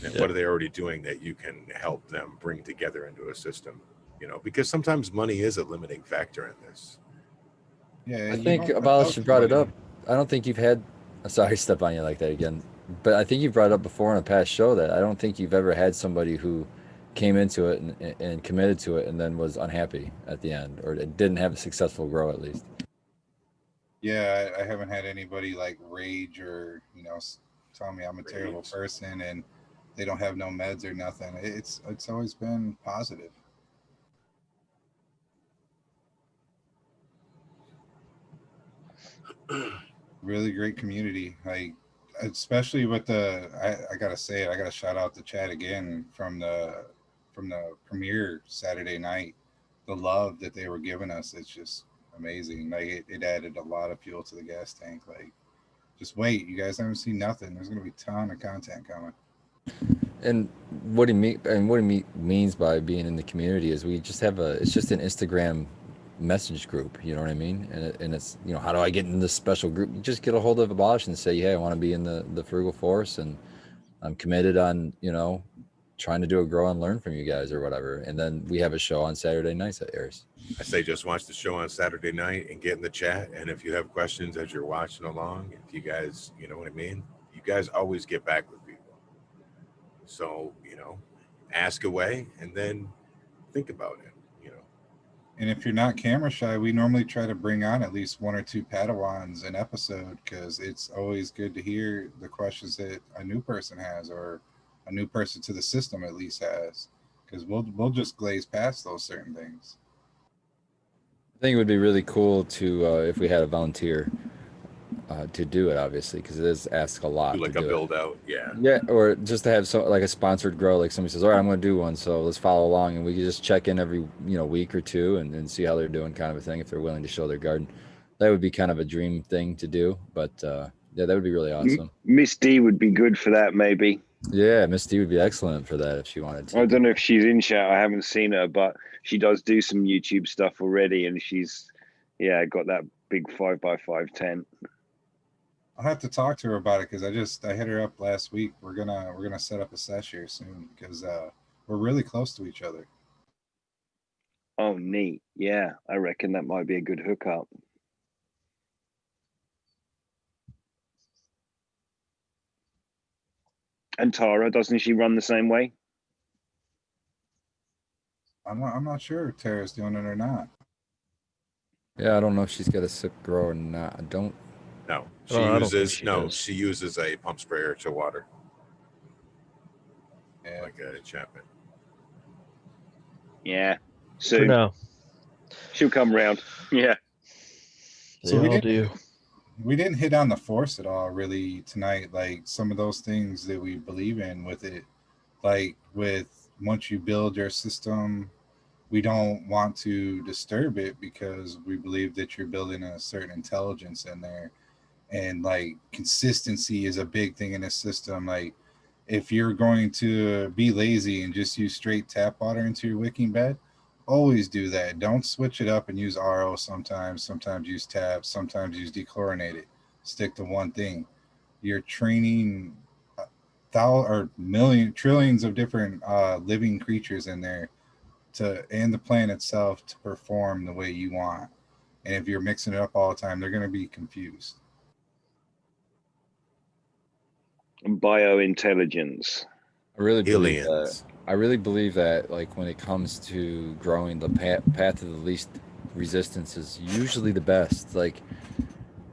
And what are they already doing that you can help them bring together into a system? You know, because sometimes money is a limiting factor in this. Yeah, I you think don't Abolish without brought it somebody- up. I don't think you've had, sorry, step on you like that again, but I think you brought it up before in a past show that I don't think you've ever had somebody who came into it and committed to it and then was unhappy at the end, or it didn't have a successful grow at least. Yeah, I haven't had anybody like rage or tell me I'm a terrible Rage. person and they don't have no meds or nothing. It's always been positive. Really great community, like especially with I gotta say it, I gotta shout out the chat again from the premiere Saturday night. The love that they were giving us, it's just amazing. Like it added a lot of fuel to the gas tank. Like just wait, you guys haven't seen nothing. There's gonna be a ton of content coming. And what he means by being in the community is we just have it's just an Instagram message group, you know what I mean? And it's, you know, how do I get in this special group? You just get a hold of Abolish and say, hey, I want to be in the Frugal Force, and I'm committed on, you know, trying to do a grow and learn from you guys or whatever. And then we have a show on Saturday nights that airs. I say just watch the show on Saturday night and get in the chat. And if you have questions as you're watching along, if you guys, you know what I mean? You guys always get back with people. So, you know, ask away and then think about it, you know. And if you're not camera shy, we normally try to bring on at least one or two Padawans an episode because it's always good to hear the questions that a new person has or a new person to the system at least has, because we'll just glaze past those certain things. I think it would be really cool to, if we had a volunteer to do it, obviously, because it is ask a lot Do like to a do build out. Yeah. Yeah, or just to have some like a sponsored grow, like somebody says, all right, I'm going to do one, so let's follow along, and we can just check in every, you know, week or two and see how they're doing, kind of a thing, if they're willing to show their garden. That would be kind of a dream thing to do, but yeah, that would be really awesome. Miss D would be good for that, maybe. Yeah, Miss D would be excellent for that if she wanted to. I don't know if she's in chat. I haven't seen her, but she does do some YouTube stuff already, and she's got that big 5x5 tent. I'll have to talk to her about it because I hit her up last week. We're gonna set up a sesh here soon because we're really close to each other. Oh, neat. Yeah, I reckon that might be a good hookup. And Tara, doesn't she run the same way? I'm not sure if Tara's doing it or not. Yeah, I don't know if she's got a sip grow or not. I don't. No, I don't think she does. she uses a pump sprayer to water, Yeah. like a Chapman. Yeah. For Soon. now. She'll come round. Yeah. So They we all didn't- do. We didn't hit on the force at all really tonight. Like some of those things that we believe in with it, like with once you build your system, we don't want to disturb it because we believe that you're building a certain intelligence in there. And like consistency is a big thing in a system. Like if you're going to be lazy and just use straight tap water into your wicking bed, always do that. Don't switch it up and use RO sometimes use tap, sometimes use dechlorinated. Stick to one thing. You're training trillions of different living creatures in there and the plant itself to perform the way you want. And if you're mixing it up all the time, they're going to be confused. Biointelligence. I really believe that. Aliens. I really believe that, like, when it comes to growing, the path of the least resistance is usually the best. Like,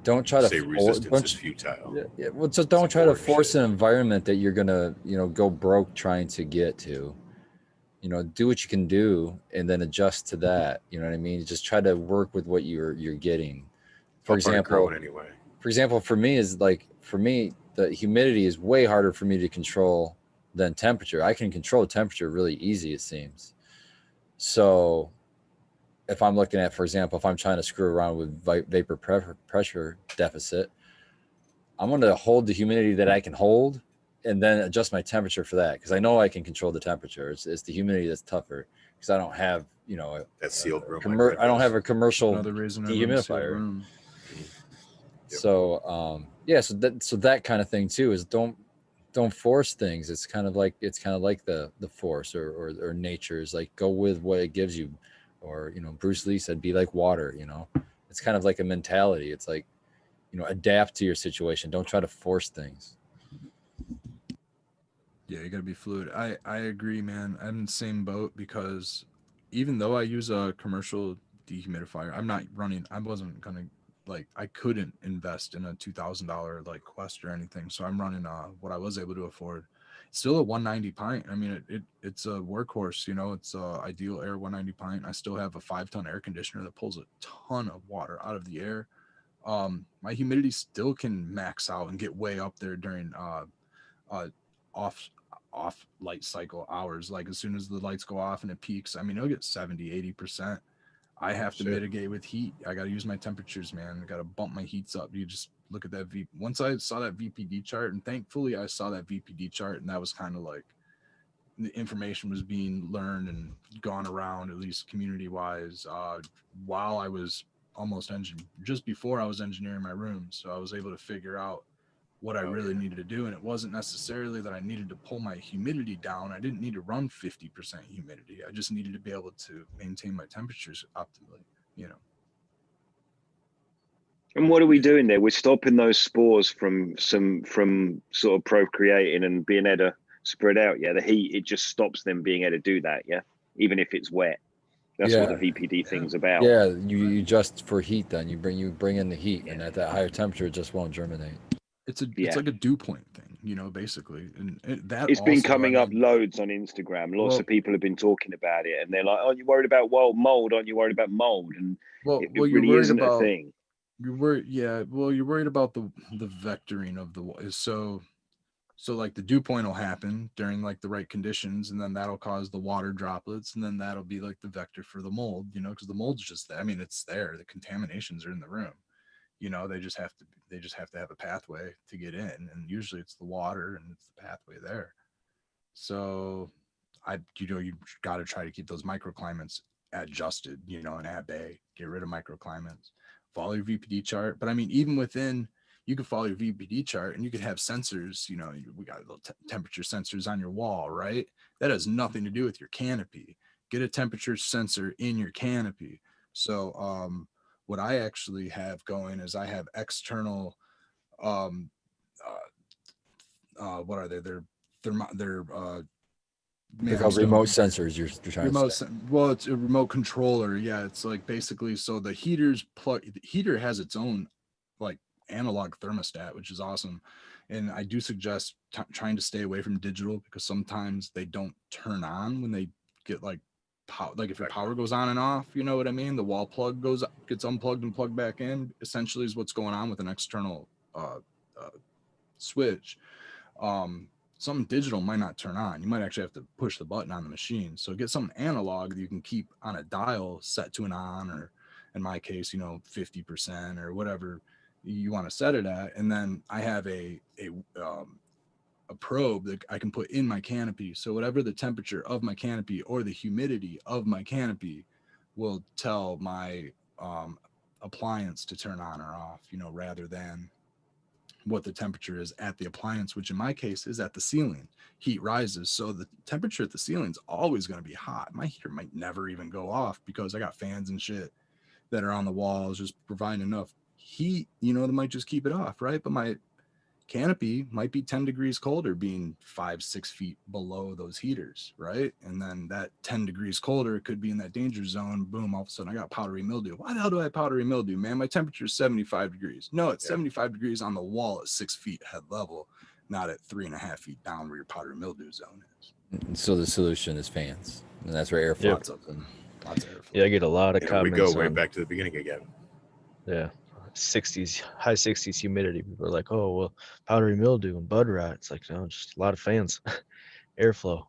don't try to Say resistance is futile. yeah, well, just don't try to force an environment that you're gonna, go broke trying to get to. Do what you can do and then adjust to that. You know what I mean? Just try to work with what you're getting. For example, anyway. for me, the humidity is way harder for me to control than temperature. I can control temperature really easy, it seems. So if I'm looking at, for example, if I'm trying to screw around with vapor pressure deficit, I'm going to hold the humidity that I can hold and then adjust my temperature for that, because I know I can control the temperature. It's the humidity that's tougher, because I don't have, that sealed room. I don't have a commercial Another reason everyone's sealed dehumidifier. room. Yep. So so that kind of thing too is don't force things. It's kind of like the force or nature is like, go with what it gives you, or Bruce Lee said, be like water. It's kind of like a mentality. It's like, adapt to your situation. Don't try to force things. Yeah, you gotta be fluid. I agree, man. I'm in the same boat, because even though I use a commercial dehumidifier, I wasn't gonna, like, I couldn't invest in a $2,000 like Quest or anything. So I'm running what I was able to afford. It's still a 190 pint. I mean, it's a workhorse, it's a Ideal Air 190 pint. I still have a 5-ton air conditioner that pulls a ton of water out of the air. My humidity still can max out and get way up there during off light cycle hours. Like, as soon as the lights go off and it peaks, I mean, it'll get 70-80%. I have to mitigate with heat. I got to use my temperatures, man. I got to bump my heats up. You just look at that once I saw that VPD chart, and thankfully I saw that VPD chart, and that was kind of like the information was being learned and gone around, at least community wise, while I was just before I was engineering my room. So I was able to figure out what I really needed to do. And it wasn't necessarily that I needed to pull my humidity down. I didn't need to run 50% humidity. I just needed to be able to maintain my temperatures optimally, And what are we doing there? We're stopping those spores from sort of procreating and being able to spread out. Yeah, the heat, it just stops them being able to do that. Yeah, even if it's wet. That's what the VPD thing's about. Yeah, you adjust for heat. Then you bring in the heat, and at that higher temperature, it just won't germinate. It's like a dew point thing, basically. And it's been coming up loads on Instagram. Lots of people have been talking about it, and they're like, "Aren't you worried about mold? Aren't you worried about mold?" And it really isn't a thing. You're worried, yeah. Well, you're worried about the vectoring of the so like the dew point will happen during like the right conditions, and then that'll cause the water droplets, and then that'll be like the vector for the mold, because the mold's just there. I mean, it's there. The contaminations are in the room. They just have to have a pathway to get in, and usually it's the water and it's the pathway there. So you got to try to keep those microclimates adjusted, and at bay, get rid of microclimates, follow your VPD chart. But I mean, even within, you could follow your VPD chart and you could have sensors, we got little temperature sensors on your wall, right? That has nothing to do with your canopy. Get a temperature sensor in your canopy. So, what I actually have going is I have external, what are they? They're called remote sensors. You're trying to say. Well, it's a remote controller. Yeah, it's like basically, so the heater has its own like analog thermostat, which is awesome. And I do suggest trying to stay away from digital, because sometimes they don't turn on when they get like if your power goes on and off, you know what I mean? The wall plug gets unplugged and plugged back in, essentially, is what's going on with an external switch. Something digital might not turn on. You might actually have to push the button on the machine. So get something analog that you can keep on a dial set to an on, or in my case, 50% or whatever you want to set it at. And then I have a probe that I can put in my canopy. So whatever the temperature of my canopy or the humidity of my canopy will tell my appliance to turn on or off, rather than what the temperature is at the appliance, which in my case is at the ceiling. Heat rises, so the temperature at the ceiling is always going to be hot. My heater might never even go off because I got fans and shit that are on the walls just providing enough heat, that might just keep it off, right? But my canopy might be 10 degrees colder, being 5-6 feet below those heaters, right? And then that 10 degrees colder could be in that danger zone. Boom, all of a sudden I got powdery mildew. Why the hell do I have powdery mildew, man? My temperature is 75 degrees. No, it's 75 degrees on the wall at 6 feet head level, not at 3.5 feet down where your powdery mildew zone is. So the solution is fans, and that's where airflow. Lots of them. Lots of airflow. Yeah, I get a lot of Here comments. we go, right on, back to the beginning again. Yeah, 60s, high 60s humidity. People are like, oh, well, powdery mildew and bud rot. It's like, no, just a lot of fans, airflow.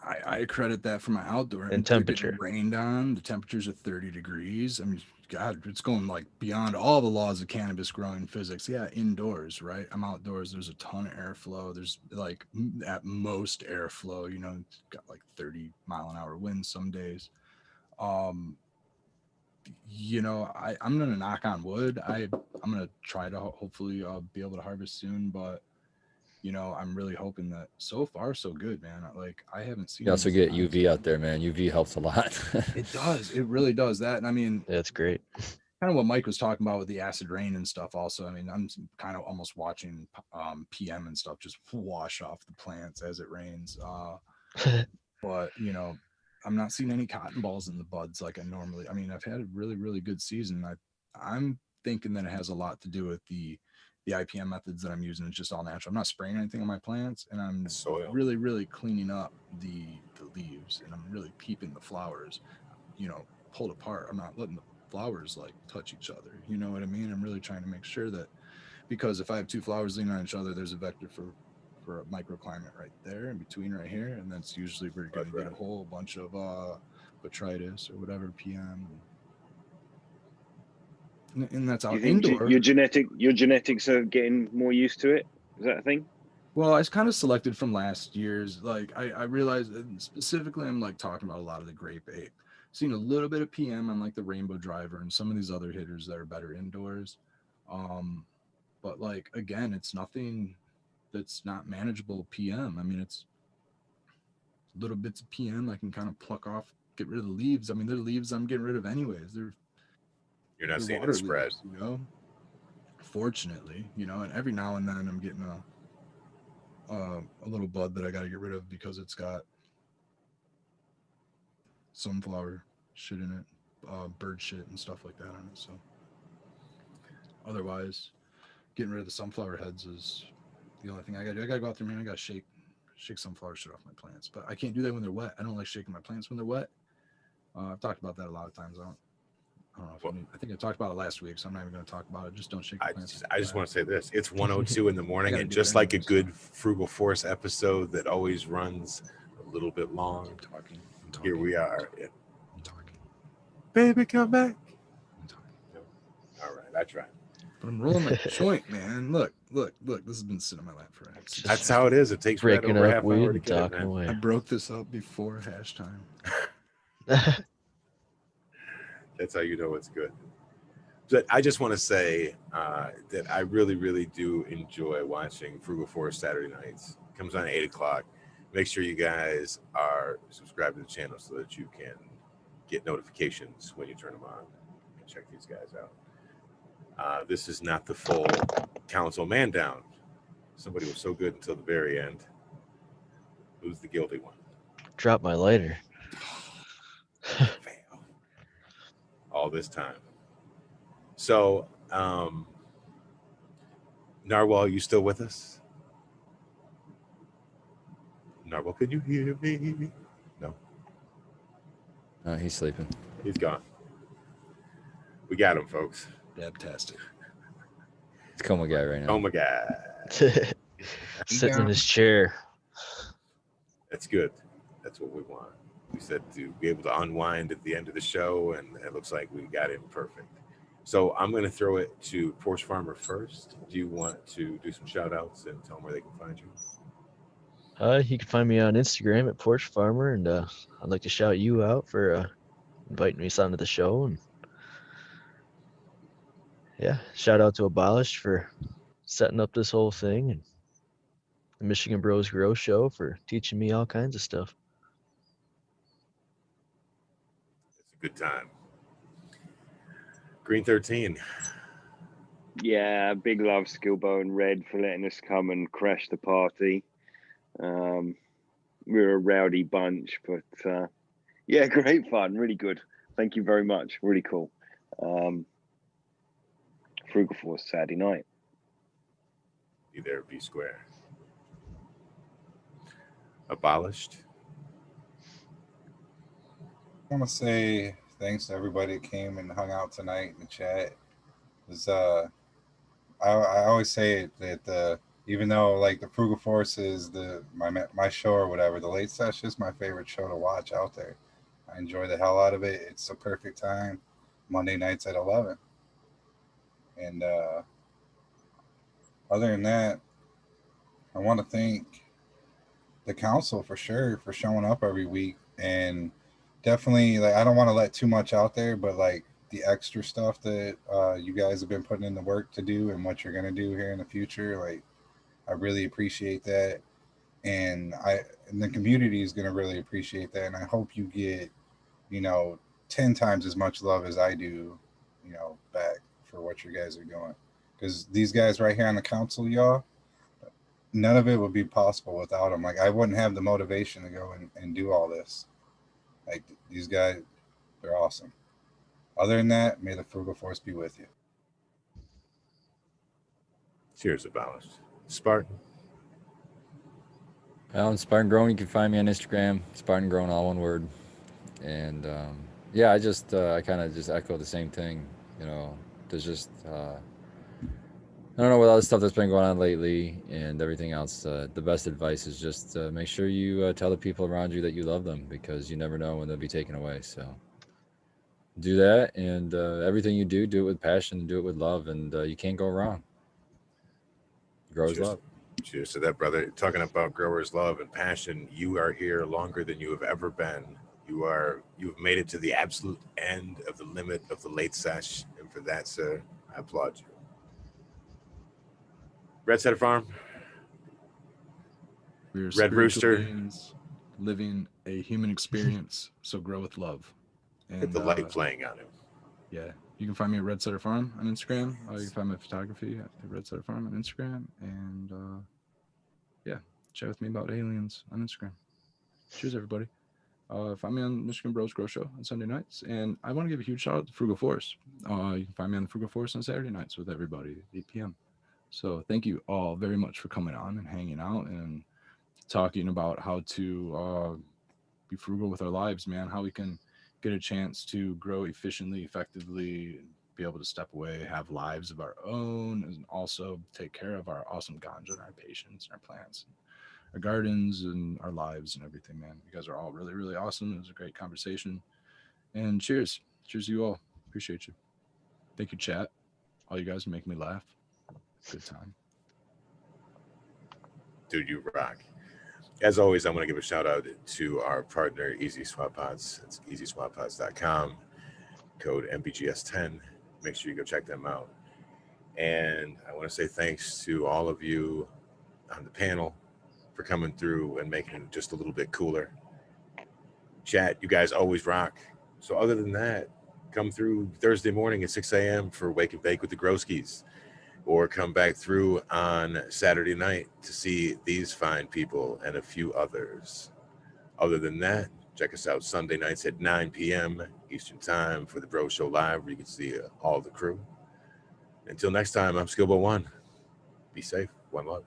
I credit that for my outdoor. And temperature. Getting rained on. The temperatures are 30 degrees. I mean, God, it's going like beyond all the laws of cannabis growing physics. Yeah, indoors, right? I'm outdoors. There's a ton of airflow. There's like at most airflow. It's got like 30-mile-an-hour winds some days. I'm gonna knock on wood. I'm gonna try to hopefully be able to harvest soon, but I'm really hoping that so far so good, man. Like I haven't seen. You also get UV out there, man. UV helps a lot. It does. It really does that. And I mean, That's great. kind of what Mike was talking about with the acid rain and stuff. Also, I mean, I'm kind of almost watching PM and stuff just wash off the plants as it rains. But I'm not seeing any cotton balls in the buds like I normally. I mean, I've had a really, really good season. I'm thinking that it has a lot to do with the IPM methods that I'm using. It's just all natural. I'm not spraying anything on my plants, and I'm really, really cleaning up the leaves, and I'm really keeping the flowers, pulled apart. I'm not letting the flowers like touch each other. You know what I mean? I'm really trying to make sure that, because if I have two flowers leaning on each other, there's a vector for a microclimate right there in between right here, and that's usually where you're going to get a whole bunch of botrytis or whatever PM. And that's out indoor. Your genetics are getting more used to it. Is that a thing? Well, I was kind of selected from last year's. Like I realized that specifically, I'm like talking about a lot of the grape ape. Seen a little bit of PM on like the rainbow driver and some of these other hitters that are better indoors. But like again, it's nothing that's not manageable PM. I mean, it's little bits of PM I can kind of pluck off, get rid of the leaves. I mean, they're leaves I'm getting rid of anyways. You're not seeing it spread. Leaves, fortunately, and every now and then I'm getting a little bud that I got to get rid of because it's got sunflower shit in it, bird shit and stuff like that on it. So otherwise, getting rid of the sunflower heads is the only thing I got to do. I got to go out there, man. I got to shake sunflower shit off my plants, but I can't do that when they're wet. I don't like shaking my plants when they're wet. I've talked about that a lot of times. I don't know if I think I talked about it last week, so I'm not even going to talk about it. Just don't shake the plants. I just want to say this. It's 1:02 in the morning, and just like a good Frugal Force episode that always runs a little bit long, I'm talking. Here we are. I'm talking. Baby, come back. I'm talking. All right, I tried. But I'm rolling my joint, man. Look. This has been sitting on my lap for hours. That's how it is. It takes right Breaking over up half weed hour to and get it, talking man. away. I broke this up before hash time. That's how you know it's good. But I just want to say that I really, really do enjoy watching Frugal Force Saturday nights. It comes on at 8 o'clock. Make sure you guys are subscribed to the channel so that you can get notifications when you turn them on and check these guys out. This is not the full council man down. Somebody was so good until the very end. Who's the guilty one? Drop my lighter. Fail. All this time. So, Narwhal, you still with us? Narwhal, can you hear me? No. Oh, he's sleeping. He's gone. We got him, folks. Dabtastic. It's coma guy right now. Oh my God. Sitting in his chair. That's good. That's what we want. We said to be able to unwind at the end of the show, and it looks like we got him perfect. So I'm going to throw it to Porch Farmer first. Do you want to do some shout outs and tell them where they can find you? You can find me on Instagram at Porch Farmer, and I'd like to shout you out for inviting me onto the show. Yeah, shout out to Abolish for setting up this whole thing, and the Michigan Bros Grow Show for teaching me all kinds of stuff. It's a good time. Green 13. Yeah, big love, Skillbo and Red, for letting us come and crash the party. We're a rowdy bunch, but yeah, great fun, really good. Thank you very much, really cool. Frugal Force Saturday night. Be there, be square. Abolished. I want to say thanks to everybody that came and hung out tonight in the chat. It was I always say that even though like the Frugal Force is my show or whatever, the Late Sesh is my favorite show to watch out there. I enjoy the hell out of it. It's the perfect time, Monday nights at 11. And other than that, I want to thank the council for sure for showing up every week, and definitely like I don't want to let too much out there, but like the extra stuff that you guys have been putting in the work to do and what you're gonna do here in the future, like I really appreciate that, and the community is gonna really appreciate that, and I hope you get 10 times as much love as I do, back for what you guys are doing, because these guys right here on the council, y'all, none of it would be possible without them. Like I wouldn't have the motivation to go and do all this. Like these guys, they're awesome. Other than that, may the Frugal Force be with you. Cheers, Abolished. Spartan. I'm Spartan Grown. You can find me on Instagram, Spartan Grown, all one word. And yeah, I kind of just echo the same thing. There's just I don't know, with all the stuff that's been going on lately and everything else, the best advice is just make sure you tell the people around you that you love them, because you never know when they'll be taken away. So do that, and everything you do it with passion, do it with love, and you can't go wrong. Growers Cheers. love. Cheers to that, brother. Talking about growers' love and passion, you are here longer than you have ever been. You've made it to the absolute end of the limit of the Late Sesh, and for that, sir, I applaud you. Red Setter Farm. We're Red spiritual Rooster. beings living a human experience, so grow with love. And With the light playing on him. yeah, you can find me at Red Setter Farm on Instagram. You can find my photography at Red Setter Farm on Instagram. And yeah, chat with me about aliens on Instagram. Cheers, everybody. Find me on Michigan Bros Grow Show on Sunday nights. And I want to give a huge shout out to Frugal Force. You can find me on the Frugal Force on Saturday nights with everybody at 8 p.m. So thank you all very much for coming on and hanging out and talking about how to be frugal with our lives, man, how we can get a chance to grow efficiently, effectively, be able to step away, have lives of our own, and also take care of our awesome ganja and our patients and our plants, and our gardens and our lives and everything, man. You guys are all really, really awesome. It was a great conversation. And cheers. Cheers to you all. Appreciate you. Thank you, chat. All you guys make me laugh. Good time. Dude, you rock. As always, I want to give a shout out to our partner, Easy Swap Pods. It's easyswappods.com. Code MBGS10. Make sure you go check them out. And I want to say thanks to all of you on the panel for coming through and making it just a little bit cooler. Chat, you guys always rock. So other than that, come through Thursday morning at 6 a.m. for Wake and Bake with the Groskis, or come back through on Saturday night to see these fine people and a few others. Other than that, check us out Sunday nights at 9 p.m. Eastern Time for the Bro Show Live, where you can see all the crew. Until next time, I'm Skillbo One. Be safe. One love.